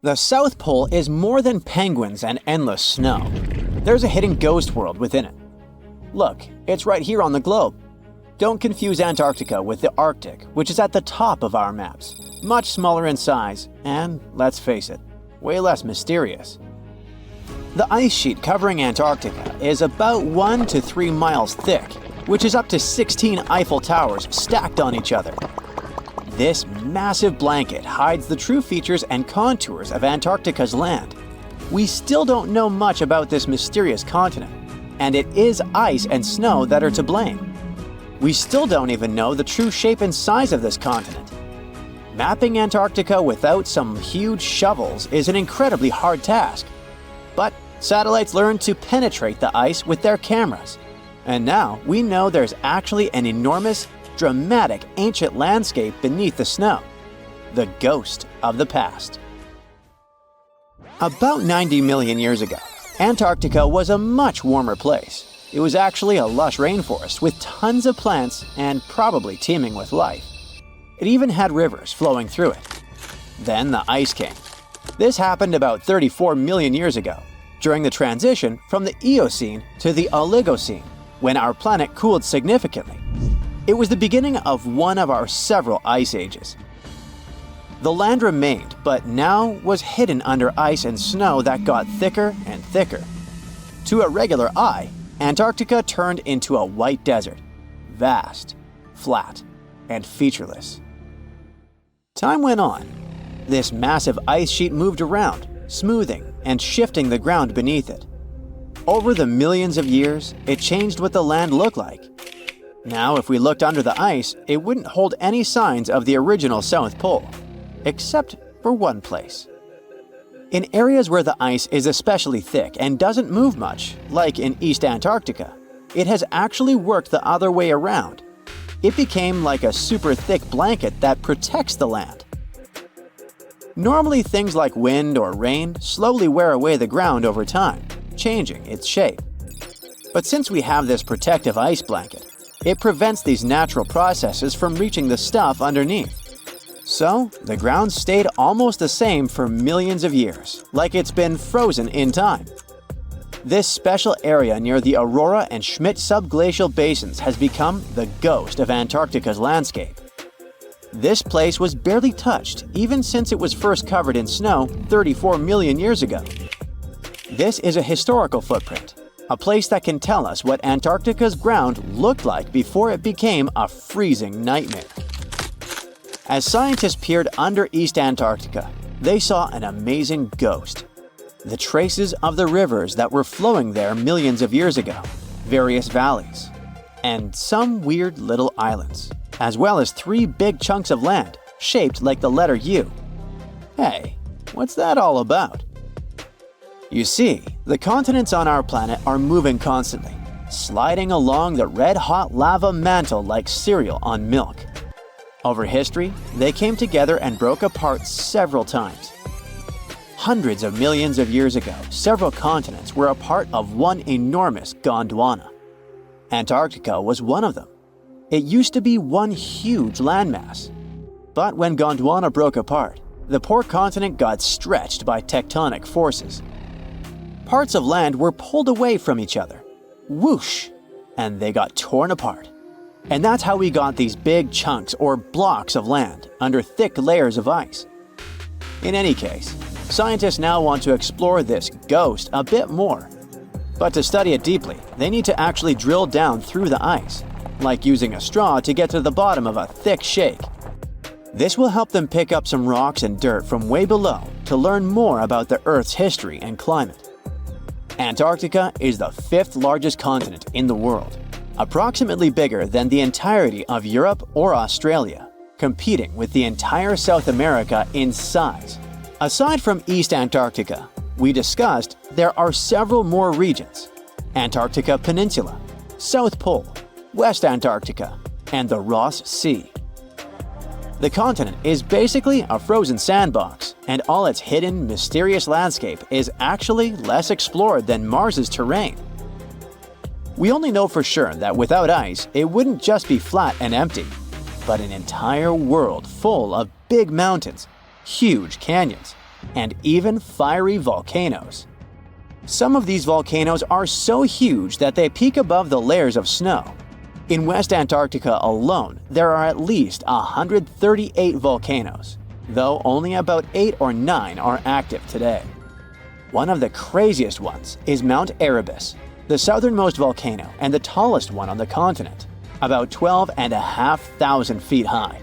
The South Pole is more than penguins and endless snow. There's a hidden ghost world within it. Look, it's right here on the globe. Don't confuse Antarctica with the Arctic, which is at the top of our maps. Much smaller in size, and, let's face it, way less mysterious. The ice sheet covering Antarctica is about 1 to 3 miles thick, which is up to 16 Eiffel Towers stacked on each other. This massive blanket hides the true features and contours of Antarctica's land. We still don't know much about this mysterious continent, and it is ice and snow that are to blame. We still don't even know the true shape and size of this continent. Mapping Antarctica without some huge shovels is an incredibly hard task. But satellites learned to penetrate the ice with their cameras. And now we know there's actually an enormous, dramatic ancient landscape beneath the snow. The ghost of the past. About 90 million years ago, Antarctica was a much warmer place. It was actually a lush rainforest with tons of plants and probably teeming with life. It even had rivers flowing through it. Then the ice came. This happened about 34 million years ago, during the transition from the Eocene to the Oligocene, when our planet cooled significantly. It was the beginning of one of our several ice ages. The land remained, but now was hidden under ice and snow that got thicker and thicker. To a regular eye, Antarctica turned into a white desert, vast, flat, and featureless. Time went on. This massive ice sheet moved around, smoothing and shifting the ground beneath it. Over the millions of years, it changed what the land looked like. Now, if we looked under the ice, it wouldn't hold any signs of the original South Pole, except for one place. In areas where the ice is especially thick and doesn't move much, like in East Antarctica, it has actually worked the other way around. It became like a super thick blanket that protects the land. Normally, things like wind or rain slowly wear away the ground over time, changing its shape. But since we have this protective ice blanket, it prevents these natural processes from reaching the stuff underneath. So, the ground stayed almost the same for millions of years, like it's been frozen in time. This special area near the Aurora and Schmidt subglacial basins has become the ghost of Antarctica's landscape. This place was barely touched even since it was first covered in snow 34 million years ago. This is a historical footprint, a place that can tell us what Antarctica's ground looked like before it became a freezing nightmare. As scientists peered under East Antarctica, they saw an amazing ghost. The traces of the rivers that were flowing there millions of years ago, various valleys, and some weird little islands, as well as 3 big chunks of land shaped like the letter U. Hey, what's that all about? You see, the continents on our planet are moving constantly, sliding along the red-hot lava mantle like cereal on milk. Over history, they came together and broke apart several times. Hundreds of millions of years ago, several continents were a part of one enormous Gondwana. Antarctica was one of them. It used to be one huge landmass. But when Gondwana broke apart, the poor continent got stretched by tectonic forces. Parts of land were pulled away from each other. Whoosh! And they got torn apart. And that's how we got these big chunks or blocks of land under thick layers of ice. In any case, scientists now want to explore this ghost a bit more. But to study it deeply, they need to actually drill down through the ice, like using a straw to get to the bottom of a thick shake. This will help them pick up some rocks and dirt from way below to learn more about the Earth's history and climate. Antarctica is the 5th largest continent in the world, approximately bigger than the entirety of Europe or Australia, competing with the entire South America in size. Aside from East Antarctica, we discussed there are several more regions: Antarctica Peninsula, South Pole, West Antarctica, and the Ross Sea. The continent is basically a frozen sandbox, and all its hidden, mysterious landscape is actually less explored than Mars's terrain. We only know for sure that without ice, it wouldn't just be flat and empty, but an entire world full of big mountains, huge canyons, and even fiery volcanoes. Some of these volcanoes are so huge that they peak above the layers of snow. In West Antarctica alone, there are at least 138 volcanoes, though only about 8 or 9 are active today. One of the craziest ones is Mount Erebus, the southernmost volcano and the tallest one on the continent, about 12,500 feet high.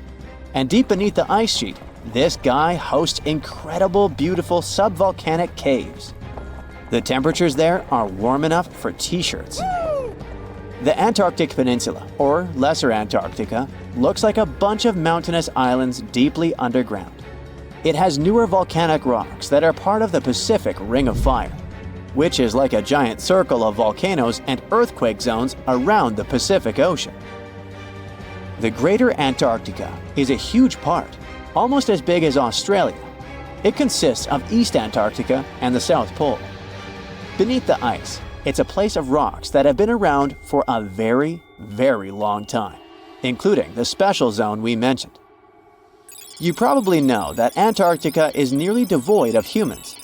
And deep beneath the ice sheet, this guy hosts incredible, beautiful subvolcanic caves. The temperatures there are warm enough for t-shirts. The Antarctic Peninsula, or Lesser Antarctica, looks like a bunch of mountainous islands deeply underground. It has newer volcanic rocks that are part of the Pacific Ring of Fire, which is like a giant circle of volcanoes and earthquake zones around the Pacific Ocean. The Greater Antarctica is a huge part, almost as big as Australia. It consists of East Antarctica and the South Pole. Beneath the ice, it's a place of rocks that have been around for a very, very long time, including the special zone we mentioned. You probably know that Antarctica is nearly devoid of humans.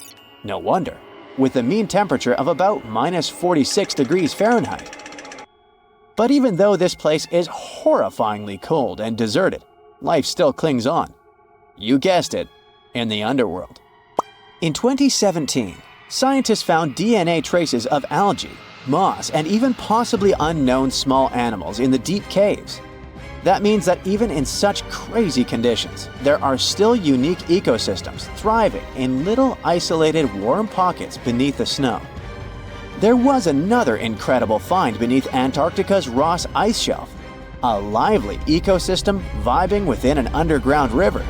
No wonder, with a mean temperature of about -46 degrees Fahrenheit. But even though this place is horrifyingly cold and deserted, life still clings on. You guessed it, in the underworld. In 2017, scientists found DNA traces of algae, moss, and even possibly unknown small animals in the deep caves. That means that even in such crazy conditions, there are still unique ecosystems thriving in little isolated warm pockets beneath the snow. There was another incredible find beneath Antarctica's Ross Ice Shelf, a lively ecosystem vibing within an underground river.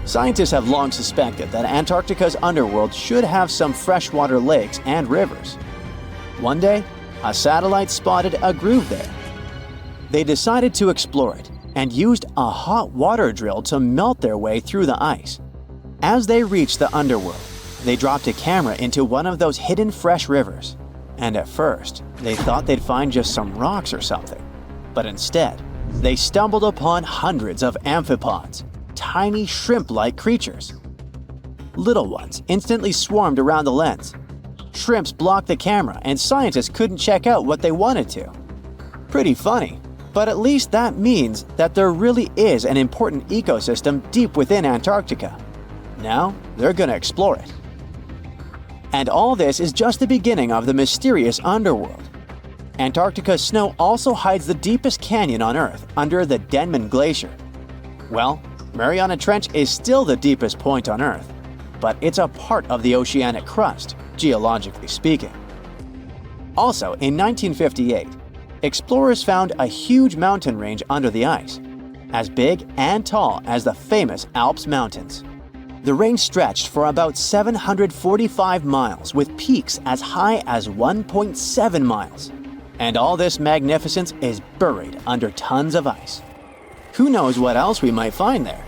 Scientists have long suspected that Antarctica's underworld should have some freshwater lakes and rivers. One day, a satellite spotted a groove there. They decided to explore it and used a hot water drill to melt their way through the ice. As they reached the underworld, they dropped a camera into one of those hidden fresh rivers. And at first, they thought they'd find just some rocks or something. But instead, they stumbled upon hundreds of amphipods, tiny shrimp-like creatures. Little ones instantly swarmed around the lens. Shrimps blocked the camera and scientists couldn't check out what they wanted to. Pretty funny, but at least that means that there really is an important ecosystem deep within Antarctica. Now, they're gonna explore it. And all this is just the beginning of the mysterious underworld. Antarctica's snow also hides the deepest canyon on Earth under the Denman Glacier. Well, Mariana Trench is still the deepest point on Earth, but it's a part of the oceanic crust, geologically speaking. Also, in 1958, explorers found a huge mountain range under the ice, as big and tall as the famous Alps Mountains. The range stretched for about 745 miles with peaks as high as 1.7 miles. And all this magnificence is buried under tons of ice. Who knows what else we might find there?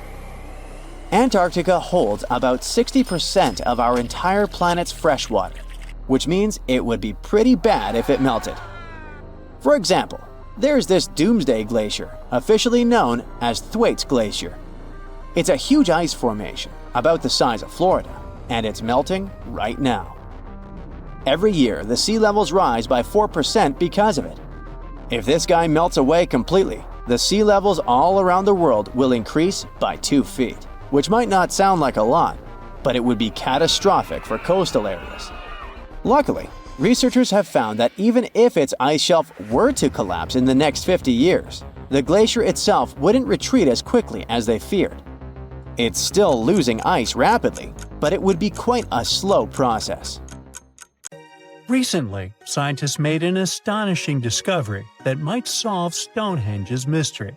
Antarctica holds about 60% of our entire planet's freshwater, which means it would be pretty bad if it melted. For example, there's this Doomsday Glacier, officially known as Thwaites Glacier. It's a huge ice formation, about the size of Florida, and it's melting right now. Every year, the sea levels rise by 4% because of it. If this guy melts away completely, the sea levels all around the world will increase by 2 feet, which might not sound like a lot, but it would be catastrophic for coastal areas. Luckily, researchers have found that even if its ice shelf were to collapse in the next 50 years, the glacier itself wouldn't retreat as quickly as they feared. It's still losing ice rapidly, but it would be quite a slow process. Recently, scientists made an astonishing discovery that might solve Stonehenge's mystery.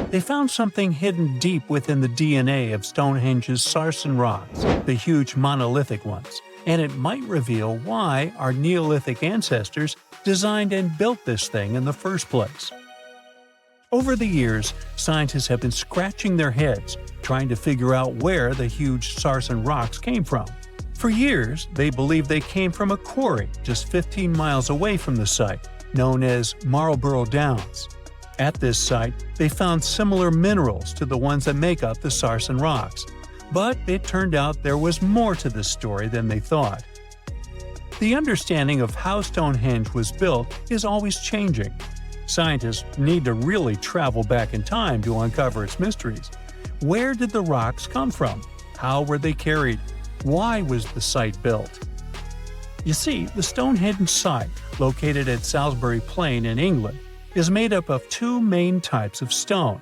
They found something hidden deep within the DNA of Stonehenge's sarsen rocks, the huge monolithic ones, and it might reveal why our Neolithic ancestors designed and built this thing in the first place. Over the years, scientists have been scratching their heads trying to figure out where the huge sarsen rocks came from. For years, they believed they came from a quarry just 15 miles away from the site, known as Marlborough Downs. At this site, they found similar minerals to the ones that make up the sarsen rocks, But it turned out there was more to this story than they thought. The understanding of how Stonehenge was built is always changing. Scientists need to really travel back in time to uncover its mysteries. Where did the rocks come from? How were they carried? Why was the site built? You see, the Stonehenge site, located at Salisbury Plain in England, is made up of two main types of stone.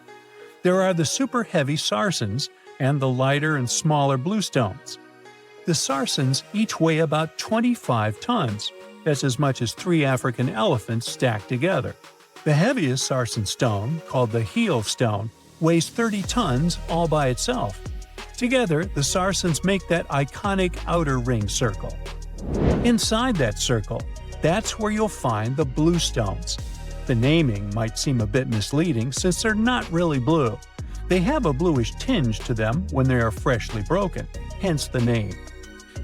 There are the super heavy sarsens and the lighter and smaller bluestones. The sarsens each weigh about 25 tons. That's as much as 3 African elephants stacked together. The heaviest sarsen stone, called the heel stone, weighs 30 tons all by itself. Together, the sarsens make that iconic outer ring circle. Inside that circle, that's where you'll find the bluestones. The naming might seem a bit misleading since they're not really blue. They have a bluish tinge to them when they are freshly broken, hence the name.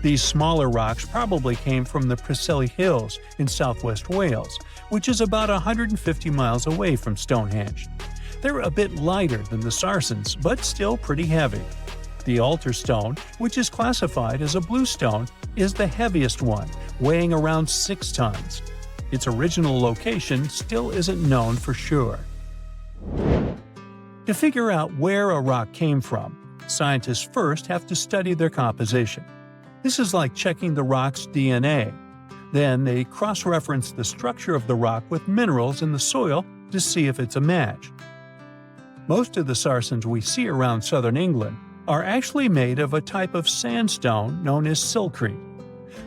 These smaller rocks probably came from the Preseli Hills in southwest Wales, which is about 150 miles away from Stonehenge. They're a bit lighter than the sarsens, but still pretty heavy. The altar stone, which is classified as a bluestone, is the heaviest one, weighing around 6 tons. Its original location still isn't known for sure. To figure out where a rock came from, scientists first have to study their composition. This is like checking the rock's DNA. Then they cross-reference the structure of the rock with minerals in the soil to see if it's a match. Most of the sarsens we see around southern England are actually made of a type of sandstone known as silcrete.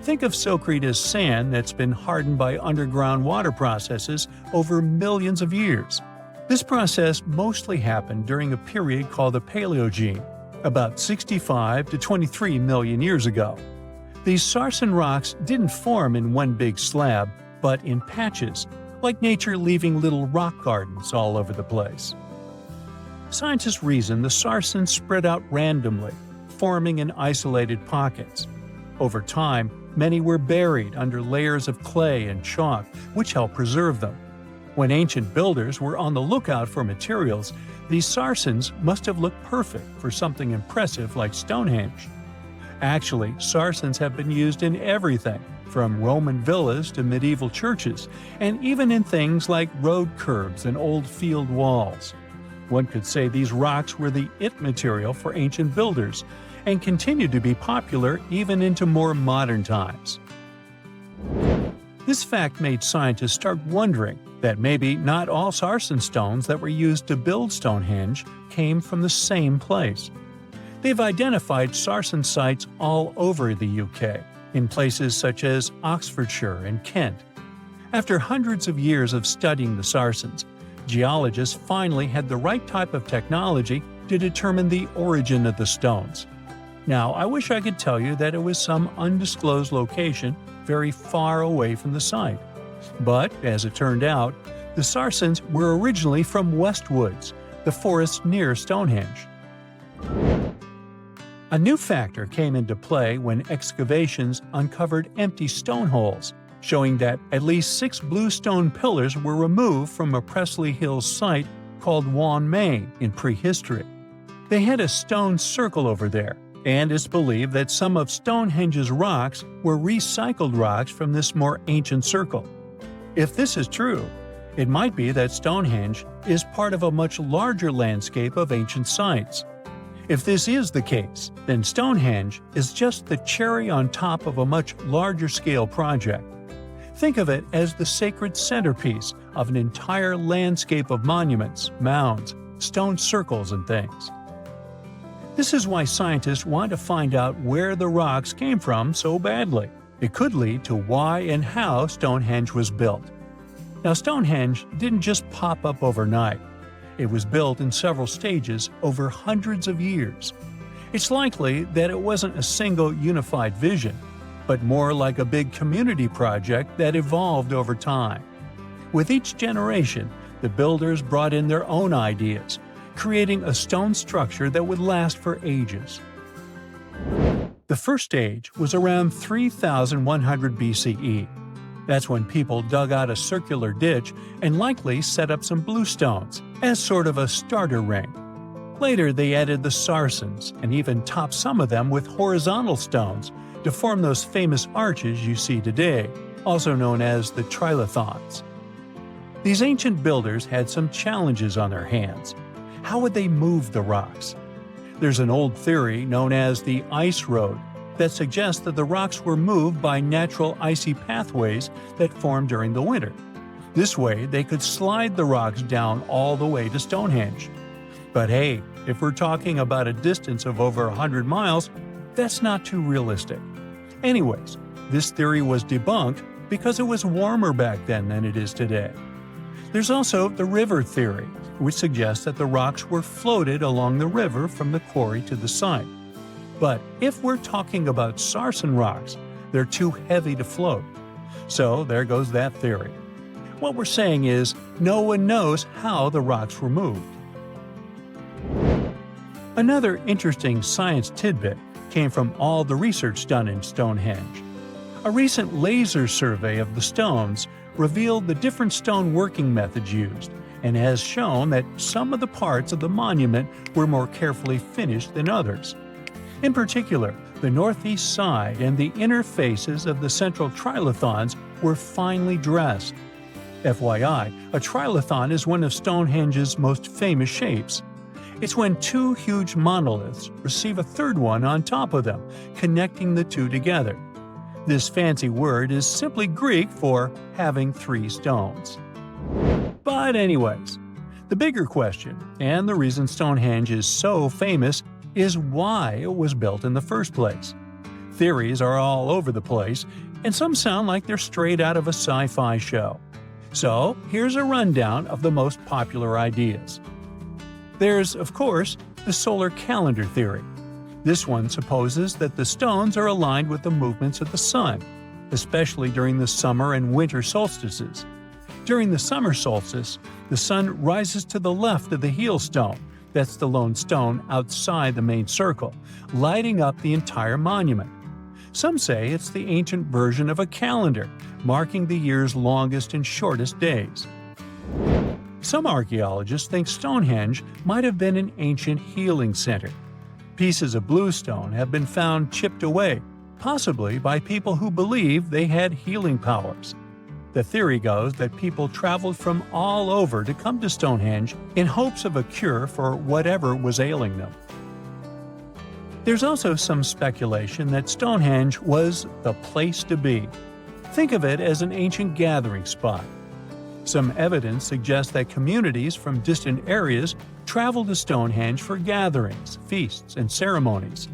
Think of silcrete as sand that's been hardened by underground water processes over millions of years. This process mostly happened during a period called the Paleogene, about 65 to 23 million years ago. These sarsen rocks didn't form in one big slab, but in patches, like nature leaving little rock gardens all over the place. Scientists reason the sarsens spread out randomly, forming in isolated pockets. Over time, many were buried under layers of clay and chalk, which helped preserve them. When ancient builders were on the lookout for materials, these sarsens must have looked perfect for something impressive like Stonehenge. Actually, sarsens have been used in everything, from Roman villas to medieval churches, and even in things like road curbs and old field walls. One could say these rocks were the it material for ancient builders, and continue to be popular even into more modern times. This fact made scientists start wondering that maybe not all sarsen stones that were used to build Stonehenge came from the same place. They've identified sarsen sites all over the UK, in places such as Oxfordshire and Kent. After hundreds of years of studying the sarsens, geologists finally had the right type of technology to determine the origin of the stones. Now, I wish I could tell you that it was some undisclosed location very far away from the site. But, as it turned out, the sarsens were originally from Westwoods, the forest near Stonehenge. A new factor came into play when excavations uncovered empty stone holes, showing that at least 6 bluestone pillars were removed from a Preseli Hills site called Wan Main in prehistory. They had a stone circle over there, and it's believed that some of Stonehenge's rocks were recycled rocks from this more ancient circle. If this is true, it might be that Stonehenge is part of a much larger landscape of ancient sites. If this is the case, then Stonehenge is just the cherry on top of a much larger scale project. Think of it as the sacred centerpiece of an entire landscape of monuments, mounds, stone circles, and things. This is why scientists want to find out where the rocks came from so badly. It could lead to why and how Stonehenge was built. Now, Stonehenge didn't just pop up overnight. It was built in several stages over hundreds of years. It's likely that it wasn't a single unified vision, but more like a big community project that evolved over time. With each generation, the builders brought in their own ideas, creating a stone structure that would last for ages. The first stage was around 3100 BCE. That's when people dug out a circular ditch and likely set up some bluestones as sort of a starter ring. Later, they added the Saracens and even topped some of them with horizontal stones to form those famous arches you see today, also known as the trilithons. These ancient builders had some challenges on their hands. How would they move the rocks? There's an old theory known as the ice road that suggests that the rocks were moved by natural icy pathways that formed during the winter. This way, they could slide the rocks down all the way to Stonehenge. But hey, if we're talking about a distance of over 100 miles, that's not too realistic. Anyways, this theory was debunked because it was warmer back then than it is today. There's also the river theory, which suggests that the rocks were floated along the river from the quarry to the site. But if we're talking about Sarsen rocks, they're too heavy to float. So there goes that theory. What we're saying is, no one knows how the rocks were moved. Another interesting science tidbit came from all the research done in Stonehenge. A recent laser survey of the stones revealed the different stone working methods used, and has shown that some of the parts of the monument were more carefully finished than others. In particular, the northeast side and the inner faces of the central trilithons were finely dressed. FYI, a trilithon is one of Stonehenge's most famous shapes. It's when two huge monoliths receive a third one on top of them, connecting the two together. This fancy word is simply Greek for having three stones. But anyways, the bigger question, and the reason Stonehenge is so famous, is why it was built in the first place. Theories are all over the place, and some sound like they're straight out of a sci-fi show. So here's a rundown of the most popular ideas. There's, of course, the solar calendar theory. This one supposes that the stones are aligned with the movements of the sun, especially during the summer and winter solstices. During the summer solstice, the sun rises to the left of the heel stone, that's the lone stone outside the main circle, lighting up the entire monument. Some say it's the ancient version of a calendar, marking the year's longest and shortest days. Some archaeologists think Stonehenge might have been an ancient healing center. Pieces of bluestone have been found chipped away, possibly by people who believe they had healing powers. The theory goes that people traveled from all over to come to Stonehenge in hopes of a cure for whatever was ailing them. There's also some speculation that Stonehenge was the place to be. Think of it as an ancient gathering spot. Some evidence suggests that communities from distant areas traveled to Stonehenge for gatherings, feasts, and ceremonies.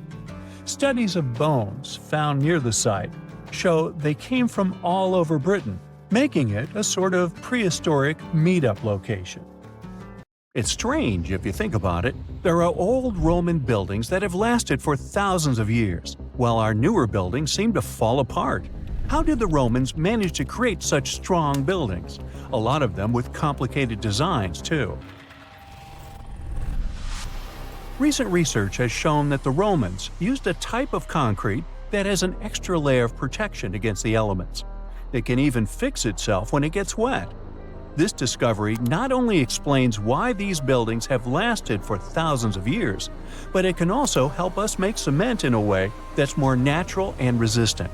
Studies of bones found near the site show they came from all over Britain, making it a sort of prehistoric meetup location. It's strange if you think about it. There are old Roman buildings that have lasted for thousands of years, while our newer buildings seem to fall apart. How did the Romans manage to create such strong buildings? A lot of them with complicated designs, too. Recent research has shown that the Romans used a type of concrete that has an extra layer of protection against the elements. It can even fix itself when it gets wet. This discovery not only explains why these buildings have lasted for thousands of years, but it can also help us make cement in a way that's more natural and resistant.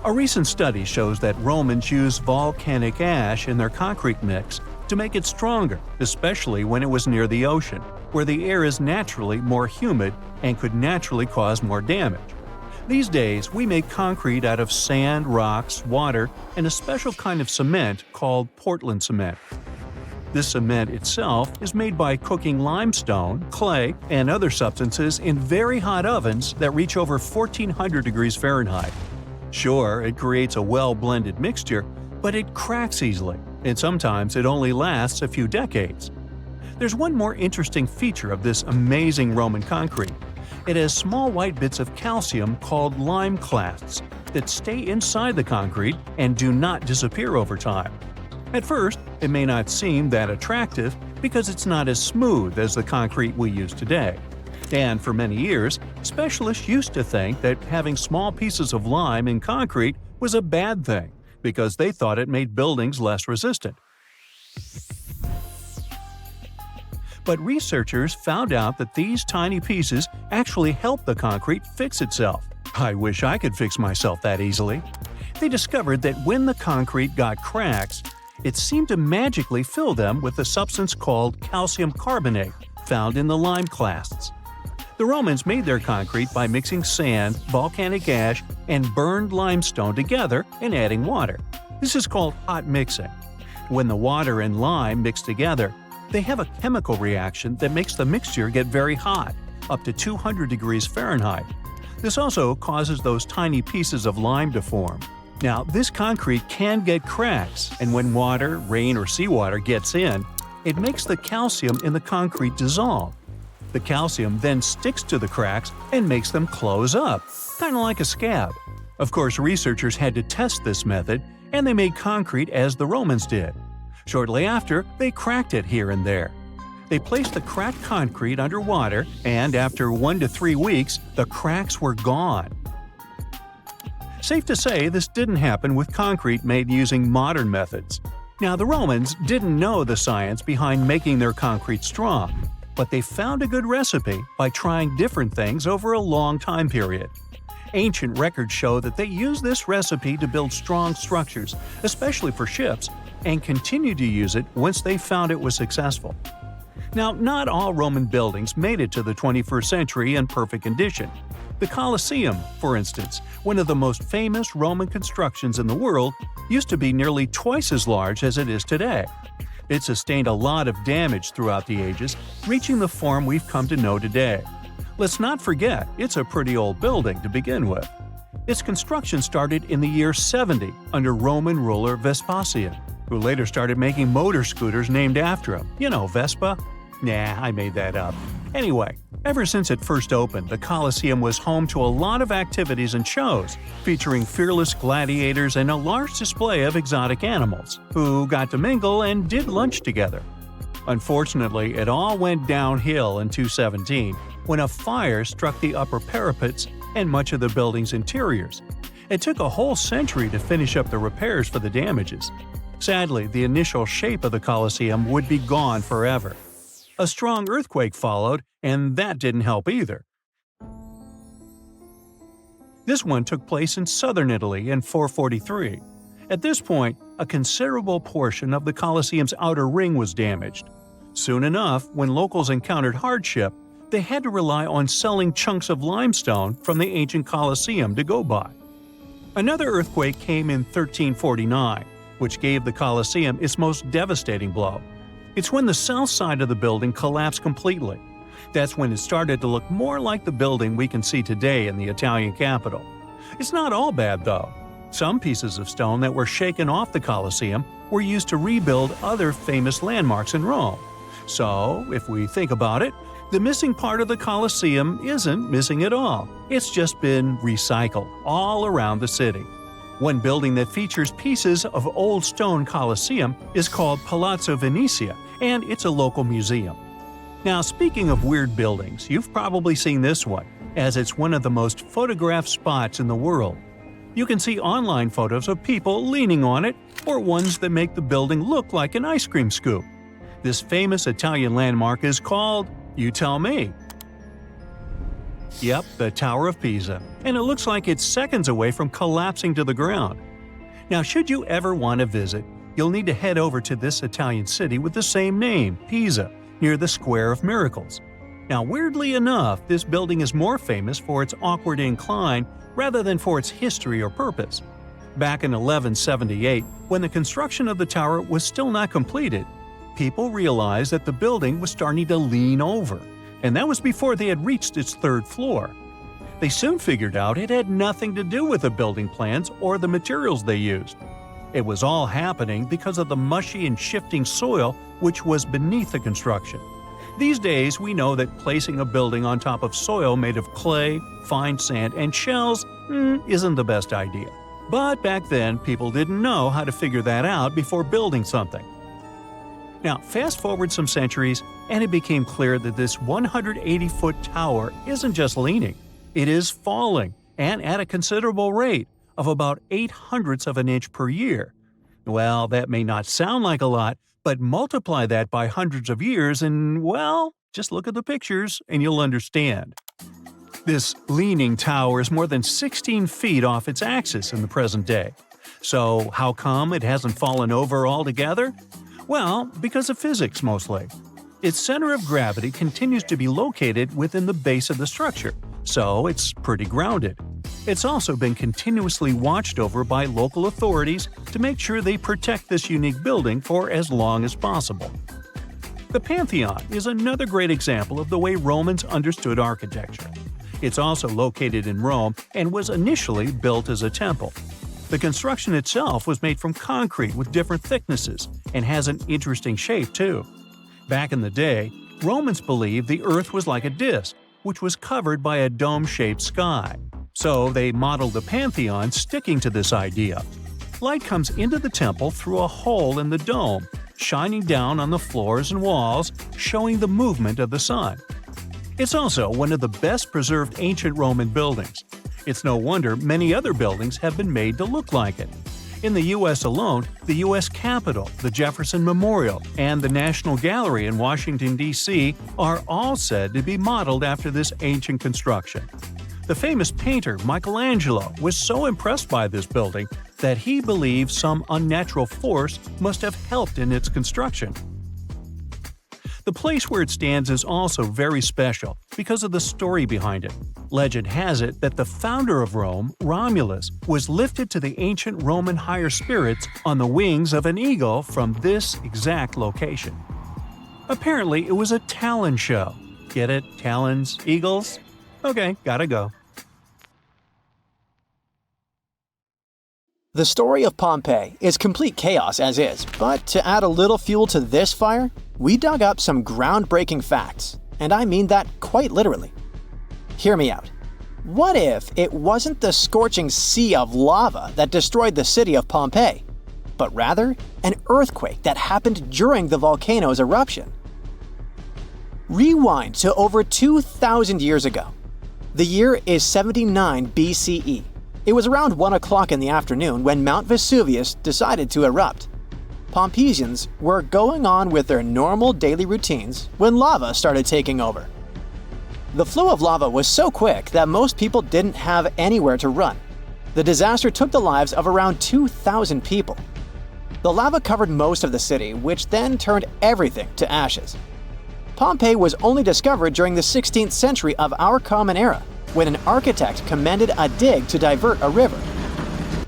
A recent study shows that Romans used volcanic ash in their concrete mix to make it stronger, especially when it was near the ocean, where the air is naturally more humid and could naturally cause more damage. These days, we make concrete out of sand, rocks, water, and a special kind of cement called Portland cement. This cement itself is made by cooking limestone, clay, and other substances in very hot ovens that reach over 1400 degrees Fahrenheit. Sure, it creates a well-blended mixture, but it cracks easily, and sometimes it only lasts a few decades. There's one more interesting feature of this amazing Roman concrete. It has small white bits of calcium called lime clasts that stay inside the concrete and do not disappear over time. At first, it may not seem that attractive because it's not as smooth as the concrete we use today. And for many years, specialists used to think that having small pieces of lime in concrete was a bad thing because they thought it made buildings less resistant. But researchers found out that these tiny pieces actually help the concrete fix itself. I wish I could fix myself that easily. They discovered that when the concrete got cracks, it seemed to magically fill them with a substance called calcium carbonate, found in the lime clasts. The Romans made their concrete by mixing sand, volcanic ash, and burned limestone together and adding water. This is called hot mixing. When the water and lime mix together, they have a chemical reaction that makes the mixture get very hot, up to 200 degrees Fahrenheit. This also causes those tiny pieces of lime to form. Now, this concrete can get cracks, and when water, rain, or seawater gets in, it makes the calcium in the concrete dissolve. The calcium then sticks to the cracks and makes them close up, kind of like a scab. Of course, researchers had to test this method, and they made concrete as the Romans did. Shortly after, they cracked it here and there. They placed the cracked concrete under water, and after 1 to 3 weeks, the cracks were gone. Safe to say, this didn't happen with concrete made using modern methods. Now, the Romans didn't know the science behind making their concrete strong, but they found a good recipe by trying different things over a long time period. Ancient records show that they used this recipe to build strong structures, especially for ships, and continued to use it once they found it was successful. Now, not all Roman buildings made it to the 21st century in perfect condition. The Coliseum, for instance, one of the most famous Roman constructions in the world, used to be nearly twice as large as it is today. It sustained a lot of damage throughout the ages, reaching the form we've come to know today. Let's not forget, it's a pretty old building to begin with. Its construction started in the year 70 under Roman ruler Vespasian, who later started making motor scooters named after him. You know, Vespa? Nah, I made that up. Anyway, ever since it first opened, the Coliseum was home to a lot of activities and shows, featuring fearless gladiators and a large display of exotic animals, who got to mingle and did lunch together. Unfortunately, it all went downhill in 217 when a fire struck the upper parapets and much of the building's interiors. It took a whole century to finish up the repairs for the damages. Sadly, the initial shape of the Coliseum would be gone forever. A strong earthquake followed, and that didn't help either. This one took place in southern Italy in 443. At this point, a considerable portion of the Colosseum's outer ring was damaged. Soon enough, when locals encountered hardship, they had to rely on selling chunks of limestone from the ancient Colosseum to go by. Another earthquake came in 1349, which gave the Colosseum its most devastating blow. It's when the south side of the building collapsed completely. That's when it started to look more like the building we can see today in the Italian capital. It's not all bad, though. Some pieces of stone that were shaken off the Colosseum were used to rebuild other famous landmarks in Rome. So, if we think about it, the missing part of the Colosseum isn't missing at all. It's just been recycled all around the city. One building that features pieces of old stone Colosseum is called Palazzo Venezia, and it's a local museum. Now, speaking of weird buildings, you've probably seen this one, as it's one of the most photographed spots in the world. You can see online photos of people leaning on it, or ones that make the building look like an ice cream scoop. This famous Italian landmark is called, you tell me. Yep, the Tower of Pisa, and it looks like it's seconds away from collapsing to the ground. Now, should you ever want to visit, you'll need to head over to this Italian city with the same name, Pisa, near the Square of Miracles. Now, weirdly enough, this building is more famous for its awkward incline rather than for its history or purpose. Back in 1178, when the construction of the tower was still not completed, people realized that the building was starting to lean over, and that was before they had reached its third floor. They soon figured out it had nothing to do with the building plans or the materials they used. It was all happening because of the mushy and shifting soil which was beneath the construction. These days, we know that placing a building on top of soil made of clay, fine sand, and shells isn't the best idea. But back then, people didn't know how to figure that out before building something. Now, fast forward some centuries, and it became clear that this 180-foot tower isn't just leaning. It is falling, and at a considerable rate of about 0.08 of an inch per year. Well, that may not sound like a lot, But multiply that by hundreds of years and, well, just look at the pictures and you'll understand. This leaning tower is more than 16 feet off its axis in the present day. So how come it hasn't fallen over altogether? Well, because of physics mostly. Its center of gravity continues to be located within the base of the structure, so it's pretty grounded. It's also been continuously watched over by local authorities to make sure they protect this unique building for as long as possible. The Pantheon is another great example of the way Romans understood architecture. It's also located in Rome and was initially built as a temple. The construction itself was made from concrete with different thicknesses and has an interesting shape too. Back in the day, Romans believed the Earth was like a disc, which was covered by a dome-shaped sky. So they modeled the Pantheon sticking to this idea. Light comes into the temple through a hole in the dome, shining down on the floors and walls, showing the movement of the sun. It's also one of the best-preserved ancient Roman buildings. It's no wonder many other buildings have been made to look like it. In the U.S. alone, the U.S. Capitol, the Jefferson Memorial, and the National Gallery in Washington, D.C. are all said to be modeled after this ancient construction. The famous painter Michelangelo was so impressed by this building that he believed some unnatural force must have helped in its construction. The place where it stands is also very special because of the story behind it. Legend has it that the founder of Rome, Romulus, was lifted to the ancient Roman higher spirits on the wings of an eagle from this exact location. Apparently, it was a talon show. Get it? Talons? Eagles? Okay, gotta go. The story of Pompeii is complete chaos as is, but to add a little fuel to this fire, we dug up some groundbreaking facts, and I mean that quite literally. Hear me out. What if it wasn't the scorching sea of lava that destroyed the city of Pompeii, but rather an earthquake that happened during the volcano's eruption? Rewind to over 2,000 years ago. The year is 79 BCE. It was around 1 o'clock in the afternoon when Mount Vesuvius decided to erupt. Pompeians were going on with their normal daily routines when lava started taking over. The flow of lava was so quick that most people didn't have anywhere to run. The disaster took the lives of around 2,000 people. The lava covered most of the city, which then turned everything to ashes. Pompeii was only discovered during the 16th century of our Common Era, when an architect commended a dig to divert a river.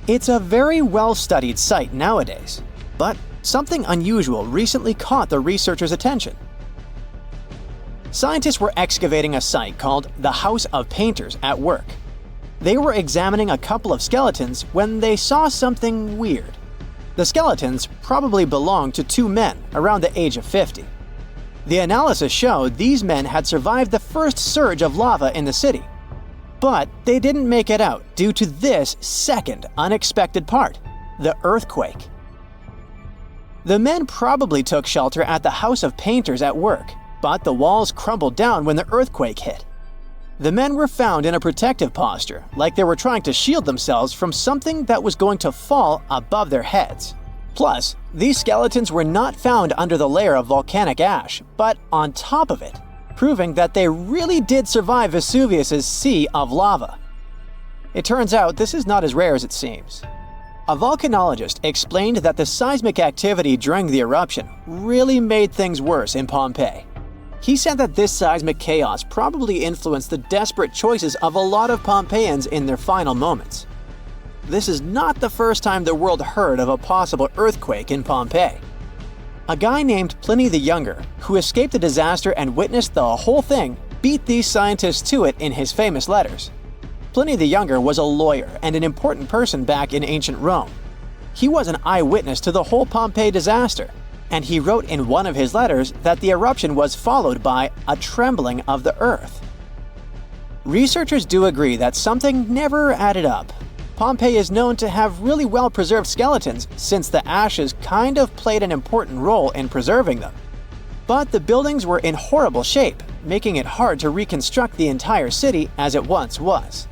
It's a very well-studied site nowadays, but something unusual recently caught the researchers' attention. Scientists were excavating a site called the House of Painters at work. They were examining a couple of skeletons when they saw something weird. The skeletons probably belonged to two men around the age of 50. The analysis showed these men had survived the first surge of lava in the city. But they didn't make it out due to this second unexpected part, the earthquake. The men probably took shelter at the House of Painters at work, but the walls crumbled down when the earthquake hit. The men were found in a protective posture, like they were trying to shield themselves from something that was going to fall above their heads. Plus, these skeletons were not found under the layer of volcanic ash, but on top of it, proving that they really did survive Vesuvius's sea of lava. It turns out this is not as rare as it seems. A volcanologist explained that the seismic activity during the eruption really made things worse in Pompeii. He said that this seismic chaos probably influenced the desperate choices of a lot of Pompeians in their final moments. This is not the first time the world heard of a possible earthquake in Pompeii. A guy named Pliny the Younger, who escaped the disaster and witnessed the whole thing, beat these scientists to it in his famous letters. Pliny the Younger was a lawyer and an important person back in ancient Rome. He was an eyewitness to the whole Pompeii disaster, and he wrote in one of his letters that the eruption was followed by a trembling of the earth. Researchers do agree that something never added up. Pompeii is known to have really well-preserved skeletons since the ashes kind of played an important role in preserving them. But the buildings were in horrible shape, making it hard to reconstruct the entire city as it once was.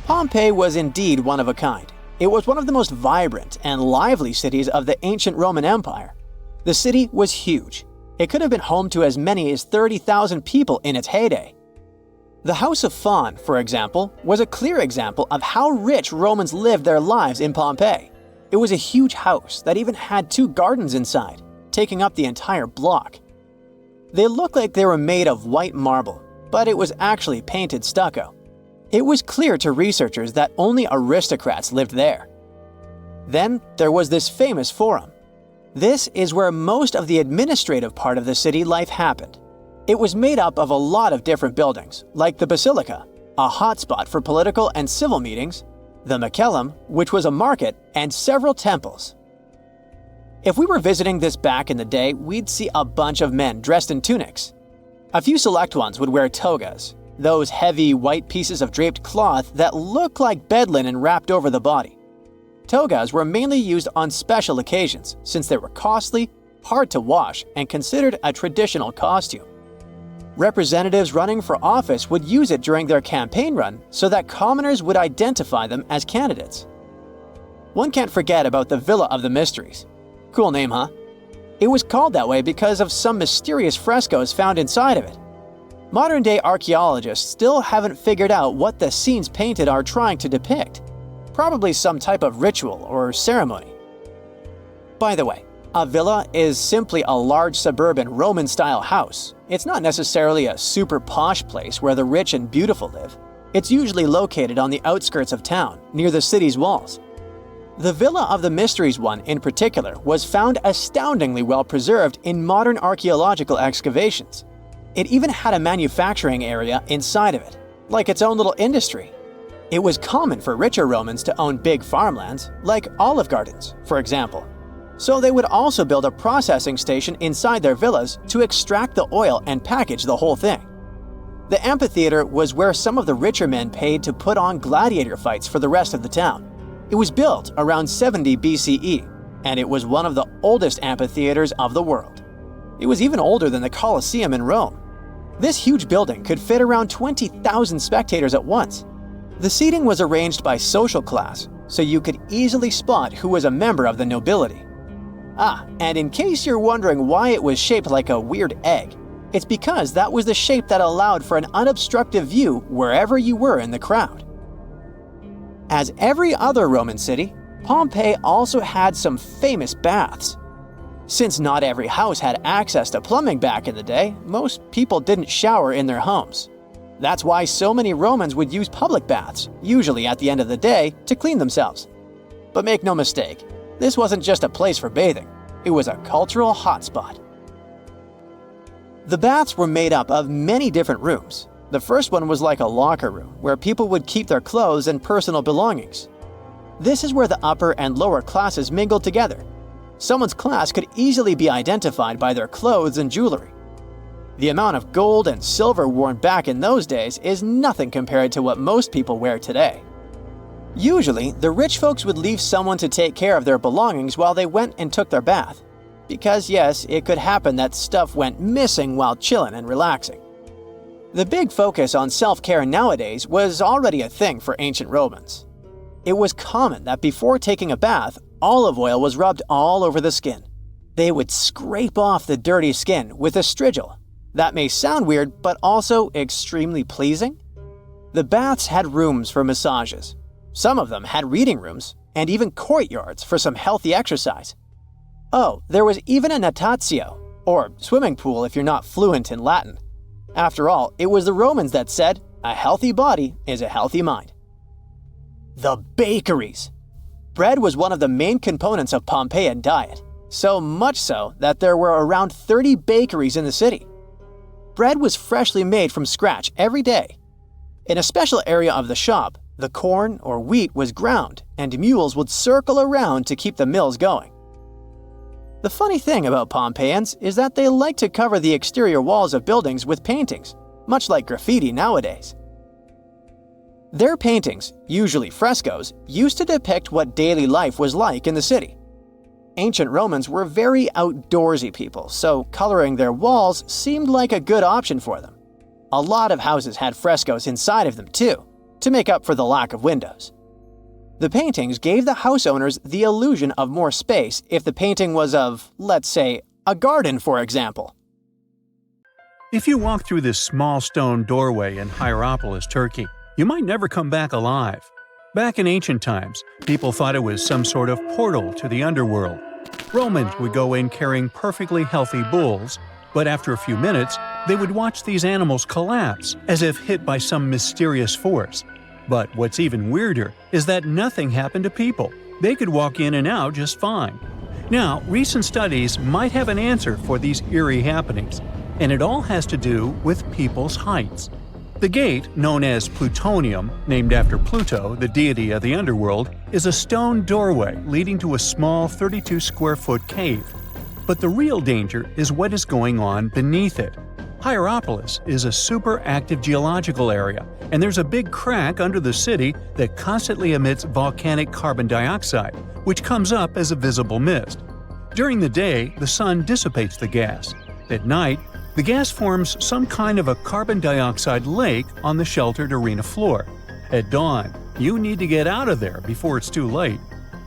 Pompeii was indeed one of a kind. It was one of the most vibrant and lively cities of the ancient Roman Empire. The city was huge. It could have been home to as many as 30,000 people in its heyday. The House of Faun, for example, was a clear example of how rich Romans lived their lives in Pompeii. It was a huge house that even had 2 gardens inside, taking up the entire block. They looked like they were made of white marble, but it was actually painted stucco. It was clear to researchers that only aristocrats lived there. Then there was this famous forum. This is where most of the administrative part of the city life happened. It was made up of a lot of different buildings, like the Basilica, a hotspot for political and civil meetings, the Macellum, which was a market, and several temples. If we were visiting this back in the day, we'd see a bunch of men dressed in tunics. A few select ones would wear togas, those heavy white pieces of draped cloth that look like bed linen wrapped over the body. Togas were mainly used on special occasions since they were costly, hard to wash, and considered a traditional costume. Representatives running for office would use it during their campaign run so that commoners would identify them as candidates. One can't forget about the Villa of the Mysteries. Cool name, huh? It was called that way because of some mysterious frescoes found inside of it. Modern-day archaeologists still haven't figured out what the scenes painted are trying to depict. Probably some type of ritual or ceremony. By the way, a villa is simply a large suburban Roman-style house. It's not necessarily a super posh place where the rich and beautiful live. It's usually located on the outskirts of town, near the city's walls. The Villa of the Mysteries one, in particular, was found astoundingly well preserved in modern archaeological excavations. It even had a manufacturing area inside of it, like its own little industry. It was common for richer Romans to own big farmlands, like olive gardens, for example. So they would also build a processing station inside their villas to extract the oil and package the whole thing. The amphitheater was where some of the richer men paid to put on gladiator fights for the rest of the town. It was built around 70 BCE, and it was one of the oldest amphitheaters of the world. It was even older than the Coliseum in Rome. This huge building could fit around 20,000 spectators at once. The seating was arranged by social class, so you could easily spot who was a member of the nobility. And in case you're wondering why it was shaped like a weird egg, it's because that was the shape that allowed for an unobstructed view wherever you were in the crowd. As every other Roman city, Pompeii also had some famous baths. Since not every house had access to plumbing back in the day, most people didn't shower in their homes. That's why so many Romans would use public baths, usually at the end of the day, to clean themselves. But make no mistake, this wasn't just a place for bathing, it was a cultural hotspot. The baths were made up of many different rooms. The first one was like a locker room, where people would keep their clothes and personal belongings. This is where the upper and lower classes mingled together. Someone's class could easily be identified by their clothes and jewelry. The amount of gold and silver worn back in those days is nothing compared to what most people wear today. Usually, the rich folks would leave someone to take care of their belongings while they went and took their bath. Because yes, it could happen that stuff went missing while chilling and relaxing. The big focus on self-care nowadays was already a thing for ancient Romans. It was common that before taking a bath, olive oil was rubbed all over the skin. They would scrape off the dirty skin with a strigil. That may sound weird, but also extremely pleasing. The baths had rooms for massages. Some of them had reading rooms, and even courtyards for some healthy exercise. Oh, there was even a natatio, or swimming pool if you're not fluent in Latin. After all, it was the Romans that said, a healthy body is a healthy mind. The bakeries. Bread was one of the main components of Pompeian diet, so much so that there were around 30 bakeries in the city. Bread was freshly made from scratch every day. In a special area of the shop, the corn or wheat was ground, and mules would circle around to keep the mills going. The funny thing about Pompeians is that they like to cover the exterior walls of buildings with paintings, much like graffiti nowadays. Their paintings, usually frescoes, used to depict what daily life was like in the city. Ancient Romans were very outdoorsy people, so coloring their walls seemed like a good option for them. A lot of houses had frescoes inside of them too, to make up for the lack of windows. The paintings gave the house owners the illusion of more space if the painting was of, let's say, A garden, for example. If you walk through this small stone doorway in Hierapolis, Turkey, you might never come back alive. Back in ancient times, people thought it was some sort of portal to the underworld. Romans would go in carrying perfectly healthy bulls, but after a few minutes, they would watch these animals collapse as if hit by some mysterious force. But what's even weirder is that nothing happened to people. They could walk in and out just fine. Now, recent studies might have an answer for these eerie happenings, and it all has to do with people's heights. The gate, known as Plutonium, named after Pluto, the deity of the underworld, is a stone doorway leading to a small 32-square-foot cave. But the real danger is what is going on beneath it. Hierapolis is a super active geological area, and there's a big crack under the city that constantly emits volcanic carbon dioxide, which comes up as a visible mist. During the day, the sun dissipates the gas. At night, the gas forms some kind of a carbon dioxide lake on the sheltered arena floor. At dawn, you need to get out of there before it's too late.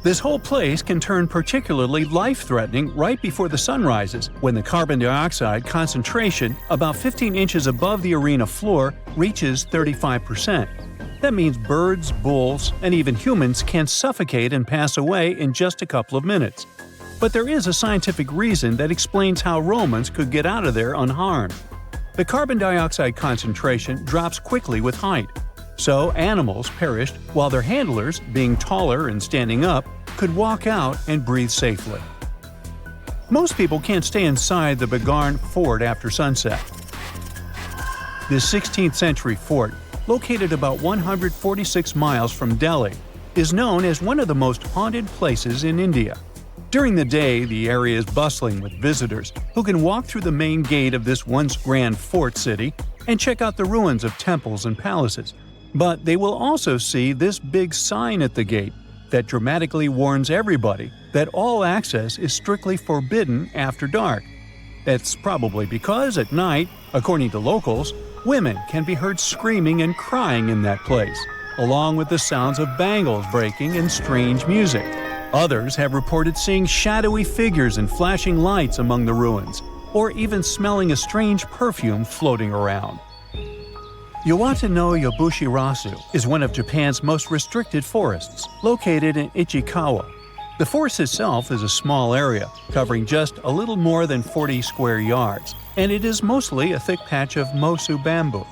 This whole place can turn particularly life-threatening right before the sun rises, when the carbon dioxide concentration, about 15 inches above the arena floor, reaches 35%. That means birds, bulls, and even humans can suffocate and pass away in just a couple of minutes. But there is a scientific reason that explains how Romans could get out of there unharmed. The carbon dioxide concentration drops quickly with height, so animals perished while their handlers, being taller and standing up, could walk out and breathe safely. Most people can't stay inside the Begarn fort after sunset. This 16th century fort, located about 146 miles from Delhi, is known as one of the most haunted places in India. During the day, the area is bustling with visitors who can walk through the main gate of this once grand fort city and check out the ruins of temples and palaces. But they will also see this big sign at the gate that dramatically warns everybody that all access is strictly forbidden after dark. That's probably because at night, according to locals, women can be heard screaming and crying in that place, along with the sounds of bangles breaking and strange music. Others have reported seeing shadowy figures and flashing lights among the ruins, or even smelling a strange perfume floating around. Yawata no Yabushirasu is one of Japan's most restricted forests, located in Ichikawa. The forest itself is a small area, covering just a little more than 40 square yards, and it is mostly a thick patch of mosu bamboo.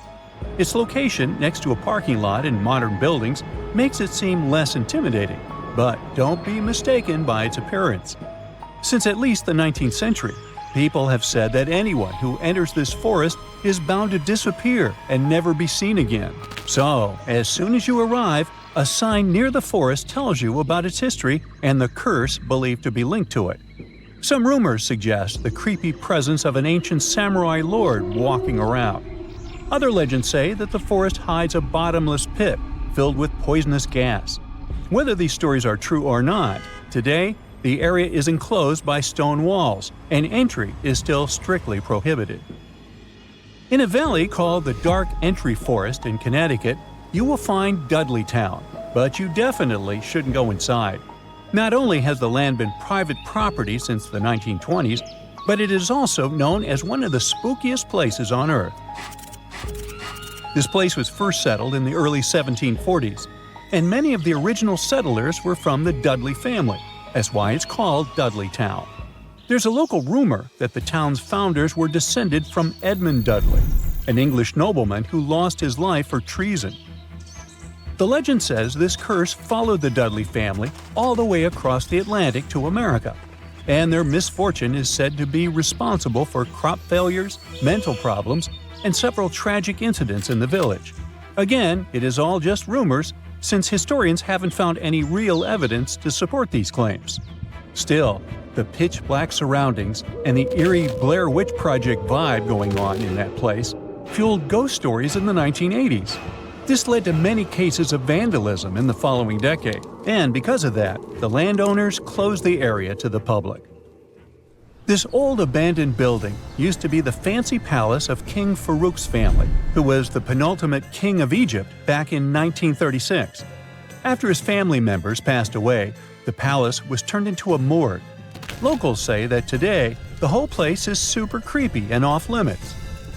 Its location next to a parking lot and modern buildings makes it seem less intimidating, but don't be mistaken by its appearance. Since at least the 19th century, people have said that anyone who enters this forest is bound to disappear and never be seen again. So, as soon as you arrive, a sign near the forest tells you about its history and the curse believed to be linked to it. Some rumors suggest the creepy presence of an ancient samurai lord walking around. Other legends say that the forest hides a bottomless pit filled with poisonous gas. Whether these stories are true or not, today, the area is enclosed by stone walls, and entry is still strictly prohibited. In a valley called the Dark Entry Forest in Connecticut, you will find Dudleytown, but you definitely shouldn't go inside. Not only has the land been private property since the 1920s, but it is also known as one of the spookiest places on Earth. This place was first settled in the early 1740s, and many of the original settlers were from the Dudley family. That's why it's called Dudleytown. There's a local rumor that the town's founders were descended from Edmund Dudley, an English nobleman who lost his life for treason. The legend says this curse followed the Dudley family all the way across the Atlantic to America, and their misfortune is said to be responsible for crop failures, mental problems, and several tragic incidents in the village. Again, it is all just rumors, since historians haven't found any real evidence to support these claims. Still, the pitch-black surroundings and the eerie Blair Witch Project vibe going on in that place fueled ghost stories in the 1980s. This led to many cases of vandalism in the following decade, and because of that, the landowners closed the area to the public. This old abandoned building used to be the fancy palace of King Farouk's family, who was the penultimate king of Egypt back in 1936. After his family members passed away, the palace was turned into a morgue. Locals say that today, The whole place is super creepy and off-limits.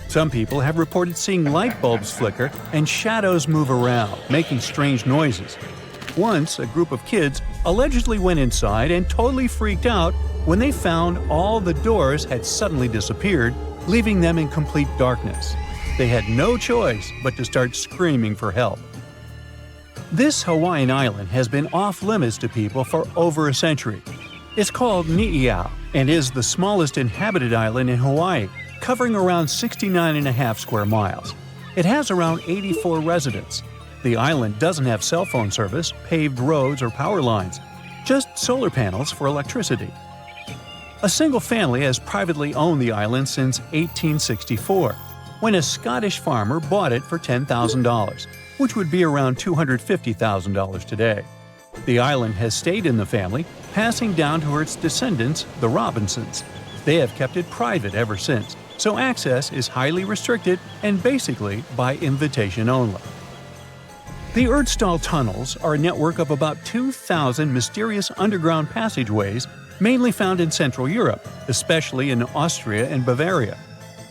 Some people have reported seeing light bulbs flicker and shadows move around, making strange noises. Once, a group of kids allegedly went inside and totally freaked out when they found all the doors had suddenly disappeared, leaving them in complete darkness. They had no choice but to start screaming for help. This Hawaiian island has been off-limits to people for over a century. It's called Ni'ihau and is the smallest inhabited island in Hawaii, covering around 69.5 square miles. It has around 84 residents. The island doesn't have cell phone service, paved roads, or power lines, just solar panels for electricity. A single family has privately owned the island since 1864, when a Scottish farmer bought it for $10,000, which would be around $250,000 today. The island has stayed in the family, passing down to its descendants, the Robinsons. They have kept it private ever since, so access is highly restricted and basically by invitation only. The Erdstall tunnels are a network of about 2,000 mysterious underground passageways mainly found in Central Europe, especially in Austria and Bavaria.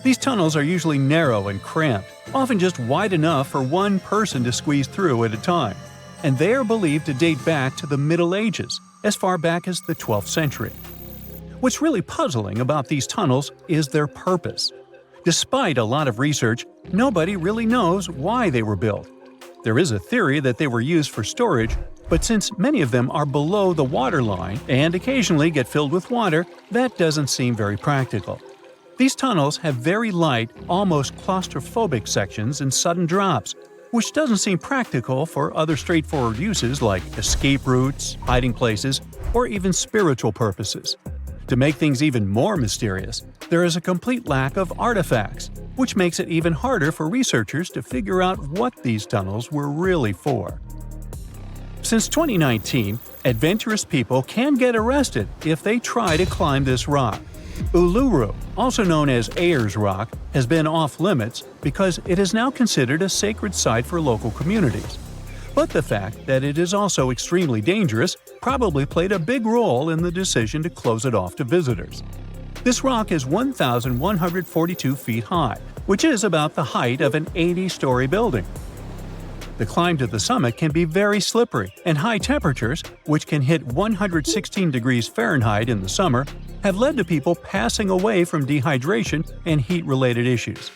These tunnels are usually narrow and cramped, often just wide enough for one person to squeeze through at a time, and they are believed to date back to the Middle Ages, as far back as the 12th century. What's really puzzling about these tunnels is their purpose. Despite a lot of research, nobody really knows why they were built. There is a theory that they were used for storage, but since many of them are below the waterline and occasionally get filled with water, that doesn't seem very practical. These tunnels have very light, almost claustrophobic sections and sudden drops, which doesn't seem practical for other straightforward uses like escape routes, hiding places, or even spiritual purposes. To make things even more mysterious, there is a complete lack of artifacts, which makes it even harder for researchers to figure out what these tunnels were really for. Since 2019, adventurous people can get arrested if they try to climb this rock. Uluru, also known as Ayers Rock, has been off-limits because it is now considered a sacred site for local communities. But the fact that it is also extremely dangerous probably played a big role in the decision to close it off to visitors. This rock is 1,142 feet high, which is about the height of an 80-story building. The climb to the summit can be very slippery, and high temperatures, which can hit 116 degrees Fahrenheit in the summer, have led to people passing away from dehydration and heat-related issues.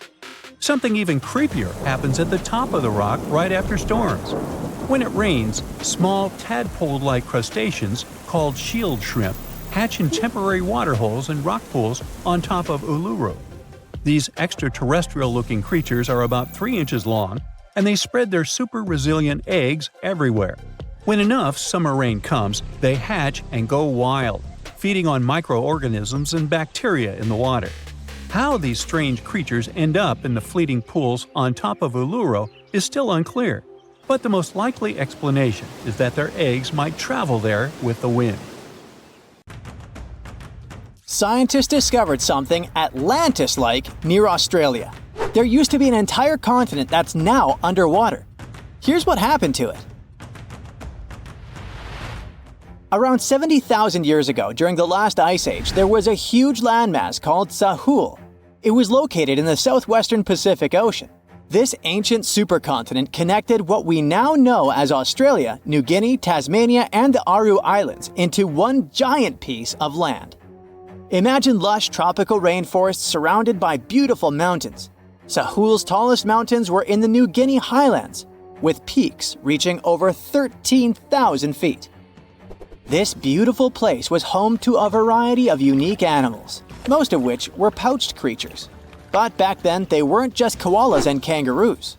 Something even creepier happens at the top of the rock right after storms. When it rains, small tadpole-like crustaceans called shield shrimp hatch in temporary water holes and rock pools on top of Uluru. These extraterrestrial-looking creatures are about 3 inches long, and they spread their super resilient eggs everywhere. When enough summer rain comes, they hatch and go wild, feeding on microorganisms and bacteria in the water. How these strange creatures end up in the fleeting pools on top of Uluru is still unclear, but the most likely explanation is that their eggs might travel there with the wind. Scientists discovered something Atlantis-like near Australia. There used to be an entire continent that's now underwater. Here's what happened to it. Around 70,000 years ago, during the last ice age, there was a huge landmass called Sahul. It was located in the southwestern Pacific Ocean. This ancient supercontinent connected what we now know as Australia, New Guinea, Tasmania, and the Aru Islands into one giant piece of land. Imagine lush tropical rainforests surrounded by beautiful mountains. Sahul's tallest mountains were in the New Guinea highlands, with peaks reaching over 13,000 feet. This beautiful place was home to a variety of unique animals, most of which were pouched creatures. But back then, they weren't just koalas and kangaroos.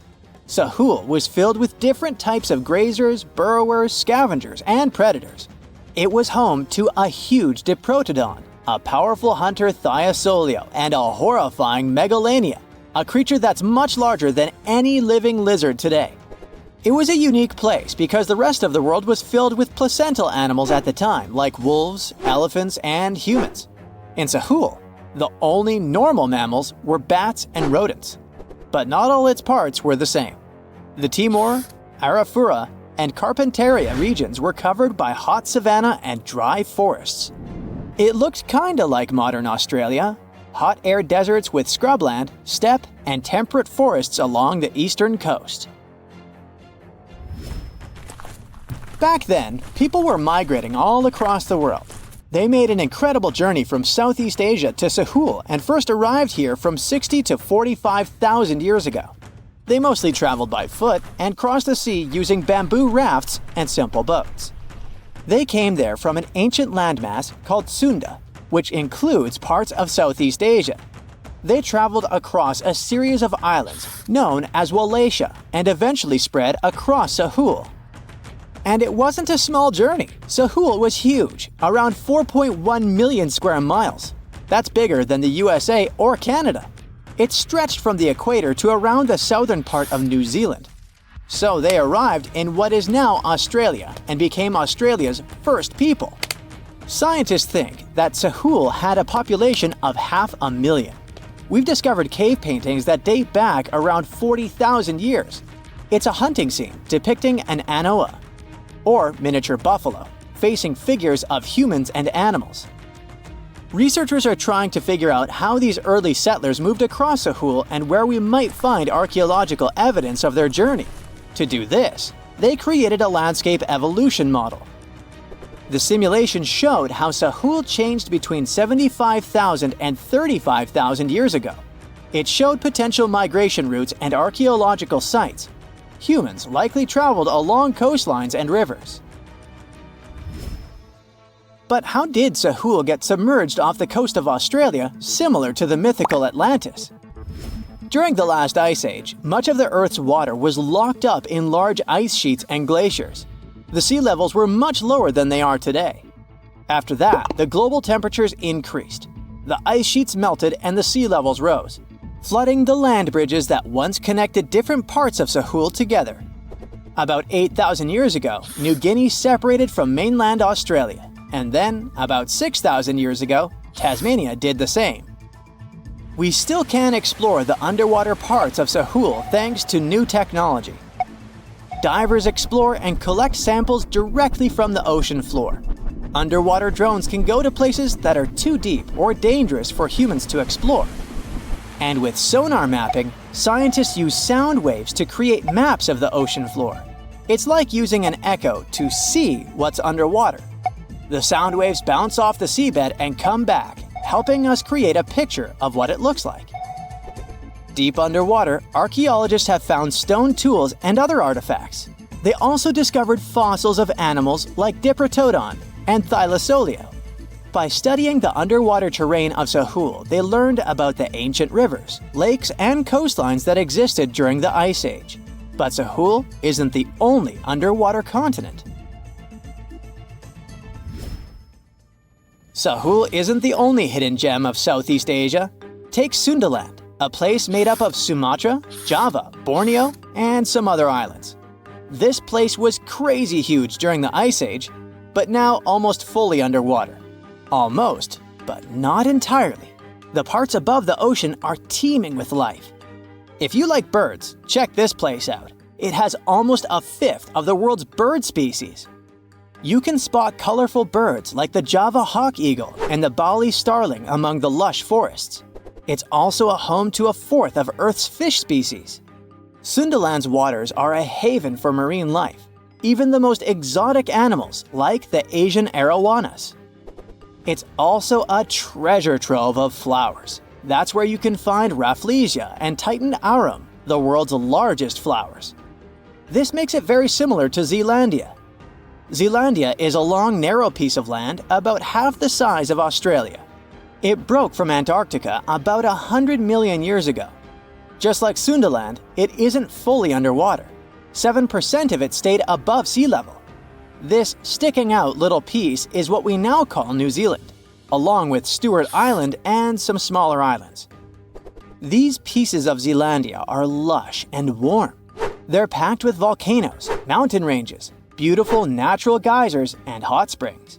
Sahul was filled with different types of grazers, burrowers, scavengers, and predators. It was home to a huge diprotodon, a powerful hunter Thiosolio, and a horrifying Megalania, a creature that's much larger than any living lizard today. It was a unique place because the rest of the world was filled with placental animals at the time, like wolves, elephants, and humans. In Sahul, the only normal mammals were bats and rodents. But not all its parts were the same. The Timor, Arafura, and Carpentaria regions were covered by hot savanna and dry forests. It looked kinda like modern Australia. Hot air deserts with scrubland, steppe, and temperate forests along the eastern coast. Back then, people were migrating all across the world. They made an incredible journey from Southeast Asia to Sahul and first arrived here from 60 to 45,000 years ago. They mostly traveled by foot and crossed the sea using bamboo rafts and simple boats. They came there from an ancient landmass called Sunda, which includes parts of Southeast Asia. They traveled across a series of islands known as Wallachia and eventually spread across Sahul. And it wasn't a small journey. Sahul was huge, around 4.1 million square miles. That's bigger than the USA or Canada. It stretched from the equator to around the southern part of New Zealand. So they arrived in what is now Australia and became Australia's first people. Scientists think that Sahul had a population of 500,000. We've discovered cave paintings that date back around 40,000 years. It's a hunting scene depicting an anoa, or miniature buffalo, facing figures of humans and animals. Researchers are trying to figure out how these early settlers moved across Sahul and where we might find archaeological evidence of their journey. To do this, they created a landscape evolution model. The simulation showed how Sahul changed between 75,000 and 35,000 years ago. It showed potential migration routes and archaeological sites. Humans likely traveled along coastlines and rivers. But how did Sahul get submerged off the coast of Australia, similar to the mythical Atlantis? During the last ice age, much of the Earth's water was locked up in large ice sheets and glaciers. The sea levels were much lower than they are today. After that, the global temperatures increased. The ice sheets melted and the sea levels rose, flooding the land bridges that once connected different parts of Sahul together. About 8,000 years ago, New Guinea separated from mainland Australia, and then, about 6,000 years ago, Tasmania did the same. We still can explore the underwater parts of Sahul thanks to new technology. Divers explore and collect samples directly from the ocean floor. Underwater drones can go to places that are too deep or dangerous for humans to explore. And with sonar mapping, scientists use sound waves to create maps of the ocean floor. It's like using an echo to see what's underwater. The sound waves bounce off the seabed and come back, helping us create a picture of what it looks like. Deep underwater, archaeologists have found stone tools and other artifacts. They also discovered fossils of animals like Diprotodon and Thylacoleo. By studying the underwater terrain of Sahul, they learned about the ancient rivers, lakes, and coastlines that existed during the Ice Age. But Sahul isn't the only underwater continent. Sahul isn't the only hidden gem of Southeast Asia. Take Sundaland, a place made up of Sumatra, Java, Borneo, and some other islands. This place was crazy huge during the Ice Age, but now almost fully underwater. Almost, but not entirely. The parts above the ocean are teeming with life. If you like birds, check this place out. It has almost a fifth of the world's bird species. You can spot colorful birds like the Java hawk eagle and the Bali starling among the lush forests. It's also a home to a fourth of Earth's fish species. Sundaland's waters are a haven for marine life, even the most exotic animals like the Asian arowanas. It's also a treasure trove of flowers. That's where you can find Rafflesia and Titan arum, the world's largest flowers. This makes it very similar to Zealandia. Zealandia is a long, narrow piece of land about half the size of Australia. It broke from Antarctica about 100 million years ago. Just like Sundaland, it isn't fully underwater. 7% of it stayed above sea level. This sticking out little piece is what we now call New Zealand, along with Stewart Island and some smaller islands. These pieces of Zealandia are lush and warm. They're packed with volcanoes, mountain ranges, beautiful natural geysers, and hot springs.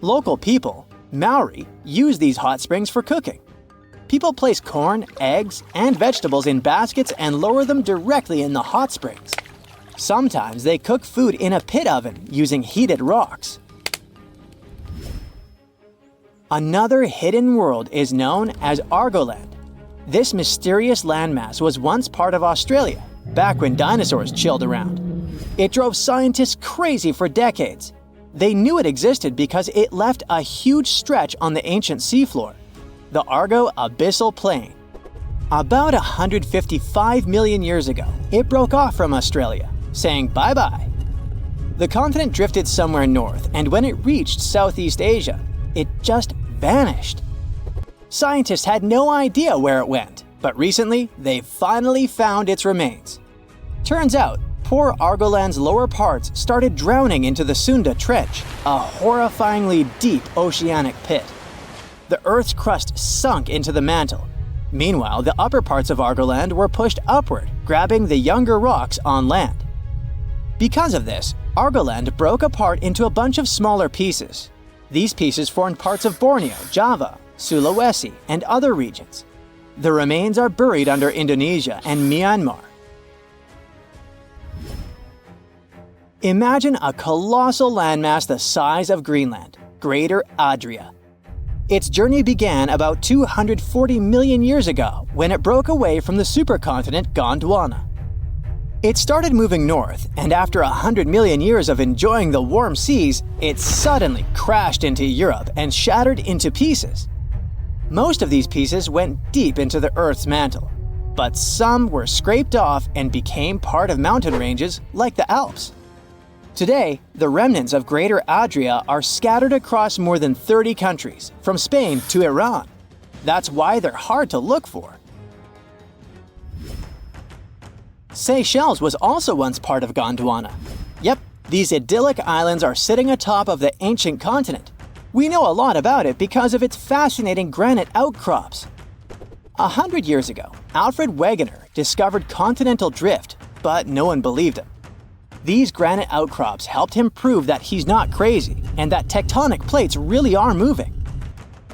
Local people, Maori, use these hot springs for cooking. People place corn, eggs, and vegetables in baskets and lower them directly in the hot springs. Sometimes they cook food in a pit oven using heated rocks. Another hidden world is known as Argoland. This mysterious landmass was once part of Australia, back when dinosaurs chilled around. It drove scientists crazy for decades. They knew it existed because it left a huge stretch on the ancient seafloor, the Argo-Abyssal Plain. About 155 million years ago, it broke off from Australia, saying bye-bye. The continent drifted somewhere north, and when it reached Southeast Asia, it just vanished. Scientists had no idea where it went, but recently they finally found its remains. Turns out, poor Argoland's lower parts started drowning into the Sunda Trench, a horrifyingly deep oceanic pit. The Earth's crust sunk into the mantle. Meanwhile, the upper parts of Argoland were pushed upward, grabbing the younger rocks on land. Because of this, Argoland broke apart into a bunch of smaller pieces. These pieces formed parts of Borneo, Java, Sulawesi, and other regions. The remains are buried under Indonesia and Myanmar. Imagine a colossal landmass the size of Greenland, Greater Adria. Its journey began about 240 million years ago when it broke away from the supercontinent Gondwana. It started moving north, and after 100 million years of enjoying the warm seas, it suddenly crashed into Europe and shattered into pieces. Most of these pieces went deep into the Earth's mantle, but some were scraped off and became part of mountain ranges like the Alps. Today, the remnants of Greater Adria are scattered across more than 30 countries, from Spain to Iran. That's why they're hard to look for. Seychelles was also once part of Gondwana. Yep, these idyllic islands are sitting atop of the ancient continent. We know a lot about it because of its fascinating granite outcrops. 100 years ago, Alfred Wegener discovered continental drift, but no one believed him. These granite outcrops helped him prove that he's not crazy and that tectonic plates really are moving.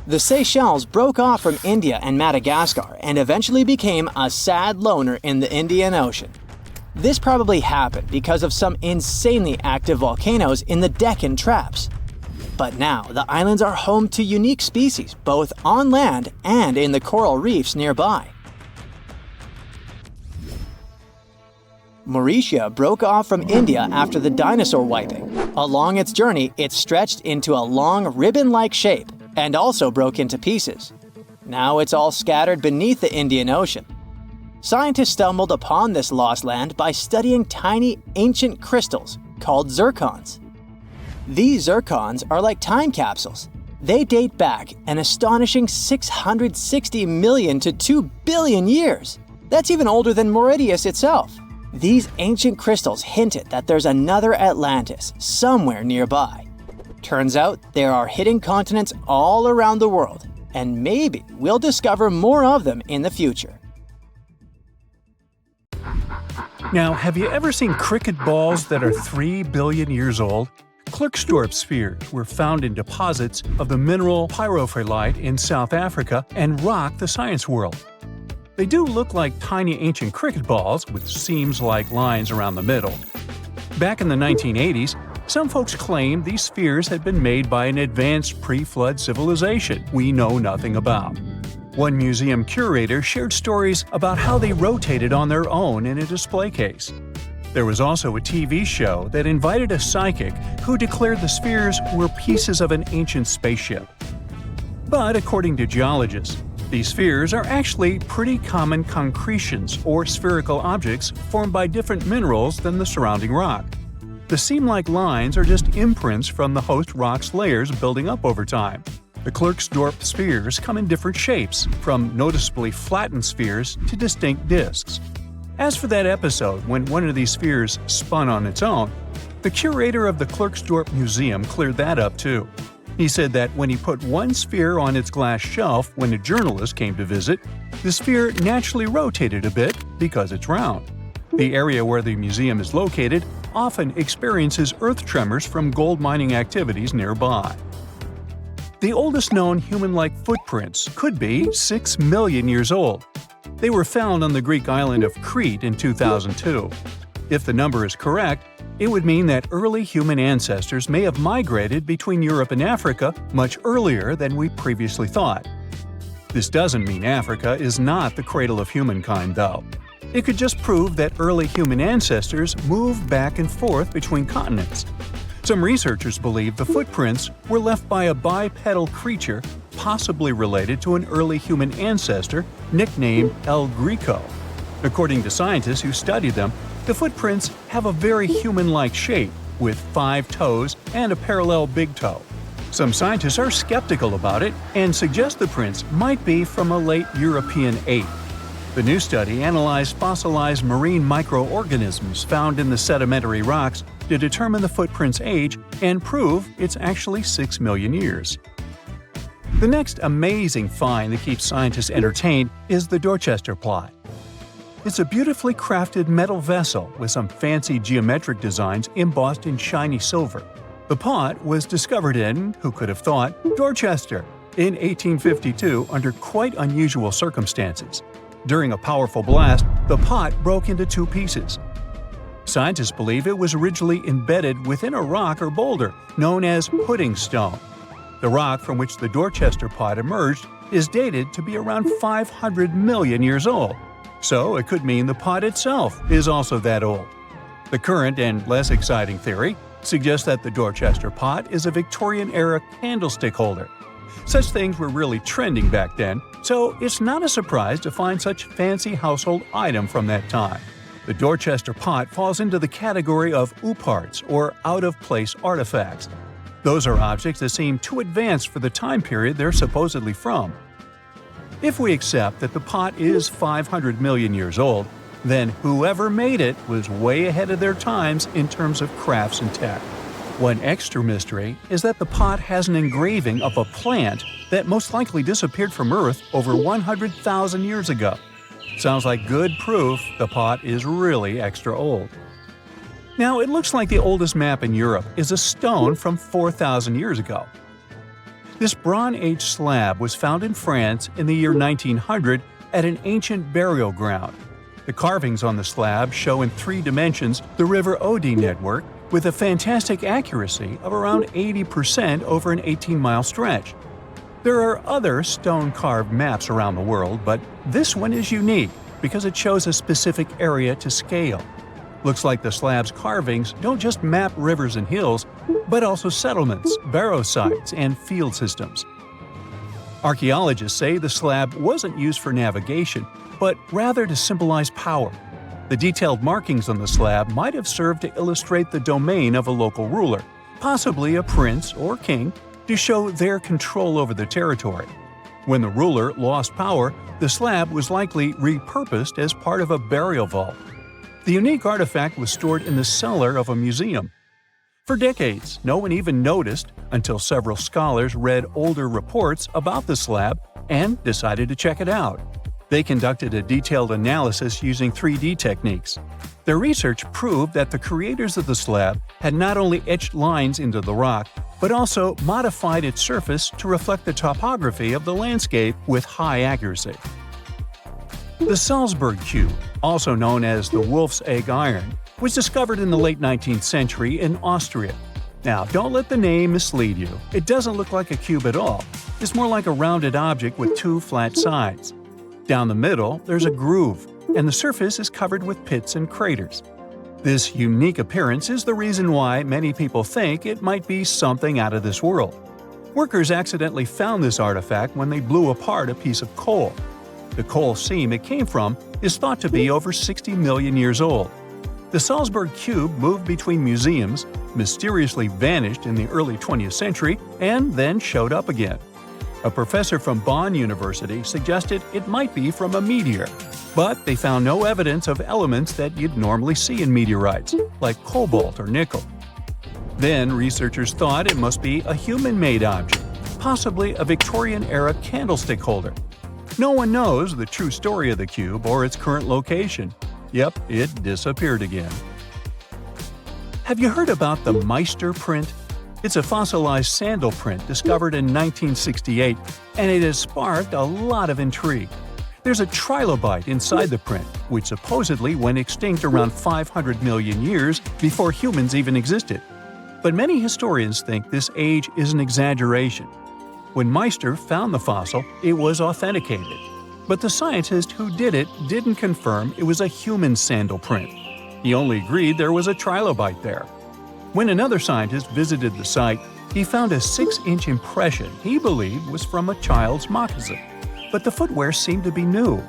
The Seychelles broke off from India and Madagascar and eventually became a sad loner in the Indian Ocean. This probably happened because of some insanely active volcanoes in the Deccan Traps. But now, the islands are home to unique species both on land and in the coral reefs nearby. Mauritius broke off from India after the dinosaur wiping. Along its journey, it stretched into a long ribbon-like shape and also broke into pieces. Now it's all scattered beneath the Indian Ocean. Scientists stumbled upon this lost land by studying tiny ancient crystals called zircons. These zircons are like time capsules. They date back an astonishing 660 million to 2 billion years. That's even older than Mauritius itself. These ancient crystals hinted that there's another Atlantis somewhere nearby. Turns out there are hidden continents all around the world, and maybe we'll discover more of them in the future. Now, have you ever seen cricket balls that are 3 billion years old? Klerksdorp spheres were found in deposits of the mineral pyrophyllite in South Africa and rocked the science world. They do look like tiny ancient cricket balls with seams-like lines around the middle. Back in the 1980s, some folks claimed these spheres had been made by an advanced pre-flood civilization we know nothing about. One museum curator shared stories about how they rotated on their own in a display case. There was also a TV show that invited a psychic who declared the spheres were pieces of an ancient spaceship. But according to geologists, these spheres are actually pretty common concretions or spherical objects formed by different minerals than the surrounding rock. The seam-like lines are just imprints from the host rock's layers building up over time. The Klerksdorp spheres come in different shapes, from noticeably flattened spheres to distinct disks. As for that episode when one of these spheres spun on its own, the curator of the Klerksdorp Museum cleared that up too. He said that when he put one sphere on its glass shelf when a journalist came to visit, the sphere naturally rotated a bit because it's round. The area where the museum is located often experiences earth tremors from gold mining activities nearby. The oldest known human-like footprints could be 6 million years old. They were found on the Greek island of Crete in 2002. If the number is correct, It would mean that early human ancestors may have migrated between Europe and Africa much earlier than we previously thought. This doesn't mean Africa is not the cradle of humankind, though. It could just prove that early human ancestors moved back and forth between continents. Some researchers believe the footprints were left by a bipedal creature possibly related to an early human ancestor nicknamed El Greco. According to scientists who studied them, the footprints have a very human-like shape, with 5 toes and a parallel big toe. Some scientists are skeptical about it and suggest the prints might be from a late European ape. The new study analyzed fossilized marine microorganisms found in the sedimentary rocks to determine the footprint's age and prove it's actually 6 million years. The next amazing find that keeps scientists entertained is the Dorchester plot. It's a beautifully crafted metal vessel with some fancy geometric designs embossed in shiny silver. The pot was discovered in, who could have thought, Dorchester in 1852 under quite unusual circumstances. During a powerful blast, the pot broke into 2 pieces. Scientists believe it was originally embedded within a rock or boulder known as pudding stone. The rock from which the Dorchester pot emerged is dated to be around 500 million years old. So it could mean the pot itself is also that old. The current and less exciting theory suggests that the Dorchester pot is a Victorian-era candlestick holder. Such things were really trending back then, so it's not a surprise to find such fancy household item from that time. The Dorchester pot falls into the category of ooparts, or out-of-place artifacts. Those are objects that seem too advanced for the time period they're supposedly from. If we accept that the pot is 500 million years old, then whoever made it was way ahead of their times in terms of crafts and tech. One extra mystery is that the pot has an engraving of a plant that most likely disappeared from Earth over 100,000 years ago. Sounds like good proof the pot is really extra old. Now, it looks like the oldest map in Europe is a stone from 4,000 years ago. This Bronze Age slab was found in France in the year 1900 at an ancient burial ground. The carvings on the slab show in 3 dimensions the River Odie network with a fantastic accuracy of around 80% over an 18-mile stretch. There are other stone-carved maps around the world, but this one is unique because it shows a specific area to scale. Looks like the slab's carvings don't just map rivers and hills, but also settlements, barrow sites, and field systems. Archaeologists say the slab wasn't used for navigation, but rather to symbolize power. The detailed markings on the slab might have served to illustrate the domain of a local ruler, possibly a prince or king, to show their control over the territory. When the ruler lost power, the slab was likely repurposed as part of a burial vault. The unique artifact was stored in the cellar of a museum. For decades, no one even noticed until several scholars read older reports about the slab and decided to check it out. They conducted a detailed analysis using 3D techniques. Their research proved that the creators of the slab had not only etched lines into the rock, but also modified its surface to reflect the topography of the landscape with high accuracy. The Salzburg Cube, also known as the Wolf's Egg Iron, was discovered in the late 19th century in Austria. Now, don't let the name mislead you. It doesn't look like a cube at all. It's more like a rounded object with 2 flat sides. Down the middle, there's a groove, and the surface is covered with pits and craters. This unique appearance is the reason why many people think it might be something out of this world. Workers accidentally found this artifact when they blew apart a piece of coal. The coal seam it came from is thought to be over 60 million years old. The Salzburg Cube moved between museums, mysteriously vanished in the early 20th century, and then showed up again. A professor from Bonn University suggested it might be from a meteor, but they found no evidence of elements that you'd normally see in meteorites, like cobalt or nickel. Then researchers thought it must be a human-made object, possibly a Victorian-era candlestick holder. No one knows the true story of the cube or its current location. Yep, it disappeared again. Have you heard about the Meister print? It's a fossilized sandal print discovered in 1968, and it has sparked a lot of intrigue. There's a trilobite inside the print, which supposedly went extinct around 500 million years before humans even existed. But many historians think this age is an exaggeration. When Meister found the fossil, it was authenticated. But the scientist who did it didn't confirm it was a human sandal print. He only agreed there was a trilobite there. When another scientist visited the site, he found a 6-inch impression he believed was from a child's moccasin. But the footwear seemed to be new.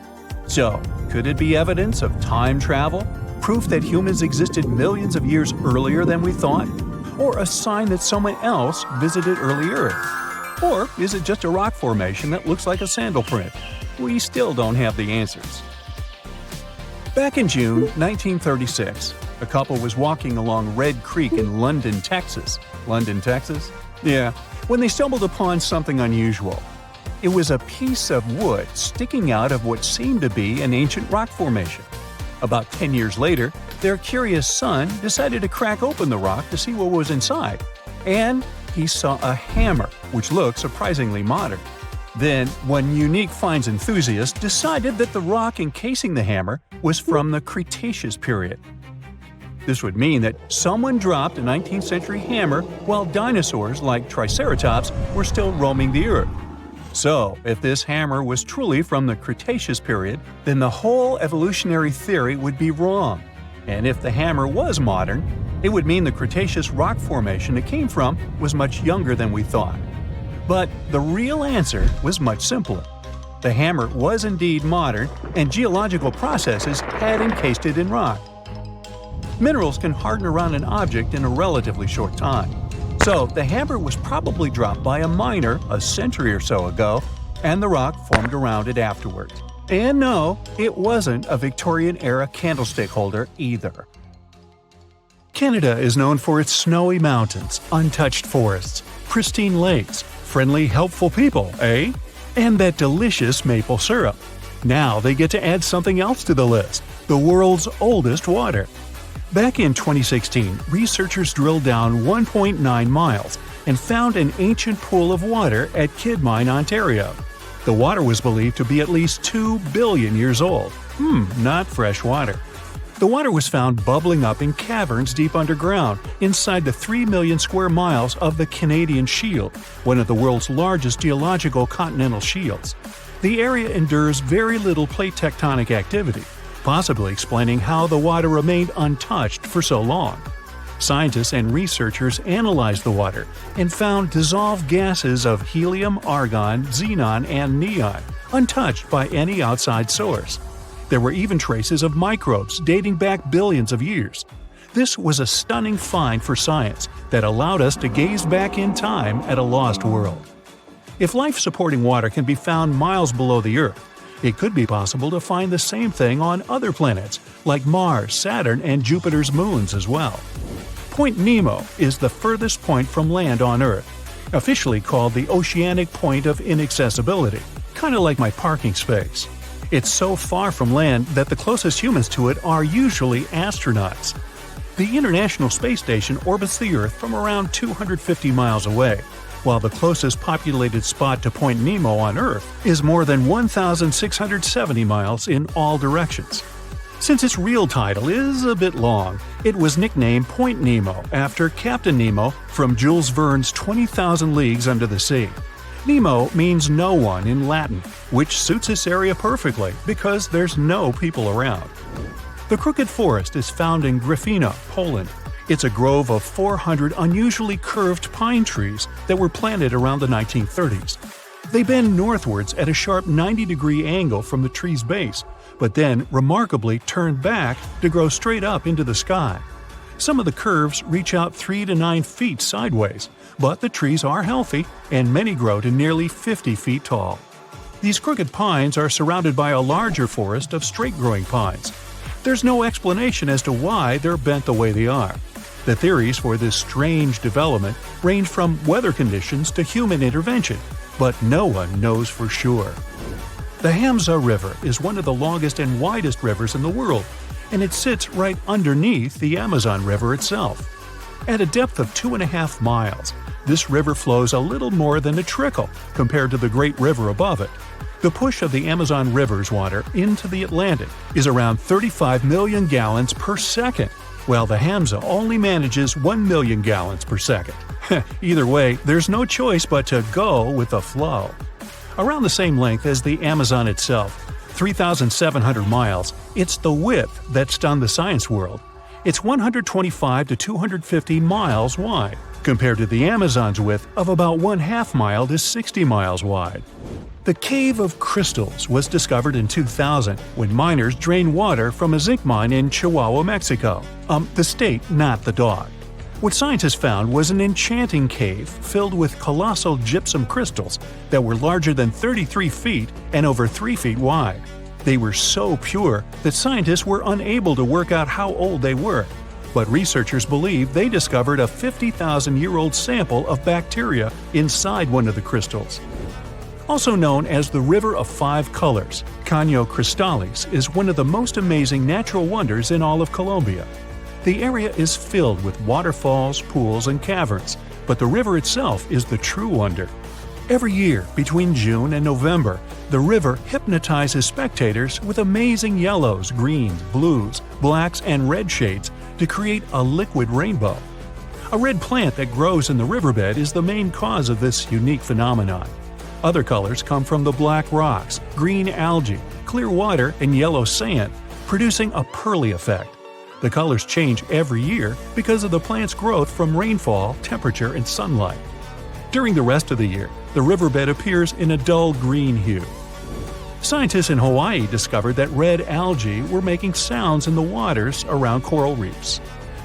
So, could it be evidence of time travel? Proof that humans existed millions of years earlier than we thought? Or a sign that someone else visited early Earth? Or is it just a rock formation that looks like a sandal print? We still don't have the answers. Back in June 1936, a couple was walking along Red Creek in London, Texas. London, Texas? Yeah, when they stumbled upon something unusual. It was a piece of wood sticking out of what seemed to be an ancient rock formation. About 10 years later, their curious son decided to crack open the rock to see what was inside. And he saw a hammer, which looked surprisingly modern. Then, one unique finds enthusiast decided that the rock encasing the hammer was from the Cretaceous period. This would mean that someone dropped a 19th century hammer while dinosaurs like Triceratops were still roaming the earth. So, if this hammer was truly from the Cretaceous period, then the whole evolutionary theory would be wrong. And if the hammer was modern, it would mean the Cretaceous rock formation it came from was much younger than we thought. But the real answer was much simpler. The hammer was indeed modern, and geological processes had encased it in rock. Minerals can harden around an object in a relatively short time. So, the hammer was probably dropped by a miner a century or so ago, and the rock formed around it afterwards. And no, it wasn't a Victorian-era candlestick holder either. Canada is known for its snowy mountains, untouched forests, pristine lakes, friendly, helpful people, eh? And that delicious maple syrup. Now they get to add something else to the list: the world's oldest water. Back in 2016, researchers drilled down 1.9 miles and found an ancient pool of water at Kidmine, Ontario. The water was believed to be at least 2 billion years old. Not fresh water. The water was found bubbling up in caverns deep underground, inside the 3 million square miles of the Canadian Shield, one of the world's largest geological continental shields. The area endures very little plate tectonic activity, possibly explaining how the water remained untouched for so long. Scientists and researchers analyzed the water and found dissolved gases of helium, argon, xenon, and neon, untouched by any outside source. There were even traces of microbes dating back billions of years. This was a stunning find for science that allowed us to gaze back in time at a lost world. If life-supporting water can be found miles below the Earth, it could be possible to find the same thing on other planets, like Mars, Saturn, and Jupiter's moons as well. Point Nemo is the furthest point from land on Earth, officially called the Oceanic Point of Inaccessibility, kind of like my parking space. It's so far from land that the closest humans to it are usually astronauts. The International Space Station orbits the Earth from around 250 miles away, while the closest populated spot to Point Nemo on Earth is more than 1,670 miles in all directions. Since its real title is a bit long, it was nicknamed Point Nemo after Captain Nemo from Jules Verne's 20,000 Leagues Under the Sea. Nemo means no one in Latin, which suits this area perfectly because there's no people around. The Crooked Forest is found in Gryfino, Poland. It's a grove of 400 unusually curved pine trees that were planted around the 1930s. They bend northwards at a sharp 90-degree angle from the tree's base, but then remarkably turn back to grow straight up into the sky. Some of the curves reach out 3 to 9 feet sideways, but the trees are healthy, and many grow to nearly 50 feet tall. These crooked pines are surrounded by a larger forest of straight-growing pines. There's no explanation as to why they're bent the way they are. The theories for this strange development range from weather conditions to human intervention, but no one knows for sure. The Hamza River is one of the longest and widest rivers in the world, and it sits right underneath the Amazon River itself. At a depth of 2.5 miles, this river flows a little more than a trickle compared to the Great River above it. The push of the Amazon River's water into the Atlantic is around 35 million gallons per second, while the Hamza only manages 1 million gallons per second. Either way, there's no choice but to go with the flow. Around the same length as the Amazon itself, 3,700 miles, it's the width that stunned the science world. It's 125 to 250 miles wide, compared to the Amazon's width of about 1/2 mile to 60 miles wide. The Cave of Crystals was discovered in 2000 when miners drained water from a zinc mine in Chihuahua, Mexico. The state, not the dog. What scientists found was an enchanting cave filled with colossal gypsum crystals that were larger than 33 feet and over 3 feet wide. They were so pure that scientists were unable to work out how old they were, but researchers believe they discovered a 50,000-year-old sample of bacteria inside one of the crystals. Also known as the River of Five Colors, Caño Cristalis is one of the most amazing natural wonders in all of Colombia. The area is filled with waterfalls, pools, and caverns, but the river itself is the true wonder. Every year, between June and November, the river hypnotizes spectators with amazing yellows, greens, blues, blacks, and red shades to create a liquid rainbow. A red plant that grows in the riverbed is the main cause of this unique phenomenon. Other colors come from the black rocks, green algae, clear water, and yellow sand, producing a pearly effect. The colors change every year because of the plant's growth from rainfall, temperature, and sunlight. During the rest of the year, the riverbed appears in a dull green hue. Scientists in Hawaii discovered that red algae were making sounds in the waters around coral reefs.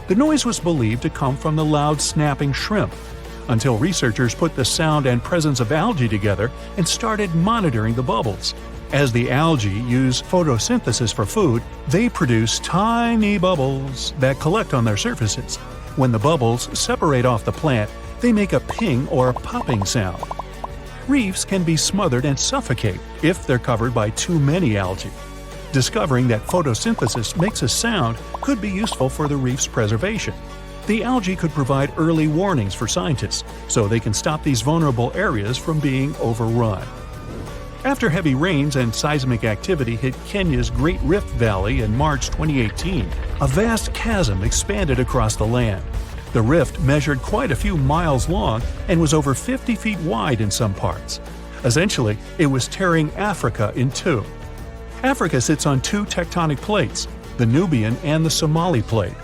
The noise was believed to come from the loud snapping shrimp, until researchers put the sound and presence of algae together and started monitoring the bubbles. As the algae use photosynthesis for food, they produce tiny bubbles that collect on their surfaces. When the bubbles separate off the plant, they make a ping or popping sound. Reefs can be smothered and suffocate if they're covered by too many algae. Discovering that photosynthesis makes a sound could be useful for the reef's preservation. The algae could provide early warnings for scientists, so they can stop these vulnerable areas from being overrun. After heavy rains and seismic activity hit Kenya's Great Rift Valley in March 2018, a vast chasm expanded across the land. The rift measured quite a few miles long and was over 50 feet wide in some parts. Essentially, it was tearing Africa in two. Africa sits on two tectonic plates, the Nubian and the Somali plate.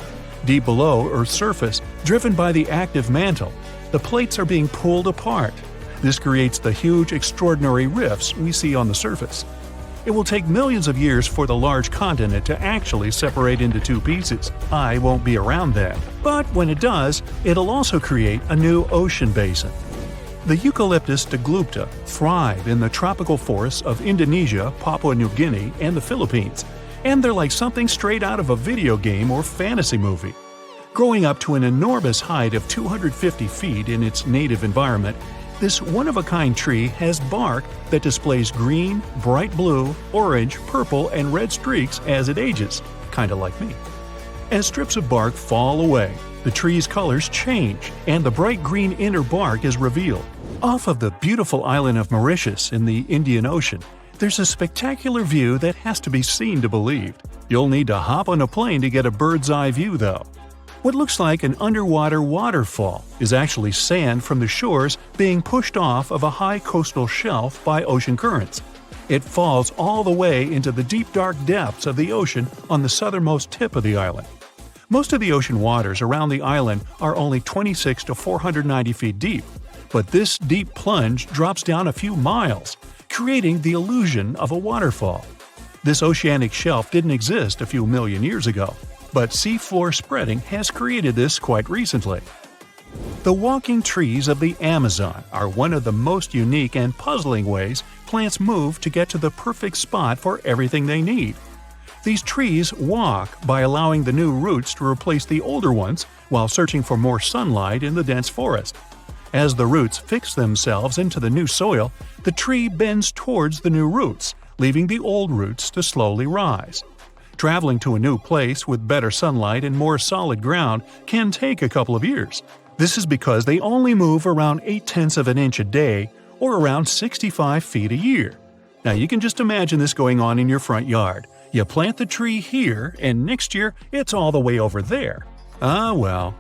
Deep below Earth's surface, driven by the active mantle, the plates are being pulled apart. This creates the huge, extraordinary rifts we see on the surface. It will take millions of years for the large continent to actually separate into two pieces. I won't be around then. But when it does, it'll also create a new ocean basin. The Eucalyptus deglupta thrive in the tropical forests of Indonesia, Papua New Guinea, and the Philippines, and they're like something straight out of a video game or fantasy movie. Growing up to an enormous height of 250 feet in its native environment, this one-of-a-kind tree has bark that displays green, bright blue, orange, purple, and red streaks as it ages, kinda like me. As strips of bark fall away, the tree's colors change, and the bright green inner bark is revealed. Off of the beautiful island of Mauritius in the Indian Ocean, there's a spectacular view that has to be seen to believe. You'll need to hop on a plane to get a bird's-eye view, though. What looks like an underwater waterfall is actually sand from the shores being pushed off of a high coastal shelf by ocean currents. It falls all the way into the deep dark depths of the ocean on the southernmost tip of the island. Most of the ocean waters around the island are only 26 to 490 feet deep, but this deep plunge drops down a few miles, creating the illusion of a waterfall. This oceanic shelf didn't exist a few million years ago, but seafloor spreading has created this quite recently. The walking trees of the Amazon are one of the most unique and puzzling ways plants move to get to the perfect spot for everything they need. These trees walk by allowing the new roots to replace the older ones while searching for more sunlight in the dense forest. As the roots fix themselves into the new soil, the tree bends towards the new roots, leaving the old roots to slowly rise. Traveling to a new place with better sunlight and more solid ground can take a couple of years. This is because they only move around 0.8 of an inch a day, or around 65 feet a year. Now you can just imagine this going on in your front yard. You plant the tree here, and next year it's all the way over there. Ah well.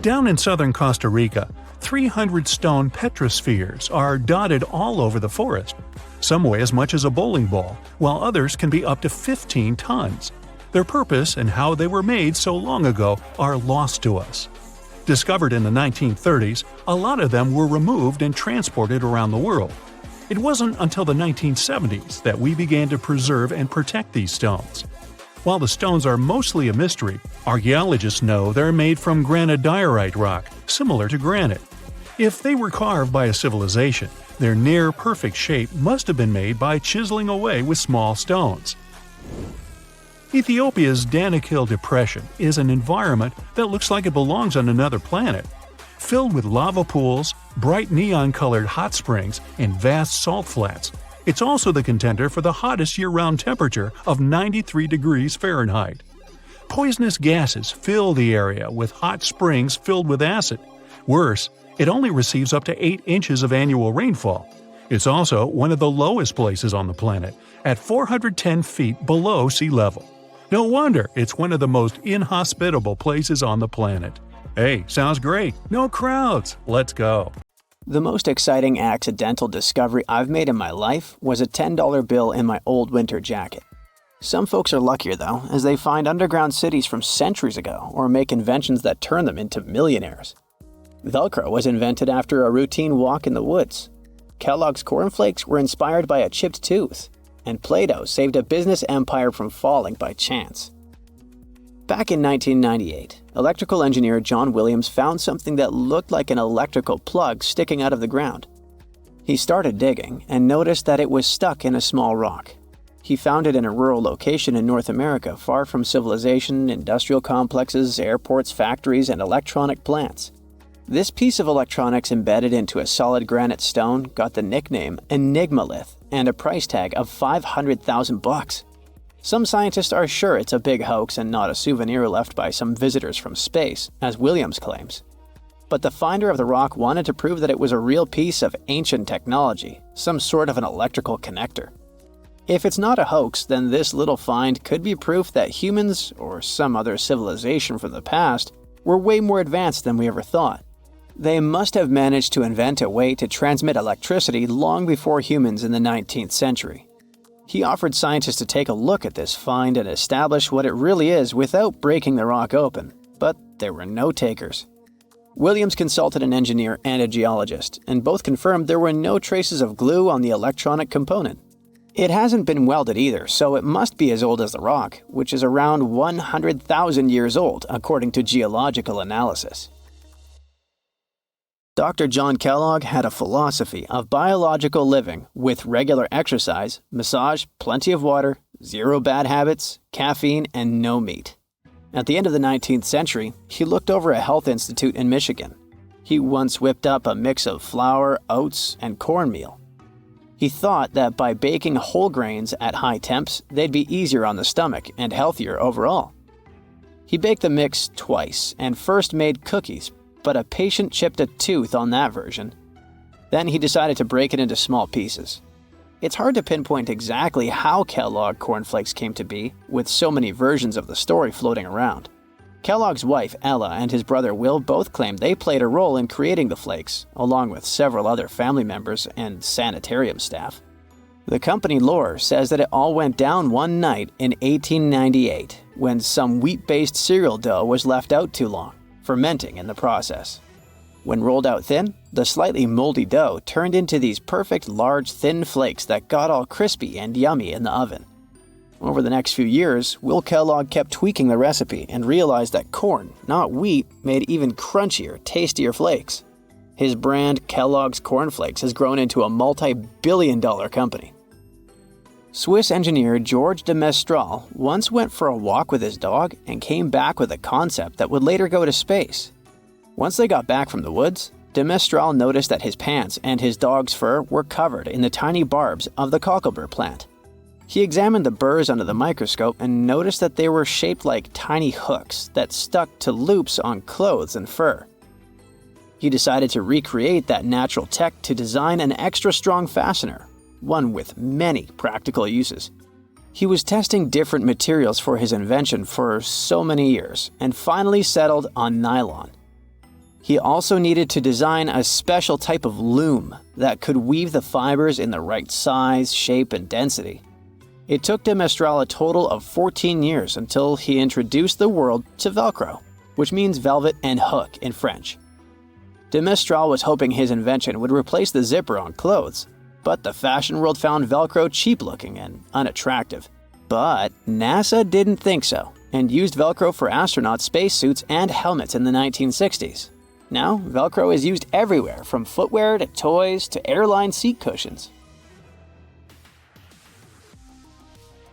Down in southern Costa Rica, 300 stone petrospheres are dotted all over the forest. Some weigh as much as a bowling ball, while others can be up to 15 tons. Their purpose and how they were made so long ago are lost to us. Discovered in the 1930s, a lot of them were removed and transported around the world. It wasn't until the 1970s that we began to preserve and protect these stones. While the stones are mostly a mystery, archaeologists know they're made from granodiorite rock, similar to granite. If they were carved by a civilization, their near-perfect shape must have been made by chiseling away with small stones. Ethiopia's Danakil Depression is an environment that looks like it belongs on another planet. Filled with lava pools, bright neon-colored hot springs, and vast salt flats, it's also the contender for the hottest year-round temperature of 93 degrees Fahrenheit. Poisonous gases fill the area with hot springs filled with acid. Worse, it only receives up to 8 inches of annual rainfall. It's also one of the lowest places on the planet, at 410 feet below sea level. No wonder it's one of the most inhospitable places on the planet. Hey, sounds great. No crowds. Let's go. The most exciting accidental discovery I've made in my life was a $10 bill in my old winter jacket. Some folks are luckier though, as they find underground cities from centuries ago or make inventions that turn them into millionaires. Velcro was invented after a routine walk in the woods. Kellogg's cornflakes were inspired by a chipped tooth, and Play-Doh saved a business empire from falling by chance. Back in 1998, electrical engineer John Williams found something that looked like an electrical plug sticking out of the ground. He started digging and noticed that it was stuck in a small rock. He found it in a rural location in North America, far from civilization, industrial complexes, airports, factories, and electronic plants. This piece of electronics embedded into a solid granite stone got the nickname Enigmalith and a price tag of $500,000. Some scientists are sure it's a big hoax and not a souvenir left by some visitors from space, as Williams claims. But the finder of the rock wanted to prove that it was a real piece of ancient technology, some sort of an electrical connector. If it's not a hoax, then this little find could be proof that humans, or some other civilization from the past, were way more advanced than we ever thought. They must have managed to invent a way to transmit electricity long before humans in the 19th century. He offered scientists to take a look at this find and establish what it really is without breaking the rock open, but there were no takers. Williams consulted an engineer and a geologist, and both confirmed there were no traces of glue on the electronic component. It hasn't been welded either, so it must be as old as the rock, which is around 100,000 years old, according to geological analysis. Dr. John Kellogg had a philosophy of biological living with regular exercise, massage, plenty of water, zero bad habits, caffeine, and no meat. At the end of the 19th century, he looked over a health institute in Michigan. He once whipped up a mix of flour, oats, and cornmeal. He thought that by baking whole grains at high temps, they'd be easier on the stomach and healthier overall. He baked the mix twice and first made cookies, but a patient chipped a tooth on that version. Then he decided to break it into small pieces. It's hard to pinpoint exactly how Kellogg cornflakes came to be, with so many versions of the story floating around. Kellogg's wife, Ella, and his brother Will both claim they played a role in creating the flakes, along with several other family members and sanitarium staff. The company lore says that it all went down one night in 1898, when some wheat-based cereal dough was left out too long, fermenting in the process. When rolled out thin, the slightly moldy dough turned into these perfect large thin flakes that got all crispy and yummy in the oven. Over the next few years, Will Kellogg kept tweaking the recipe and realized that corn, not wheat, made even crunchier, tastier flakes. His brand, Kellogg's Corn Flakes, has grown into a multi-billion-dollar company. Swiss engineer Georges de Mestral once went for a walk with his dog and came back with a concept that would later go to space. Once they got back from the woods, de Mestral noticed that his pants and his dog's fur were covered in the tiny barbs of the cocklebur plant. He examined the burrs under the microscope and noticed that they were shaped like tiny hooks that stuck to loops on clothes and fur. He decided to recreate that natural tech to design an extra strong fastener, one with many practical uses. He was testing different materials for his invention for so many years and finally settled on nylon. He also needed to design a special type of loom that could weave the fibers in the right size, shape, and density. It took de Mestral a total of 14 years until he introduced the world to Velcro, which means velvet and hook in French. De Mestral was hoping his invention would replace the zipper on clothes, but the fashion world found Velcro cheap-looking and unattractive. But NASA didn't think so, and used Velcro for astronaut spacesuits and helmets in the 1960s. Now, Velcro is used everywhere, from footwear to toys to airline seat cushions.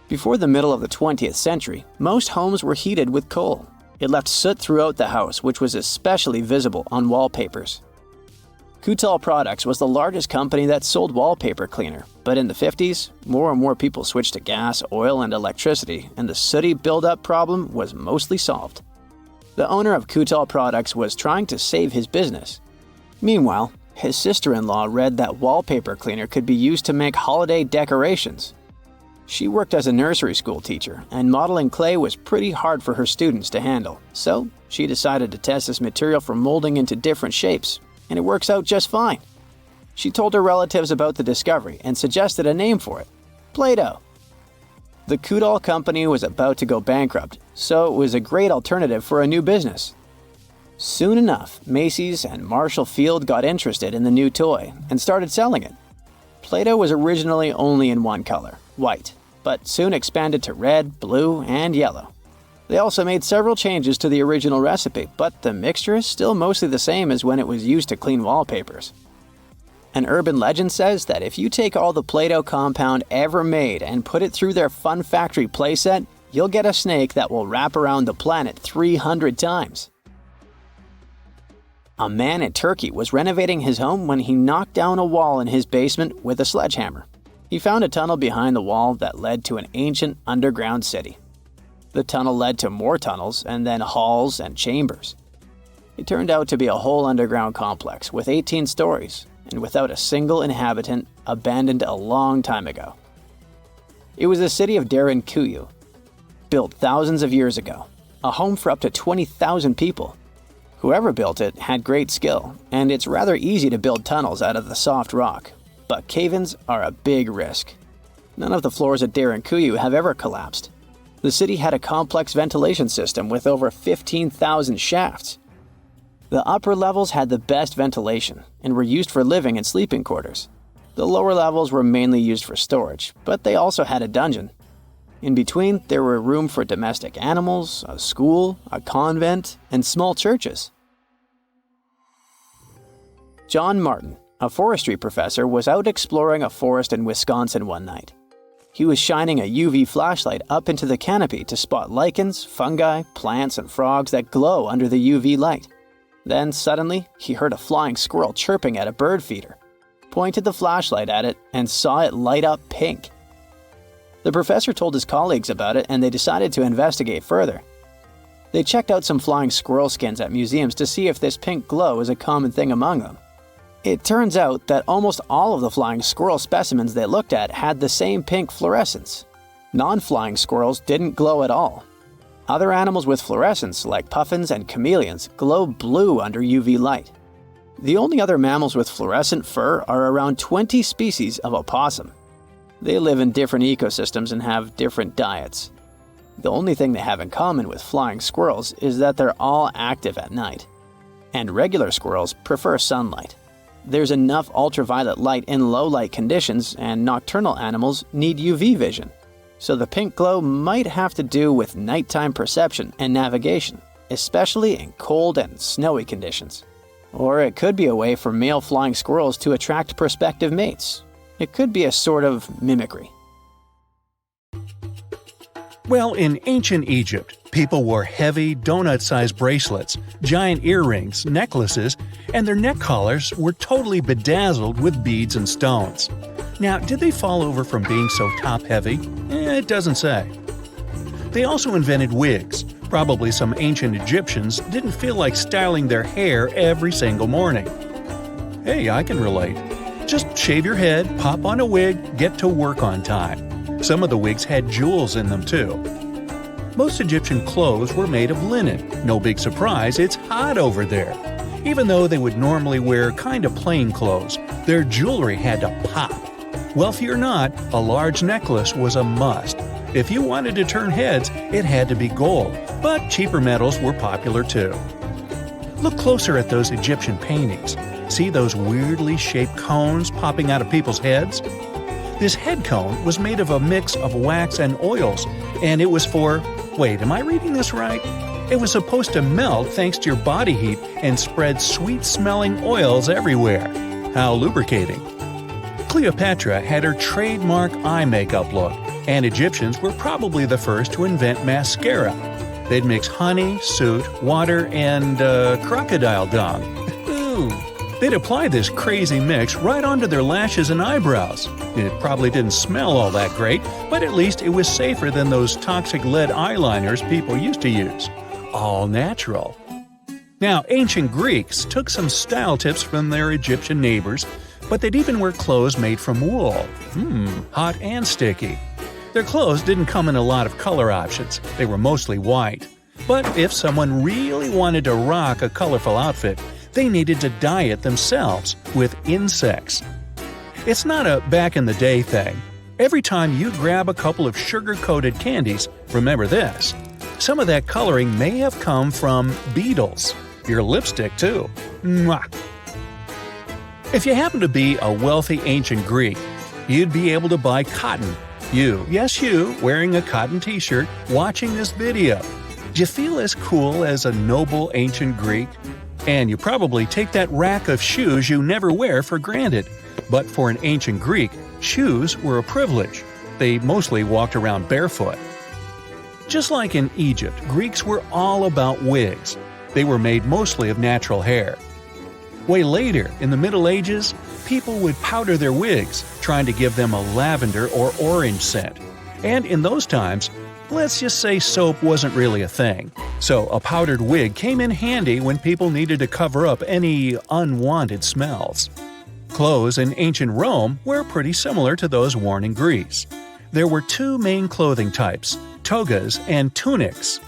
Before the middle of the 20th century, most homes were heated with coal. It left soot throughout the house, which was especially visible on wallpapers. Coutal Products was the largest company that sold wallpaper cleaner, but in the 50s, more and more people switched to gas, oil, and electricity, and the sooty buildup problem was mostly solved. The owner of Coutal Products was trying to save his business. Meanwhile, his sister-in-law read that wallpaper cleaner could be used to make holiday decorations. She worked as a nursery school teacher, and modeling clay was pretty hard for her students to handle, so she decided to test this material for molding into different shapes, and it works out just fine. She told her relatives about the discovery and suggested a name for it: Play-Doh. The Coutal company was about to go bankrupt, so it was a great alternative for a new business. Soon enough, Macy's and Marshall Field got interested in the new toy and started selling it. Play-Doh was originally only in one color, white, but soon expanded to red, blue, and yellow. They also made several changes to the original recipe, but the mixture is still mostly the same as when it was used to clean wallpapers. An urban legend says that if you take all the Play-Doh compound ever made and put it through their Fun Factory playset, you'll get a snake that will wrap around the planet 300 times. A man in Turkey was renovating his home when he knocked down a wall in his basement with a sledgehammer. He found a tunnel behind the wall that led to an ancient underground city. The tunnel led to more tunnels and then halls and chambers. It turned out to be a whole underground complex with 18 stories and without a single inhabitant, abandoned a long time ago. It was the city of Derinkuyu, built thousands of years ago, a home for up to 20,000 people. Whoever built it had great skill, and it's rather easy to build tunnels out of the soft rock, but cave-ins are a big risk. None of the floors at Derinkuyu have ever collapsed. The city had a complex ventilation system with over 15,000 shafts. The upper levels had the best ventilation and were used for living and sleeping quarters. The lower levels were mainly used for storage, but they also had a dungeon. In between, there were room for domestic animals, a school, a convent, and small churches. John Martin, a forestry professor, was out exploring a forest in Wisconsin one night. He was shining a UV flashlight up into the canopy to spot lichens, fungi, plants, and frogs that glow under the UV light. Then, suddenly, he heard a flying squirrel chirping at a bird feeder, pointed the flashlight at it, and saw it light up pink. The professor told his colleagues about it, and they decided to investigate further. They checked out some flying squirrel skins at museums to see if this pink glow is a common thing among them. It turns out that almost all of the flying squirrel specimens they looked at had the same pink fluorescence. Non-flying squirrels didn't glow at all. Other animals with fluorescence, like puffins and chameleons, glow blue under UV light. The only other mammals with fluorescent fur are around 20 species of opossum. They live in different ecosystems and have different diets. The only thing they have in common with flying squirrels is that they're all active at night. And regular squirrels prefer sunlight. There's enough ultraviolet light in low-light conditions, and nocturnal animals need UV vision. So the pink glow might have to do with nighttime perception and navigation, especially in cold and snowy conditions. Or it could be a way for male flying squirrels to attract prospective mates. It could be a sort of mimicry. Well, in ancient Egypt, people wore heavy, donut-sized bracelets, giant earrings, necklaces, and their neck collars were totally bedazzled with beads and stones. Now, did they fall over from being so top-heavy? It doesn't say. They also invented wigs. Probably some ancient Egyptians didn't feel like styling their hair every single morning. Hey, I can relate. Just shave your head, pop on a wig, get to work on time. Some of the wigs had jewels in them too. Most Egyptian clothes were made of linen. No big surprise, it's hot over there. Even though they would normally wear kind of plain clothes, their jewelry had to pop. Wealthy or not, a large necklace was a must. If you wanted to turn heads, it had to be gold, but cheaper metals were popular too. Look closer at those Egyptian paintings. See those weirdly shaped cones popping out of people's heads? This head cone was made of a mix of wax and oils, and it was for… wait, am I reading this right? It was supposed to melt thanks to your body heat and spread sweet-smelling oils everywhere. How lubricating. Cleopatra had her trademark eye makeup look, and Egyptians were probably the first to invent mascara. They'd mix honey, soot, water, and crocodile dung. Ooh. They'd apply this crazy mix right onto their lashes and eyebrows. It probably didn't smell all that great, but at least it was safer than those toxic lead eyeliners people used to use. All natural. Now, ancient Greeks took some style tips from their Egyptian neighbors, but they'd even wear clothes made from wool. Hot and sticky. Their clothes didn't come in a lot of color options. They were mostly white. But if someone really wanted to rock a colorful outfit, they needed to dye it themselves with insects. It's not a back-in-the-day thing. Every time you grab a couple of sugar-coated candies, remember this. Some of that coloring may have come from beetles. Your lipstick, too. Mwah! If you happen to be a wealthy ancient Greek, you'd be able to buy cotton. You, yes you, wearing a cotton t-shirt, watching this video. Do you feel as cool as a noble ancient Greek? And you probably take that rack of shoes you never wear for granted. But for an ancient Greek, shoes were a privilege. They mostly walked around barefoot. Just like in Egypt, Greeks were all about wigs. They were made mostly of natural hair. Way later, in the Middle Ages, people would powder their wigs, trying to give them a lavender or orange scent. And in those times, let's just say soap wasn't really a thing. So a powdered wig came in handy when people needed to cover up any unwanted smells. Clothes in ancient Rome were pretty similar to those worn in Greece. There were two main clothing types, togas and tunics.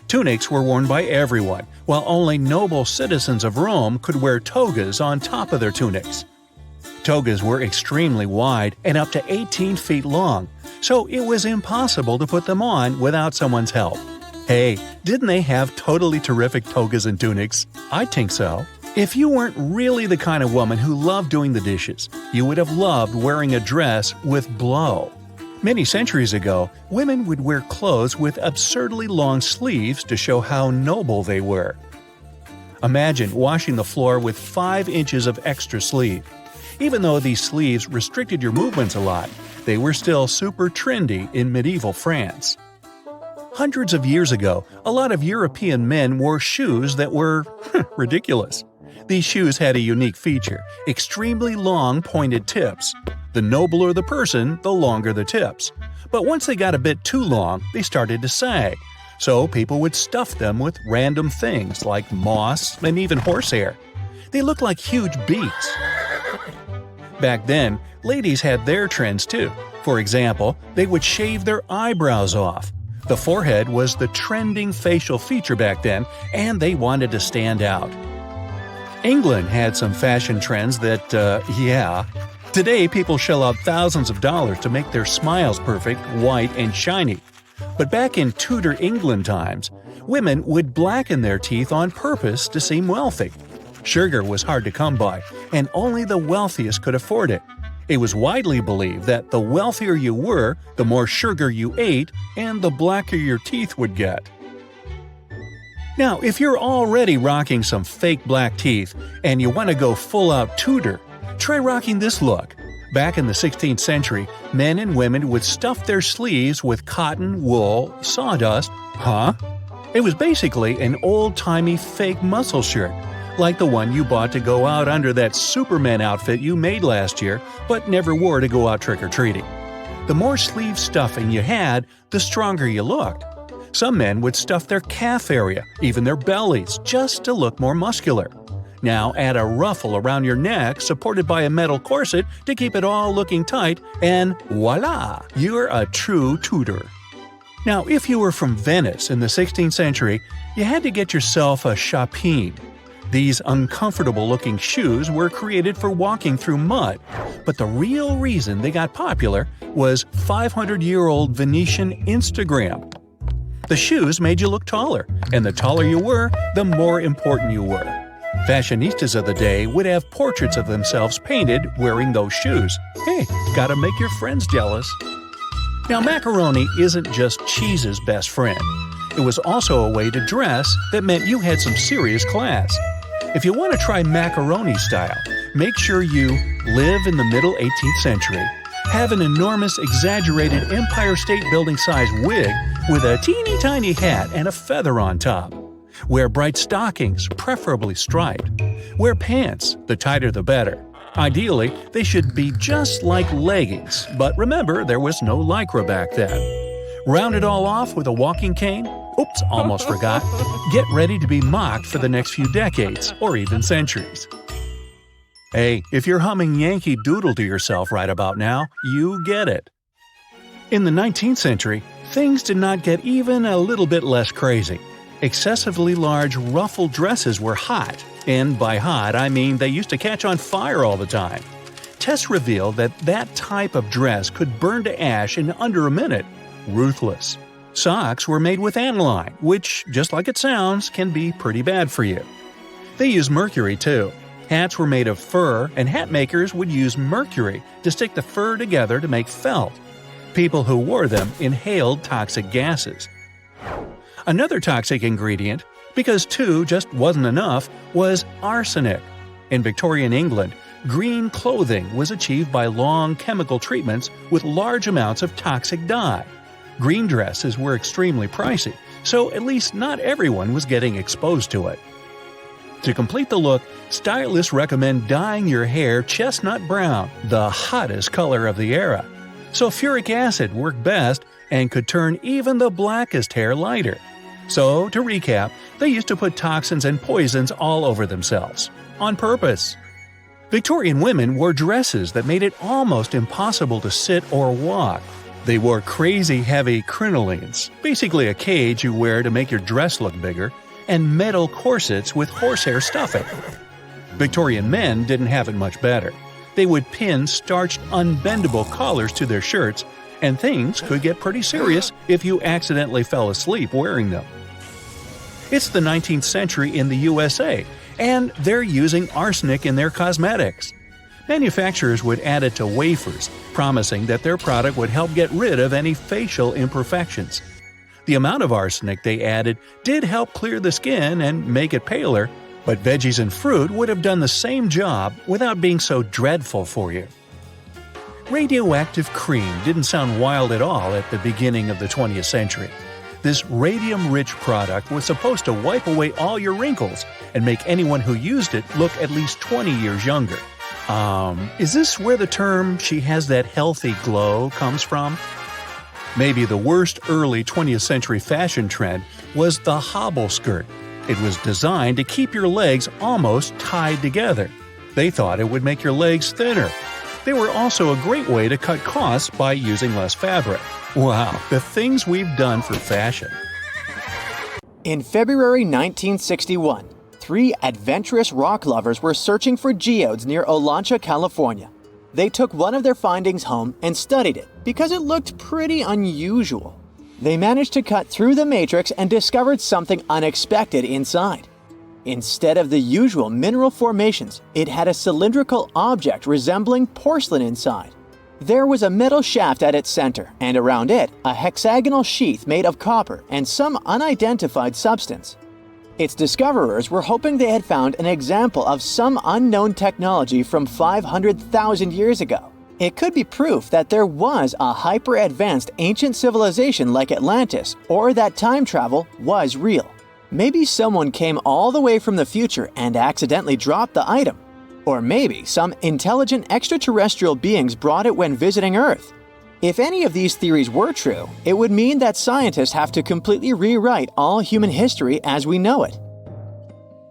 Tunics were worn by everyone, while only noble citizens of Rome could wear togas on top of their tunics. Togas were extremely wide and up to 18 feet long, so it was impossible to put them on without someone's help. Hey, didn't they have totally terrific togas and tunics? I think so. If you weren't really the kind of woman who loved doing the dishes, you would have loved wearing a dress with blow. Many centuries ago, women would wear clothes with absurdly long sleeves to show how noble they were. Imagine washing the floor with 5 inches of extra sleeve. Even though these sleeves restricted your movements a lot, they were still super trendy in medieval France. Hundreds of years ago, a lot of European men wore shoes that were ridiculous. These shoes had a unique feature: extremely long pointed tips. The nobler the person, the longer the tips. But once they got a bit too long, they started to sag. So people would stuff them with random things like moss and even horsehair. They looked like huge beaks. Back then, ladies had their trends too. For example, they would shave their eyebrows off. The forehead was the trending facial feature back then, and they wanted to stand out. England had some fashion trends that, Today, people shell out thousands of dollars to make their smiles perfect, white, and shiny. But back in Tudor England times, women would blacken their teeth on purpose to seem wealthy. Sugar was hard to come by, and only the wealthiest could afford it. It was widely believed that the wealthier you were, the more sugar you ate, and the blacker your teeth would get. Now, if you're already rocking some fake black teeth and you want to go full-out Tudor, try rocking this look. Back in the 16th century, men and women would stuff their sleeves with cotton, wool, sawdust. It was basically an old-timey fake muscle shirt, like the one you bought to go out under that Superman outfit you made last year but never wore to go out trick-or-treating. The more sleeve stuffing you had, the stronger you looked. Some men would stuff their calf area, even their bellies, just to look more muscular. Now add a ruffle around your neck supported by a metal corset to keep it all looking tight, and voila! You're a true Tudor. Now, if you were from Venice in the 16th century, you had to get yourself a chapine. These uncomfortable-looking shoes were created for walking through mud, but the real reason they got popular was 500-year-old Venetian Instagram. The shoes made you look taller, and the taller you were, the more important you were. Fashionistas of the day would have portraits of themselves painted wearing those shoes. Hey, gotta make your friends jealous. Now, macaroni isn't just cheese's best friend. It was also a way to dress that meant you had some serious class. If you want to try macaroni style, make sure you live in the middle 18th century, have an enormous exaggerated Empire State Building-sized wig with a teeny tiny hat and a feather on top. Wear bright stockings, preferably striped. Wear pants, the tighter the better. Ideally, they should be just like leggings, but remember there was no Lycra back then. Round it all off with a walking cane. Oops, almost forgot. Get ready to be mocked for the next few decades, or even centuries. Hey, if you're humming Yankee Doodle to yourself right about now, you get it. In the 19th century, things did not get even a little bit less crazy. Excessively large ruffled dresses were hot, and by hot I mean they used to catch on fire all the time. Tests revealed that that type of dress could burn to ash in under a minute. Ruthless. Socks were made with aniline, which, just like it sounds, can be pretty bad for you. They use mercury too. Hats were made of fur, and hat makers would use mercury to stick the fur together to make felt. People who wore them inhaled toxic gases. Another toxic ingredient, because two just wasn't enough, was arsenic. In Victorian England, green clothing was achieved by long chemical treatments with large amounts of toxic dye. Green dresses were extremely pricey, so at least not everyone was getting exposed to it. To complete the look, stylists recommend dyeing your hair chestnut brown, the hottest color of the era. Sulfuric acid worked best and could turn even the blackest hair lighter. So, to recap, they used to put toxins and poisons all over themselves. On purpose. Victorian women wore dresses that made it almost impossible to sit or walk. They wore crazy heavy crinolines, basically a cage you wear to make your dress look bigger, and metal corsets with horsehair stuffing. Victorian men didn't have it much better. They would pin starched, unbendable collars to their shirts, and things could get pretty serious if you accidentally fell asleep wearing them. It's the 19th century in the USA, and they're using arsenic in their cosmetics. Manufacturers would add it to wafers, promising that their product would help get rid of any facial imperfections. The amount of arsenic they added did help clear the skin and make it paler, but veggies and fruit would have done the same job without being so dreadful for you. Radioactive cream didn't sound wild at all at the beginning of the 20th century. This radium-rich product was supposed to wipe away all your wrinkles and make anyone who used it look at least 20 years younger. Is this where the term "she has that healthy glow" comes from? Maybe the worst early 20th century fashion trend was the hobble skirt. It was designed to keep your legs almost tied together. They thought it would make your legs thinner. They were also a great way to cut costs by using less fabric. Wow, the things we've done for fashion. In February 1961, 3 adventurous rock lovers were searching for geodes near Olancha, California. They took one of their findings home and studied it because it looked pretty unusual. They managed to cut through the matrix and discovered something unexpected inside. Instead of the usual mineral formations, it had a cylindrical object resembling porcelain inside. There was a metal shaft at its center, and around it, a hexagonal sheath made of copper and some unidentified substance. Its discoverers were hoping they had found an example of some unknown technology from 500,000 years ago. It could be proof that there was a hyper-advanced ancient civilization like Atlantis, or that time travel was real. Maybe someone came all the way from the future and accidentally dropped the item. Or maybe some intelligent extraterrestrial beings brought it when visiting Earth. If any of these theories were true, it would mean that scientists have to completely rewrite all human history as we know it.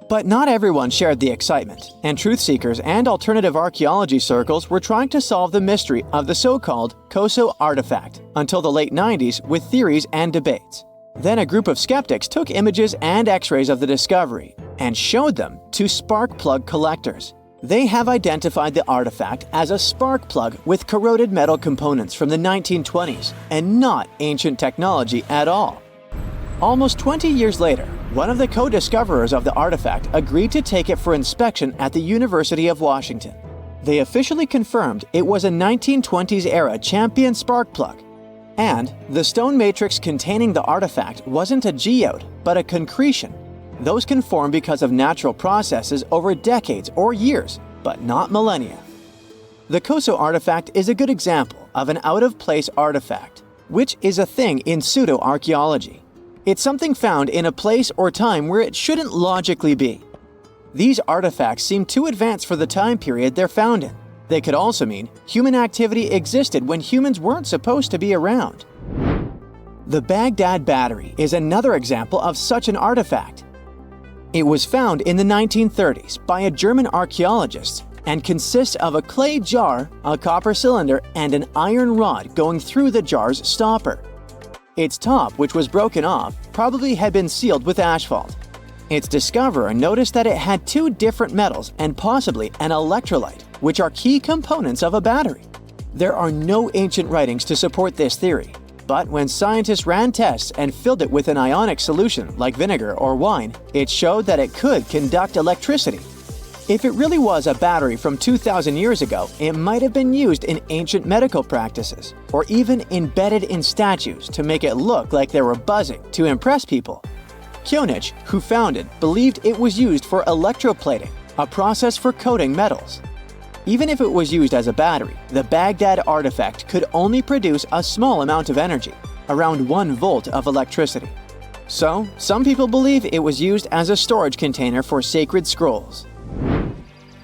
But not everyone shared the excitement, and truth seekers and alternative archaeology circles were trying to solve the mystery of the so-called Koso artifact until the late 90s with theories and debates. Then a group of skeptics took images and x-rays of the discovery and showed them to spark plug collectors. They have identified the artifact as a spark plug with corroded metal components from the 1920s and not ancient technology at all. Almost 20 years later, one of the co-discoverers of the artifact agreed to take it for inspection at the University of Washington. They officially confirmed it was a 1920s-era champion spark plug. And the stone matrix containing the artifact wasn't a geode, but a concretion. Those can form because of natural processes over decades or years, but not millennia. The Koso artifact is a good example of an out-of-place artifact, which is a thing in pseudo-archaeology. It's something found in a place or time where it shouldn't logically be. These artifacts seem too advanced for the time period they're found in. They could also mean human activity existed when humans weren't supposed to be around. The Baghdad Battery is another example of such an artifact. It was found in the 1930s by a German archaeologist and consists of a clay jar, a copper cylinder, and an iron rod going through the jar's stopper. Its top, which was broken off, probably had been sealed with asphalt. Its discoverer noticed that it had two different metals and possibly an electrolyte, which are key components of a battery. There are no ancient writings to support this theory, but when scientists ran tests and filled it with an ionic solution like vinegar or wine, it showed that it could conduct electricity. If it really was a battery from 2,000 years ago, it might have been used in ancient medical practices, or even embedded in statues to make it look like they were buzzing to impress people. Kionich, who found it, believed it was used for electroplating, a process for coating metals. Even if it was used as a battery, the Baghdad artifact could only produce a small amount of energy, around 1 volt of electricity. So, some people believe it was used as a storage container for sacred scrolls.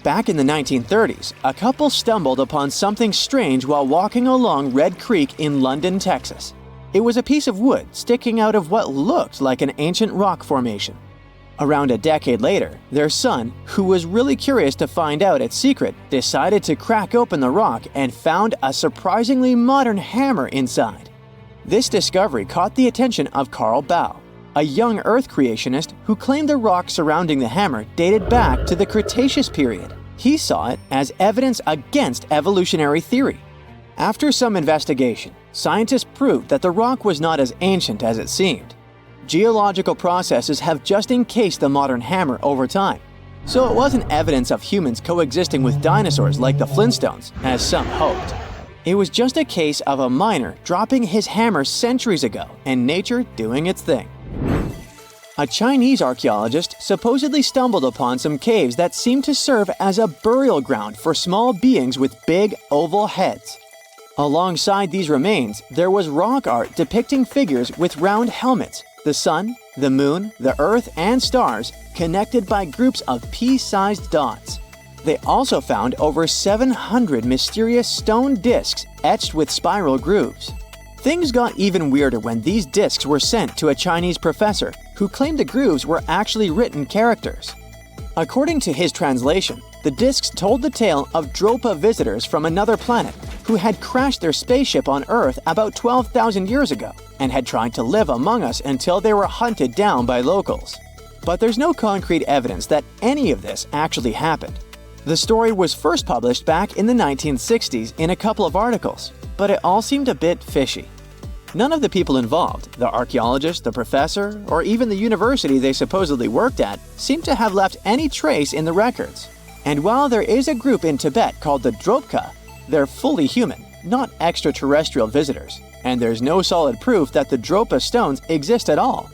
Back in the 1930s, a couple stumbled upon something strange while walking along Red Creek in London, Texas. It was a piece of wood sticking out of what looked like an ancient rock formation. Around a decade later, their son, who was really curious to find out its secret, decided to crack open the rock and found a surprisingly modern hammer inside. This discovery caught the attention of Carl Bau, a young Earth creationist who claimed the rock surrounding the hammer dated back to the Cretaceous period. He saw it as evidence against evolutionary theory. After some investigation, scientists proved that the rock was not as ancient as it seemed. Geological processes have just encased the modern hammer over time, so it wasn't evidence of humans coexisting with dinosaurs like the Flintstones, as some hoped. It was just a case of a miner dropping his hammer centuries ago and nature doing its thing. A Chinese archaeologist supposedly stumbled upon some caves that seemed to serve as a burial ground for small beings with big, oval heads. Alongside these remains, there was rock art depicting figures with round helmets, the sun, the moon, the earth, and stars connected by groups of pea-sized dots. They also found over 700 mysterious stone discs etched with spiral grooves. Things got even weirder when these discs were sent to a Chinese professor who claimed the grooves were actually written characters. According to his translation, the discs told the tale of Dropa visitors from another planet who had crashed their spaceship on Earth about 12,000 years ago and had tried to live among us until they were hunted down by locals. But there's no concrete evidence that any of this actually happened. The story was first published back in the 1960s in a couple of articles, but it all seemed a bit fishy. None of the people involved, the archaeologist, the professor, or even the university they supposedly worked at, seemed to have left any trace in the records. And while there is a group in Tibet called the Dropka, they're fully human, not extraterrestrial visitors, and there's no solid proof that the Dropa stones exist at all.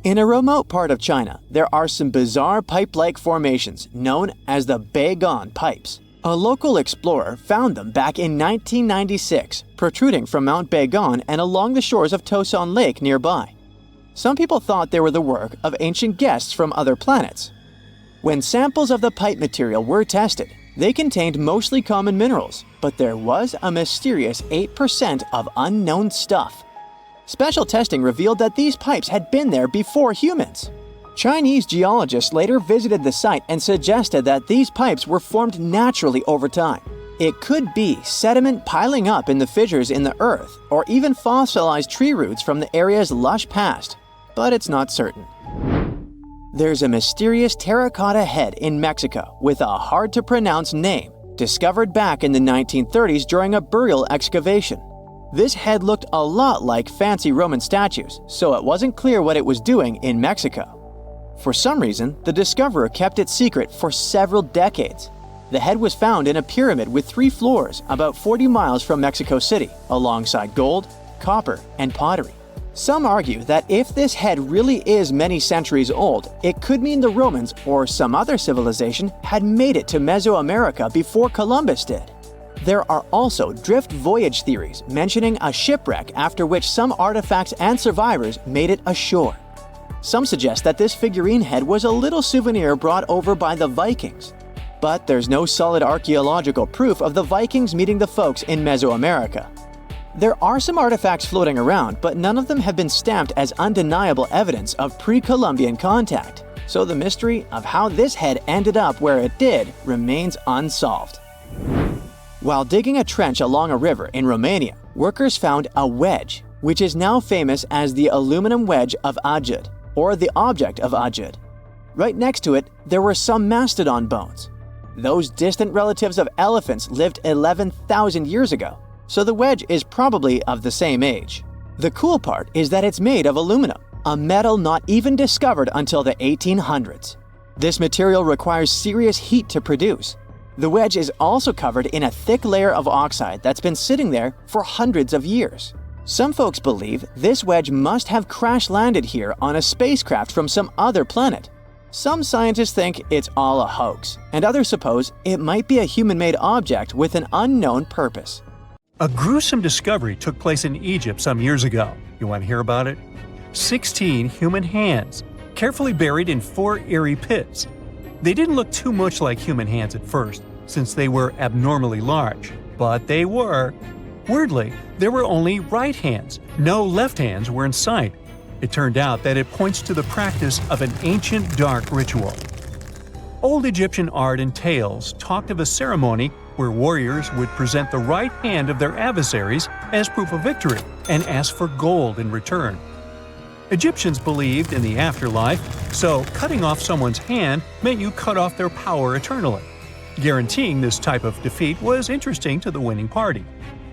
In a remote part of China, there are some bizarre pipe-like formations known as the Beigan pipes. A local explorer found them back in 1996, protruding from Mount Beigan and along the shores of Tosan Lake nearby. Some people thought they were the work of ancient guests from other planets. When samples of the pipe material were tested, they contained mostly common minerals, but there was a mysterious 8% of unknown stuff. Special testing revealed that these pipes had been there before humans. Chinese geologists later visited the site and suggested that these pipes were formed naturally over time. It could be sediment piling up in the fissures in the earth, or even fossilized tree roots from the area's lush past, but it's not certain. There's a mysterious terracotta head in Mexico with a hard-to-pronounce name, discovered back in the 1930s during a burial excavation. This head looked a lot like fancy Roman statues, so it wasn't clear what it was doing in Mexico. For some reason, the discoverer kept it secret for several decades. The head was found in a pyramid with 3 floors about 40 miles from Mexico City, alongside gold, copper, and pottery. Some argue that if this head really is many centuries old, it could mean the Romans or some other civilization had made it to Mesoamerica before Columbus did. There are also drift voyage theories mentioning a shipwreck after which some artifacts and survivors made it ashore. Some suggest that this figurine head was a little souvenir brought over by the Vikings. But there's no solid archaeological proof of the Vikings meeting the folks in Mesoamerica. There are some artifacts floating around, but none of them have been stamped as undeniable evidence of pre-Columbian contact, so the mystery of how this head ended up where it did remains unsolved. While digging a trench along a river in Romania, workers found a wedge, which is now famous as the aluminum wedge of Ajud, or the object of Ajud. Right next to it, there were some mastodon bones. Those distant relatives of elephants lived 11,000 years ago, so the wedge is probably of the same age. The cool part is that it's made of aluminum, a metal not even discovered until the 1800s. This material requires serious heat to produce. The wedge is also covered in a thick layer of oxide that's been sitting there for hundreds of years. Some folks believe this wedge must have crash-landed here on a spacecraft from some other planet. Some scientists think it's all a hoax, and others suppose it might be a human-made object with an unknown purpose. A gruesome discovery took place in Egypt some years ago. You want to hear about it? 16 human hands, carefully buried in 4 eerie pits. They didn't look too much like human hands at first, since they were abnormally large, but they were. Weirdly, there were only right hands. No left hands were in sight. It turned out that it points to the practice of an ancient dark ritual. Old Egyptian art and tales talked of a ceremony where warriors would present the right hand of their adversaries as proof of victory and ask for gold in return. Egyptians believed in the afterlife, so cutting off someone's hand meant you cut off their power eternally. Guaranteeing this type of defeat was interesting to the winning party.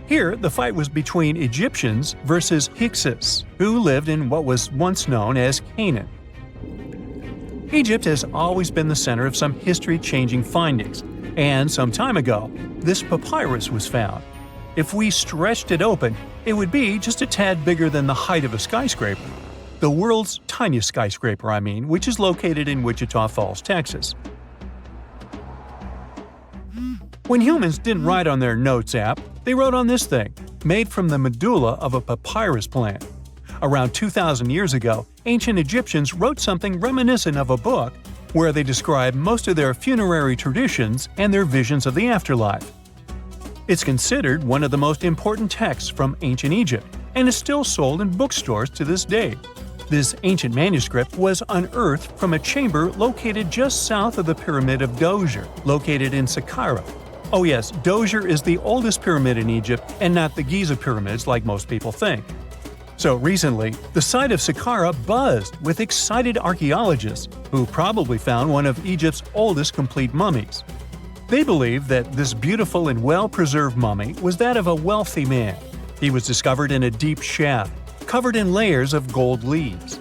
Here, the fight was between Egyptians versus Hyksos, who lived in what was once known as Canaan. Egypt has always been the center of some history-changing findings, and some time ago, this papyrus was found. If we stretched it open, it would be just a tad bigger than the height of a skyscraper. The world's tiniest skyscraper, which is located in Wichita Falls, Texas. When humans didn't write on their notes app, they wrote on this thing, made from the medulla of a papyrus plant. Around 2,000 years ago, ancient Egyptians wrote something reminiscent of a book where they describe most of their funerary traditions and their visions of the afterlife. It's considered one of the most important texts from ancient Egypt and is still sold in bookstores to this day. This ancient manuscript was unearthed from a chamber located just south of the Pyramid of Djoser, located in Saqqara. Oh yes, Djoser is the oldest pyramid in Egypt and not the Giza pyramids like most people think. So recently, the site of Saqqara buzzed with excited archaeologists who probably found one of Egypt's oldest complete mummies. They believe that this beautiful and well-preserved mummy was that of a wealthy man. He was discovered in a deep shaft, covered in layers of gold leaves.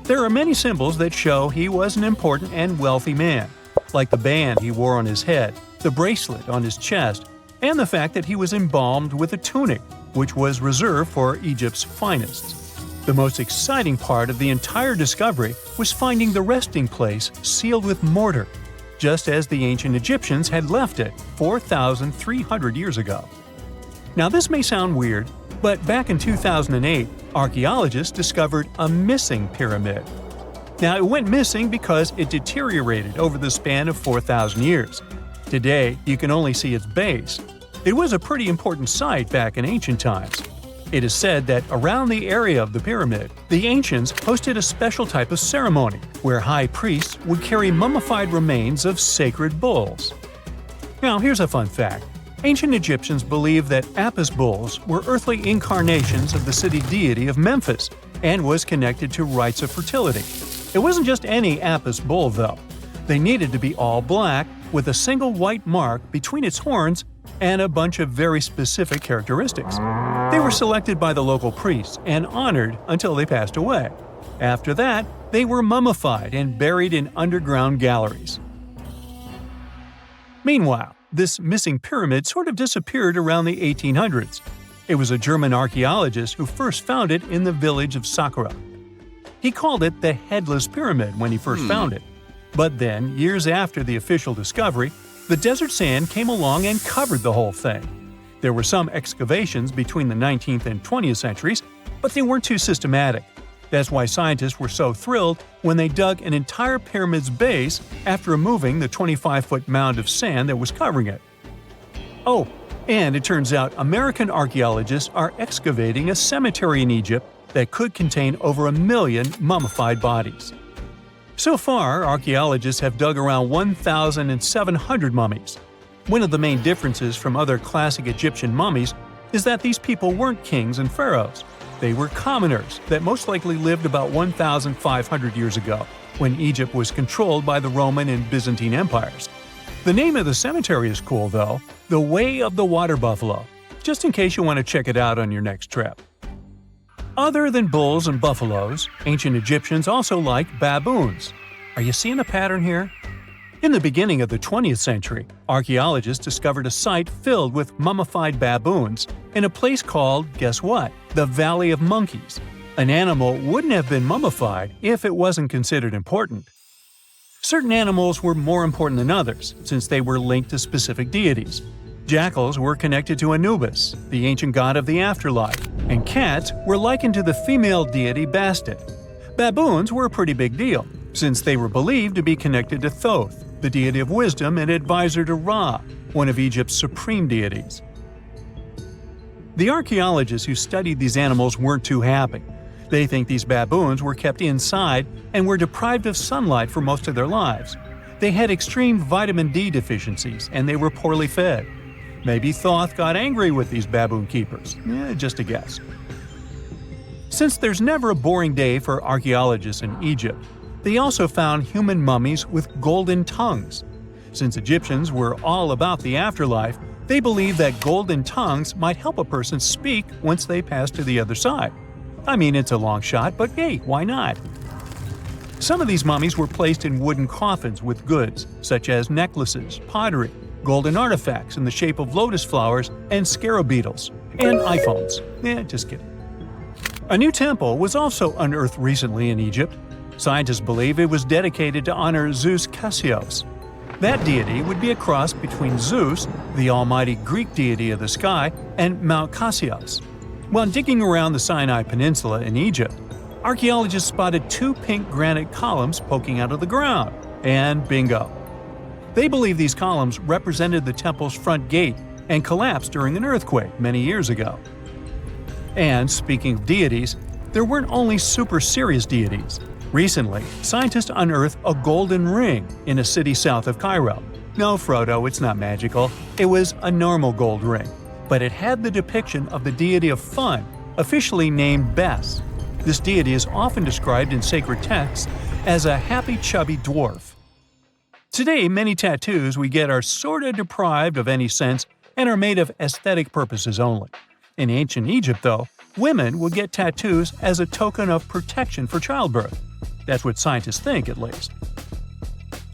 There are many symbols that show he was an important and wealthy man, like the band he wore on his head, the bracelet on his chest, and the fact that he was embalmed with a tunic, which was reserved for Egypt's finest. The most exciting part of the entire discovery was finding the resting place sealed with mortar, just as the ancient Egyptians had left it 4,300 years ago. Now this may sound weird, but back in 2008, archaeologists discovered a missing pyramid. Now it went missing because it deteriorated over the span of 4,000 years. Today, you can only see its base. It was a pretty important site back in ancient times. It is said that around the area of the pyramid, the ancients hosted a special type of ceremony where high priests would carry mummified remains of sacred bulls. Now, here's a fun fact. Ancient Egyptians believed that Apis bulls were earthly incarnations of the city deity of Memphis and was connected to rites of fertility. It wasn't just any Apis bull, though. They needed to be all black, with a single white mark between its horns and a bunch of very specific characteristics. They were selected by the local priests and honored until they passed away. After that, they were mummified and buried in underground galleries. Meanwhile, this missing pyramid sort of disappeared around the 1800s. It was a German archaeologist who first found it in the village of Saqqara. He called it the Headless Pyramid when he first found it. But then, years after the official discovery, the desert sand came along and covered the whole thing. There were some excavations between the 19th and 20th centuries, but they weren't too systematic. That's why scientists were so thrilled when they dug an entire pyramid's base after removing the 25-foot mound of sand that was covering it. Oh, and it turns out American archaeologists are excavating a cemetery in Egypt that could contain over 1 million mummified bodies. So far, archaeologists have dug around 1,700 mummies. One of the main differences from other classic Egyptian mummies is that these people weren't kings and pharaohs. They were commoners that most likely lived about 1,500 years ago, when Egypt was controlled by the Roman and Byzantine empires. The name of the cemetery is cool, though, the Way of the Water Buffalo, just in case you want to check it out on your next trip. Other than bulls and buffaloes, ancient Egyptians also liked baboons. Are you seeing a pattern here? In the beginning of the 20th century, archaeologists discovered a site filled with mummified baboons in a place called, guess what? The Valley of Monkeys. An animal wouldn't have been mummified if it wasn't considered important. Certain animals were more important than others, since they were linked to specific deities. Jackals were connected to Anubis, the ancient god of the afterlife, and cats were likened to the female deity Bastet. Baboons were a pretty big deal, since they were believed to be connected to Thoth, the deity of wisdom and advisor to Ra, one of Egypt's supreme deities. The archaeologists who studied these animals weren't too happy. They think these baboons were kept inside and were deprived of sunlight for most of their lives. They had extreme vitamin D deficiencies and they were poorly fed. Maybe Thoth got angry with these baboon keepers. Just a guess. Since there's never a boring day for archaeologists in Egypt, they also found human mummies with golden tongues. Since Egyptians were all about the afterlife, they believed that golden tongues might help a person speak once they pass to the other side. I mean, it's a long shot, but hey, why not? Some of these mummies were placed in wooden coffins with goods, such as necklaces, pottery, golden artifacts in the shape of lotus flowers and scarab beetles, and iPhones. Just kidding. A new temple was also unearthed recently in Egypt. Scientists believe it was dedicated to honor Zeus Cassios. That deity would be a cross between Zeus, the almighty Greek deity of the sky, and Mount Cassios. While digging around the Sinai Peninsula in Egypt, archaeologists spotted 2 pink granite columns poking out of the ground, and bingo. They believe these columns represented the temple's front gate and collapsed during an earthquake many years ago. And speaking of deities, there weren't only super serious deities. Recently, scientists unearthed a golden ring in a city south of Cairo. No, Frodo, it's not magical. It was a normal gold ring, but it had the depiction of the deity of fun, officially named Bes. This deity is often described in sacred texts as a happy chubby dwarf. Today, many tattoos we get are sorta deprived of any sense and are made of aesthetic purposes only. In ancient Egypt, though, women would get tattoos as a token of protection for childbirth. That's what scientists think, at least.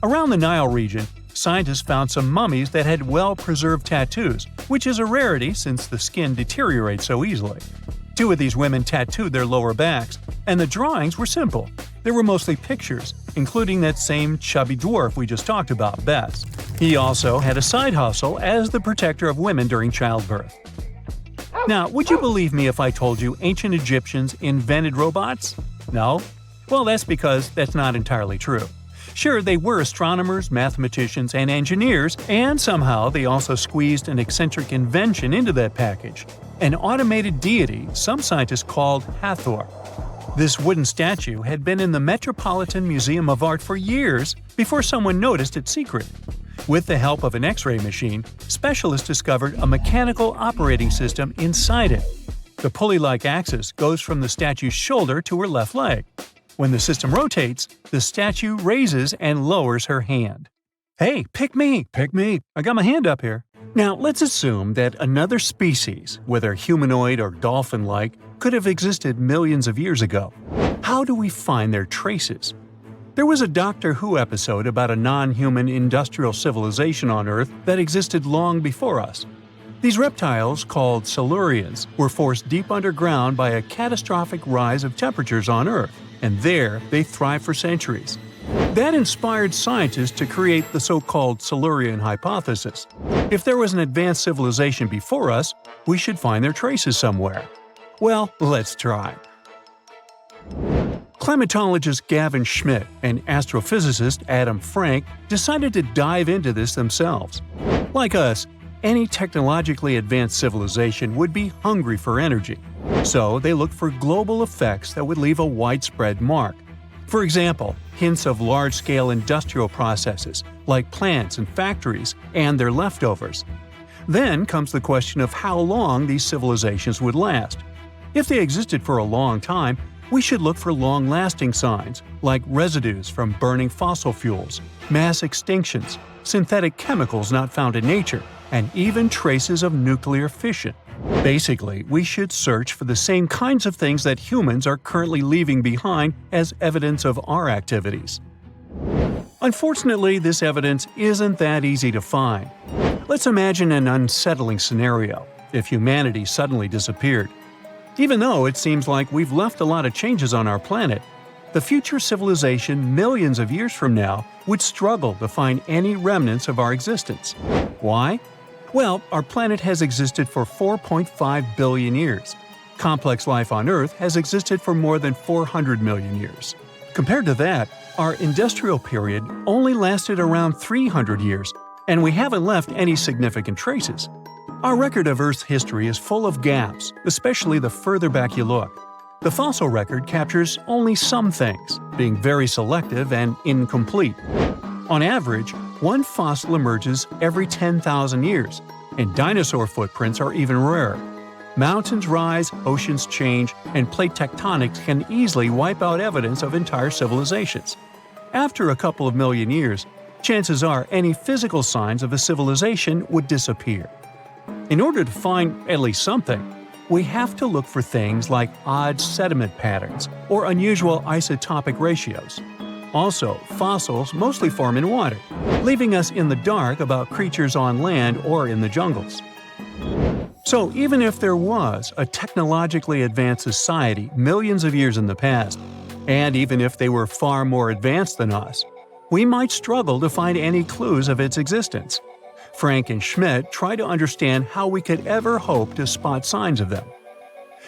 Around the Nile region, scientists found some mummies that had well-preserved tattoos, which is a rarity since the skin deteriorates so easily. 2 of these women tattooed their lower backs, and the drawings were simple. They were mostly pictures, including that same chubby dwarf we just talked about, Bes. He also had a side hustle as the protector of women during childbirth. Now, would you believe me if I told you ancient Egyptians invented robots? No? Well, that's because that's not entirely true. Sure, they were astronomers, mathematicians, and engineers, and somehow they also squeezed an eccentric invention into that package – an automated deity some scientists called Hathor. This wooden statue had been in the Metropolitan Museum of Art for years before someone noticed its secret. With the help of an X-ray machine, specialists discovered a mechanical operating system inside it. The pulley-like axis goes from the statue's shoulder to her left leg. When the system rotates, the statue raises and lowers her hand. Hey, pick me! I got my hand up here. Now, let's assume that another species, whether humanoid or dolphin-like, could have existed millions of years ago. How do we find their traces? There was a Doctor Who episode about a non-human industrial civilization on Earth that existed long before us. These reptiles, called Silurians, were forced deep underground by a catastrophic rise of temperatures on Earth, and there they thrived for centuries. That inspired scientists to create the so-called Silurian hypothesis. If there was an advanced civilization before us, we should find their traces somewhere. Well, let's try. Climatologist Gavin Schmidt and astrophysicist Adam Frank decided to dive into this themselves. Like us, any technologically advanced civilization would be hungry for energy. So they looked for global effects that would leave a widespread mark. For example, hints of large-scale industrial processes, like plants and factories, and their leftovers. Then comes the question of how long these civilizations would last. If they existed for a long time, we should look for long-lasting signs, like residues from burning fossil fuels, mass extinctions, synthetic chemicals not found in nature, and even traces of nuclear fission. Basically, we should search for the same kinds of things that humans are currently leaving behind as evidence of our activities. Unfortunately, this evidence isn't that easy to find. Let's imagine an unsettling scenario if humanity suddenly disappeared. Even though it seems like we've left a lot of changes on our planet, the future civilization millions of years from now would struggle to find any remnants of our existence. Why? Well, our planet has existed for 4.5 billion years. Complex life on Earth has existed for more than 400 million years. Compared to that, our industrial period only lasted around 300 years, and we haven't left any significant traces. Our record of Earth's history is full of gaps, especially the further back you look. The fossil record captures only some things, being very selective and incomplete. On average, one fossil emerges every 10,000 years, and dinosaur footprints are even rarer. Mountains rise, oceans change, and plate tectonics can easily wipe out evidence of entire civilizations. After a couple of million years, chances are any physical signs of a civilization would disappear. In order to find at least something, we have to look for things like odd sediment patterns or unusual isotopic ratios. Also, fossils mostly form in water, leaving us in the dark about creatures on land or in the jungles. So even if there was a technologically advanced society millions of years in the past, and even if they were far more advanced than us, we might struggle to find any clues of its existence. Frank and Schmidt try to understand how we could ever hope to spot signs of them.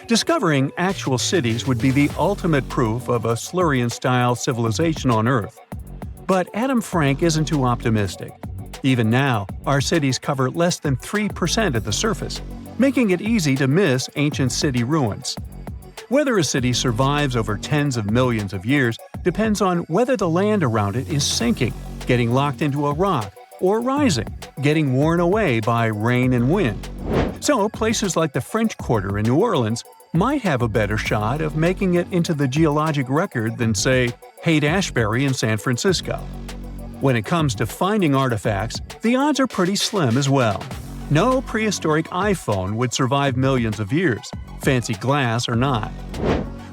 Discovering actual cities would be the ultimate proof of a Silurian-style civilization on Earth. But Adam Frank isn't too optimistic. Even now, our cities cover less than 3% of the surface, making it easy to miss ancient city ruins. Whether a city survives over tens of millions of years depends on whether the land around it is sinking, getting locked into a rock, or rising, getting worn away by rain and wind. So, places like the French Quarter in New Orleans might have a better shot of making it into the geologic record than, say, Haight-Ashbury in San Francisco. When it comes to finding artifacts, the odds are pretty slim as well. No prehistoric iPhone would survive millions of years, fancy glass or not.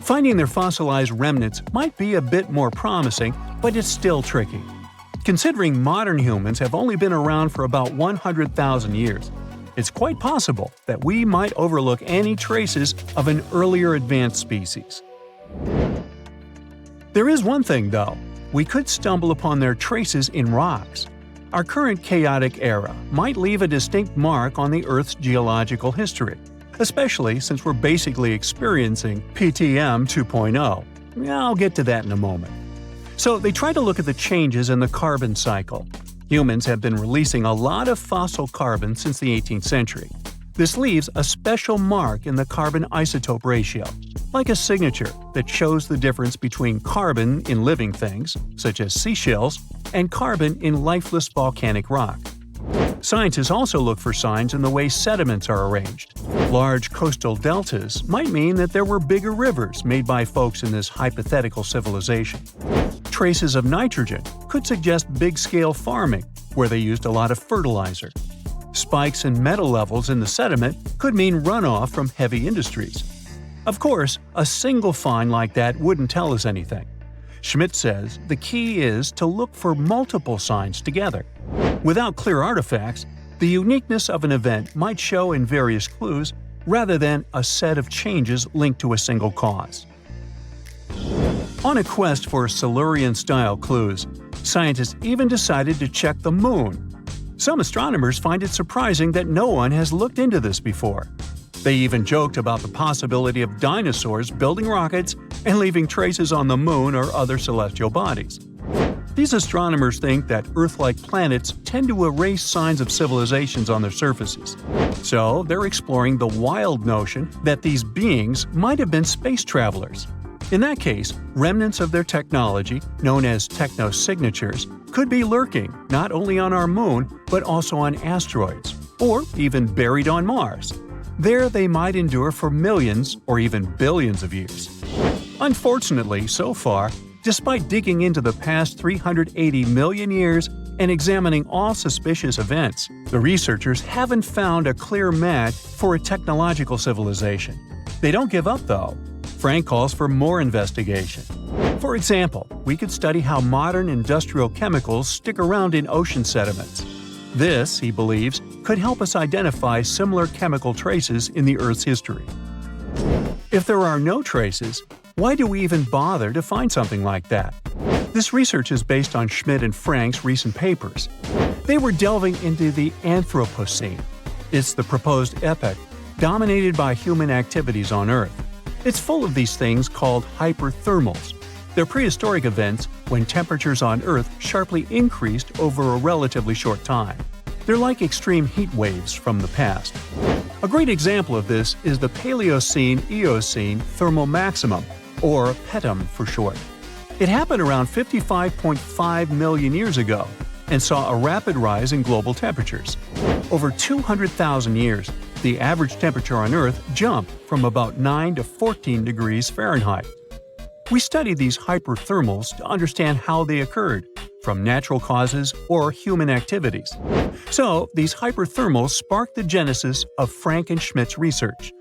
Finding their fossilized remnants might be a bit more promising, but it's still tricky. Considering modern humans have only been around for about 100,000 years, it's quite possible that we might overlook any traces of an earlier advanced species. There is one thing, though. We could stumble upon their traces in rocks. Our current chaotic era might leave a distinct mark on the Earth's geological history, especially since we're basically experiencing PTM 2.0. I'll get to that in a moment. So they try to look at the changes in the carbon cycle. Humans have been releasing a lot of fossil carbon since the 18th century. This leaves a special mark in the carbon isotope ratio, like a signature that shows the difference between carbon in living things, such as seashells, and carbon in lifeless volcanic rock. Scientists also look for signs in the way sediments are arranged. Large coastal deltas might mean that there were bigger rivers made by folks in this hypothetical civilization. Traces of nitrogen could suggest big-scale farming, where they used a lot of fertilizer. Spikes in metal levels in the sediment could mean runoff from heavy industries. Of course, a single find like that wouldn't tell us anything. Schmidt says the key is to look for multiple signs together. Without clear artifacts, the uniqueness of an event might show in various clues rather than a set of changes linked to a single cause. On a quest for Silurian-style clues, scientists even decided to check the Moon. Some astronomers find it surprising that no one has looked into this before. They even joked about the possibility of dinosaurs building rockets and leaving traces on the Moon or other celestial bodies. These astronomers think that Earth-like planets tend to erase signs of civilizations on their surfaces. So they're exploring the wild notion that these beings might have been space travelers. In that case, remnants of their technology, known as technosignatures, could be lurking not only on our Moon but also on asteroids, or even buried on Mars. There they might endure for millions or even billions of years. Unfortunately, so far, despite digging into the past 380 million years and examining all suspicious events, the researchers haven't found a clear match for a technological civilization. They don't give up, though. Frank calls for more investigation. For example, we could study how modern industrial chemicals stick around in ocean sediments. This, he believes, could help us identify similar chemical traces in the Earth's history. If there are no traces, why do we even bother to find something like that? This research is based on Schmidt and Frank's recent papers. They were delving into the Anthropocene. It's the proposed epoch, dominated by human activities on Earth. It's full of these things called hyperthermals. They're prehistoric events when temperatures on Earth sharply increased over a relatively short time. They're like extreme heat waves from the past. A great example of this is the Paleocene-Eocene thermal maximum, or PETM for short. It happened around 55.5 million years ago and saw a rapid rise in global temperatures. Over 200,000 years, the average temperature on Earth jumped from about 9 to 14 degrees Fahrenheit. We studied these hyperthermals to understand how they occurred, from natural causes or human activities. So, these hyperthermals sparked the genesis of Frank and Schmidt's research.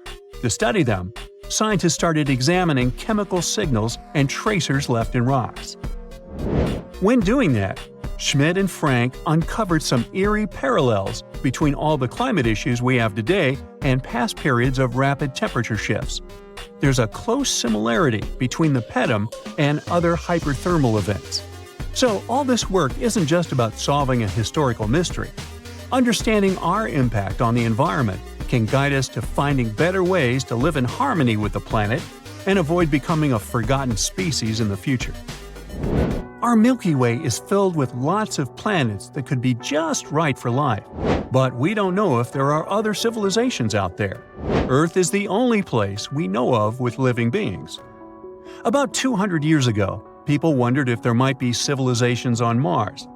To study them, scientists started examining chemical signals and tracers left in rocks. When doing that, Schmidt and Frank uncovered some eerie parallels between all the climate issues we have today and past periods of rapid temperature shifts. There's a close similarity between the PETM and other hyperthermal events. So all this work isn't just about solving a historical mystery. Understanding our impact on the environment can guide us to finding better ways to live in harmony with the planet and avoid becoming a forgotten species in the future. Our Milky Way is filled with lots of planets that could be just right for life, but we don't know if there are other civilizations out there. Earth is the only place we know of with living beings. About 200 years ago, people wondered if there might be civilizations on Mars.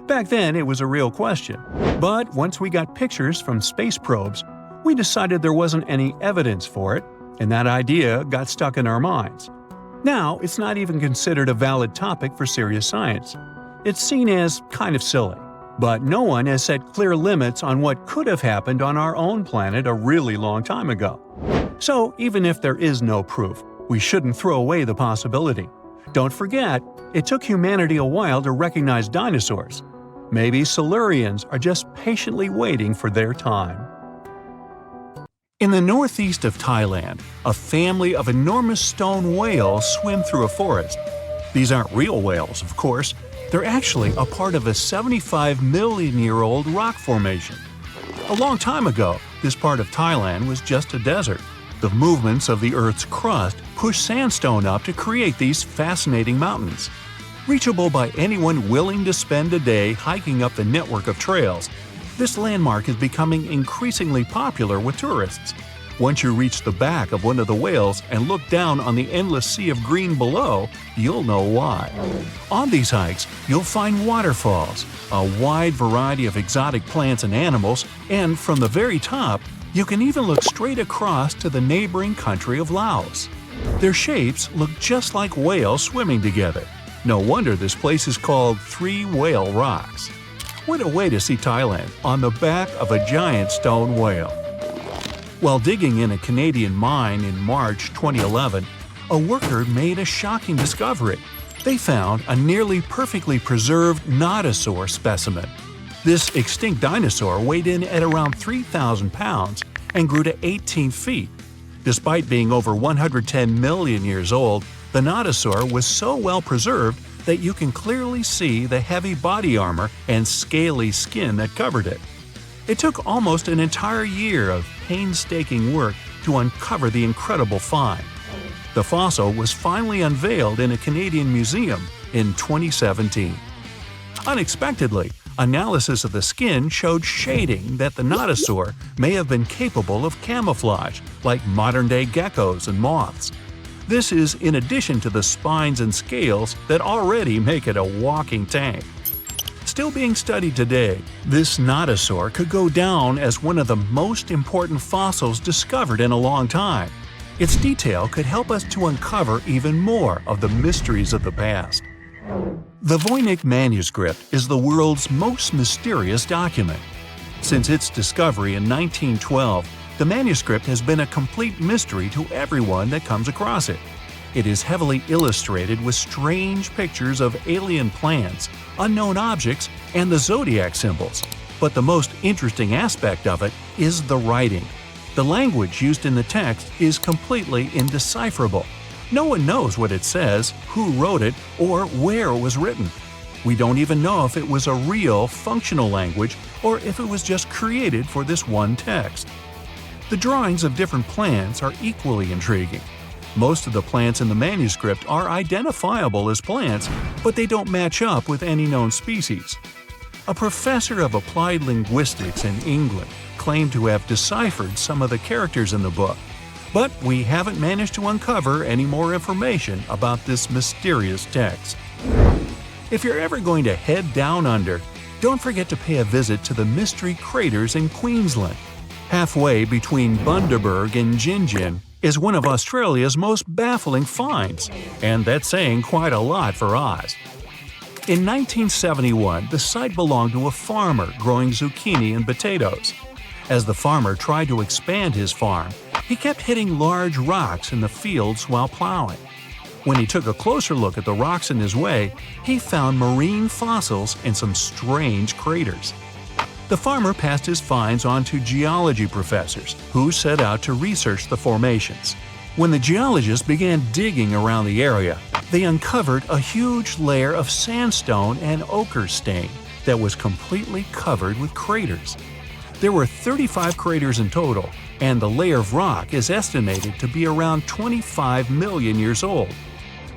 Back then, it was a real question, but once we got pictures from space probes, we decided there wasn't any evidence for it, and that idea got stuck in our minds. Now, it's not even considered a valid topic for serious science. It's seen as kind of silly. But no one has set clear limits on what could have happened on our own planet a really long time ago. So, even if there is no proof, we shouldn't throw away the possibility. Don't forget, it took humanity a while to recognize dinosaurs. Maybe Silurians are just patiently waiting for their time. In the northeast of Thailand, a family of enormous stone whales swim through a forest. These aren't real whales, of course. They're actually a part of a 75-million-year-old rock formation. A long time ago, this part of Thailand was just a desert. The movements of the Earth's crust pushed sandstone up to create these fascinating mountains. Reachable by anyone willing to spend a day hiking up the network of trails, this landmark is becoming increasingly popular with tourists. Once you reach the back of one of the whales and look down on the endless sea of green below, you'll know why. On these hikes, you'll find waterfalls, a wide variety of exotic plants and animals, and from the very top, you can even look straight across to the neighboring country of Laos. Their shapes look just like whales swimming together. No wonder this place is called Three Whale Rocks. What a way to see Thailand on the back of a giant stone whale. While digging in a Canadian mine in March 2011, a worker made a shocking discovery. They found a nearly perfectly preserved nodosaur specimen. This extinct dinosaur weighed in at around 3,000 pounds and grew to 18 feet. Despite being over 110 million years old, the nodosaur was so well preserved that you can clearly see the heavy body armor and scaly skin that covered it. It took almost an entire year of painstaking work to uncover the incredible find. The fossil was finally unveiled in a Canadian museum in 2017. Unexpectedly, analysis of the skin showed shading that the nodosaur may have been capable of camouflage, like modern-day geckos and moths. This is in addition to the spines and scales that already make it a walking tank. Still being studied today, this nodosaur could go down as one of the most important fossils discovered in a long time. Its detail could help us to uncover even more of the mysteries of the past. The Voynich manuscript is the world's most mysterious document. Since its discovery in 1912, the manuscript has been a complete mystery to everyone that comes across it. It is heavily illustrated with strange pictures of alien plants, unknown objects, and the zodiac symbols. But the most interesting aspect of it is the writing. The language used in the text is completely indecipherable. No one knows what it says, who wrote it, or where it was written. We don't even know if it was a real, functional language or if it was just created for this one text. The drawings of different plants are equally intriguing. Most of the plants in the manuscript are identifiable as plants, but they don't match up with any known species. A professor of applied linguistics in England claimed to have deciphered some of the characters in the book, but we haven't managed to uncover any more information about this mysterious text. If you're ever going to head down under, don't forget to pay a visit to the Mystery Craters in Queensland. Halfway between Bundaberg and Gingin is one of Australia's most baffling finds, and that's saying quite a lot for Oz. In 1971, the site belonged to a farmer growing zucchini and potatoes. As the farmer tried to expand his farm, he kept hitting large rocks in the fields while plowing. When he took a closer look at the rocks in his way, he found marine fossils and some strange craters. The farmer passed his finds on to geology professors, who set out to research the formations. When the geologists began digging around the area, they uncovered a huge layer of sandstone and ochre stain that was completely covered with craters. There were 35 craters in total, and the layer of rock is estimated to be around 25 million years old.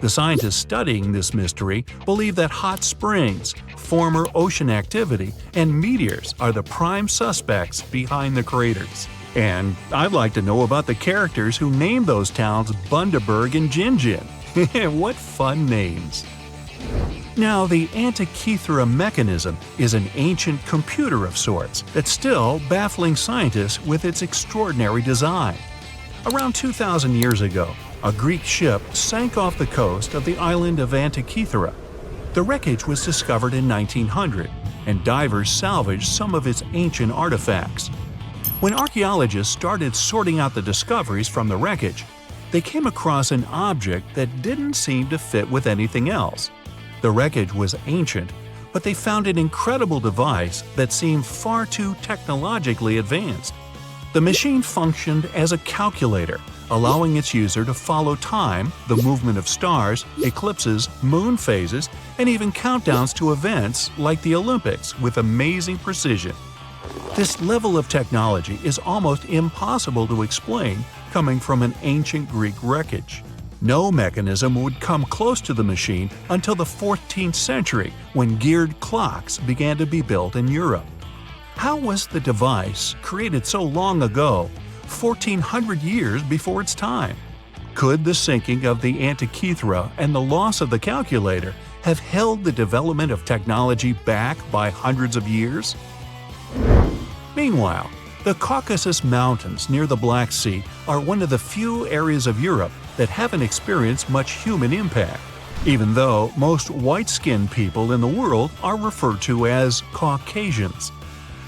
The scientists studying this mystery believe that hot springs, former ocean activity, and meteors are the prime suspects behind the craters. And I'd like to know about the characters who named those towns Bundaberg and Gingin. What fun names! Now, the Antikythera mechanism is an ancient computer of sorts that's still baffling scientists with its extraordinary design. Around 2,000 years ago, a Greek ship sank off the coast of the island of Antikythera. The wreckage was discovered in 1900, and divers salvaged some of its ancient artifacts. When archaeologists started sorting out the discoveries from the wreckage, they came across an object that didn't seem to fit with anything else. The wreckage was ancient, but they found an incredible device that seemed far too technologically advanced. The machine functioned as a calculator, allowing its user to follow time, the movement of stars, eclipses, moon phases, and even countdowns to events like the Olympics with amazing precision. This level of technology is almost impossible to explain coming from an ancient Greek wreckage. No mechanism would come close to the machine until the 14th century, when geared clocks began to be built in Europe. How was the device, created so long ago, 1,400 years before its time? Could the sinking of the Antikythera and the loss of the calculator have held the development of technology back by hundreds of years? Meanwhile, the Caucasus Mountains near the Black Sea are one of the few areas of Europe that haven't experienced much human impact, even though most white-skinned people in the world are referred to as Caucasians.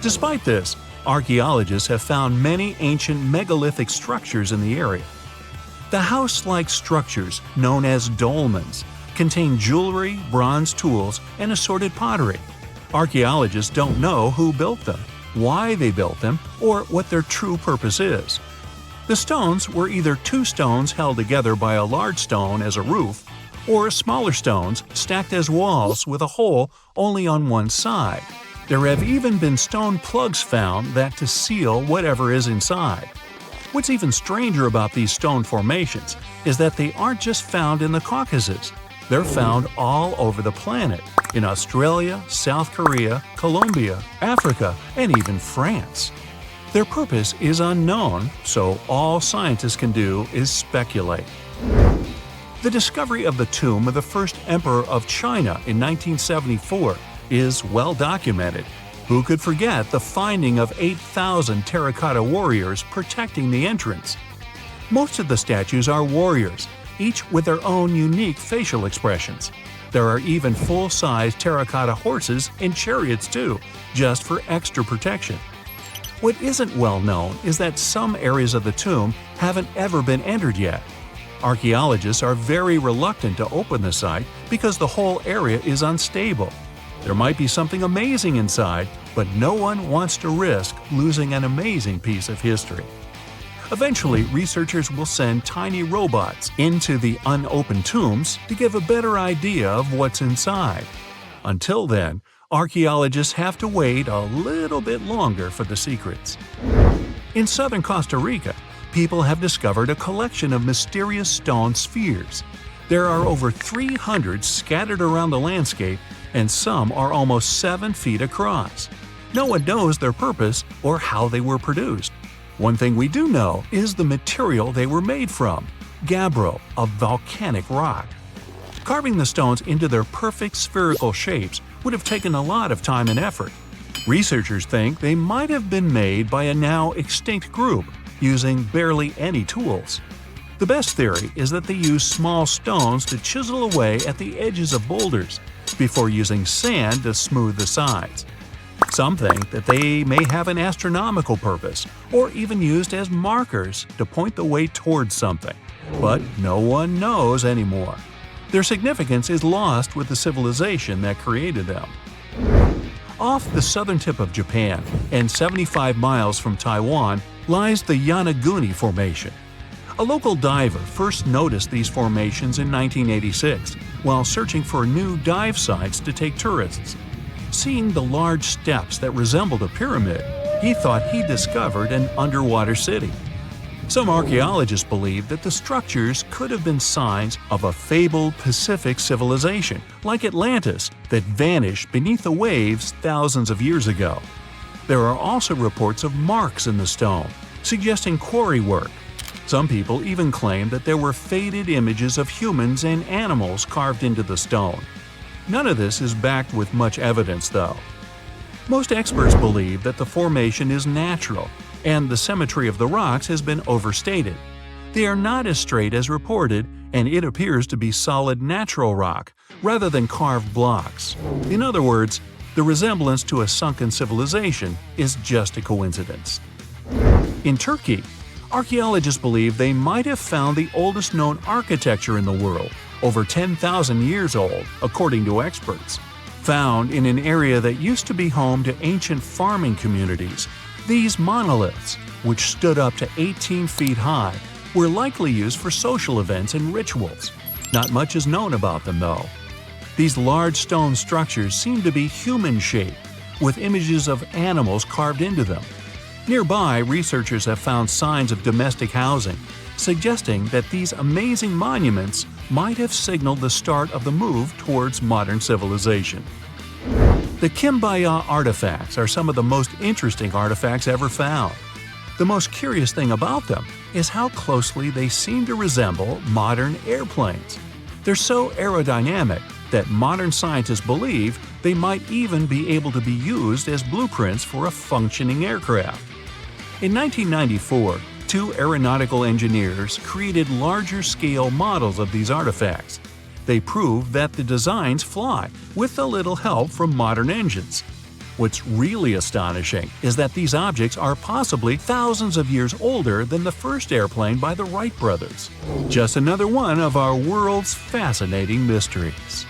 Despite this, archaeologists have found many ancient megalithic structures in the area. The house-like structures, known as dolmens, contain jewelry, bronze tools, and assorted pottery. Archaeologists don't know who built them, why they built them, or what their true purpose is. The stones were either two stones held together by a large stone as a roof, or smaller stones stacked as walls with a hole only on one side. There have even been stone plugs found that to seal whatever is inside. What's even stranger about these stone formations is that they aren't just found in the Caucasus. They're found all over the planet, in Australia, South Korea, Colombia, Africa, and even France. Their purpose is unknown, so all scientists can do is speculate. The discovery of the tomb of the first emperor of China in 1974 is well documented. Who could forget the finding of 8,000 terracotta warriors protecting the entrance? Most of the statues are warriors, each with their own unique facial expressions. There are even full-size terracotta horses and chariots too, just for extra protection. What isn't well known is that some areas of the tomb haven't ever been entered yet. Archaeologists are very reluctant to open the site because the whole area is unstable. There might be something amazing inside, but no one wants to risk losing an amazing piece of history. Eventually, researchers will send tiny robots into the unopened tombs to give a better idea of what's inside. Until then, archaeologists have to wait a little bit longer for the secrets. In southern Costa Rica, people have discovered a collection of mysterious stone spheres. There are over 300 scattered around the landscape, and some are almost 7 feet across. No one knows their purpose or how they were produced. One thing we do know is the material they were made from: gabbro, a volcanic rock. Carving the stones into their perfect spherical shapes would have taken a lot of time and effort. Researchers think they might have been made by a now extinct group, using barely any tools. The best theory is that they used small stones to chisel away at the edges of boulders, before using sand to smooth the sides. Some think that they may have an astronomical purpose, or even used as markers to point the way towards something, but no one knows anymore. Their significance is lost with the civilization that created them. Off the southern tip of Japan, and 75 miles from Taiwan, lies the Yanaguni Formation. A local diver first noticed these formations in 1986 while searching for new dive sites to take tourists. Seeing the large steps that resembled a pyramid, he thought he discovered an underwater city. Some archaeologists believe that the structures could have been signs of a fabled Pacific civilization, like Atlantis, that vanished beneath the waves thousands of years ago. There are also reports of marks in the stone, suggesting quarry work. Some people even claim that there were faded images of humans and animals carved into the stone. None of this is backed with much evidence, though. Most experts believe that the formation is natural, and the symmetry of the rocks has been overstated. They are not as straight as reported, and it appears to be solid natural rock, rather than carved blocks. In other words, the resemblance to a sunken civilization is just a coincidence. In Turkey, archaeologists believe they might have found the oldest known architecture in the world, over 10,000 years old, according to experts. Found in an area that used to be home to ancient farming communities, these monoliths, which stood up to 18 feet high, were likely used for social events and rituals. Not much is known about them, though. These large stone structures seem to be human-shaped, with images of animals carved into them. Nearby, researchers have found signs of domestic housing, suggesting that these amazing monuments might have signaled the start of the move towards modern civilization. The Kimbaya artifacts are some of the most interesting artifacts ever found. The most curious thing about them is how closely they seem to resemble modern airplanes. They're so aerodynamic that modern scientists believe they might even be able to be used as blueprints for a functioning aircraft. In 1994, two aeronautical engineers created larger-scale models of these artifacts. They proved that the designs fly with a little help from modern engines. What's really astonishing is that these objects are possibly thousands of years older than the first airplane by the Wright brothers. Just another one of our world's fascinating mysteries.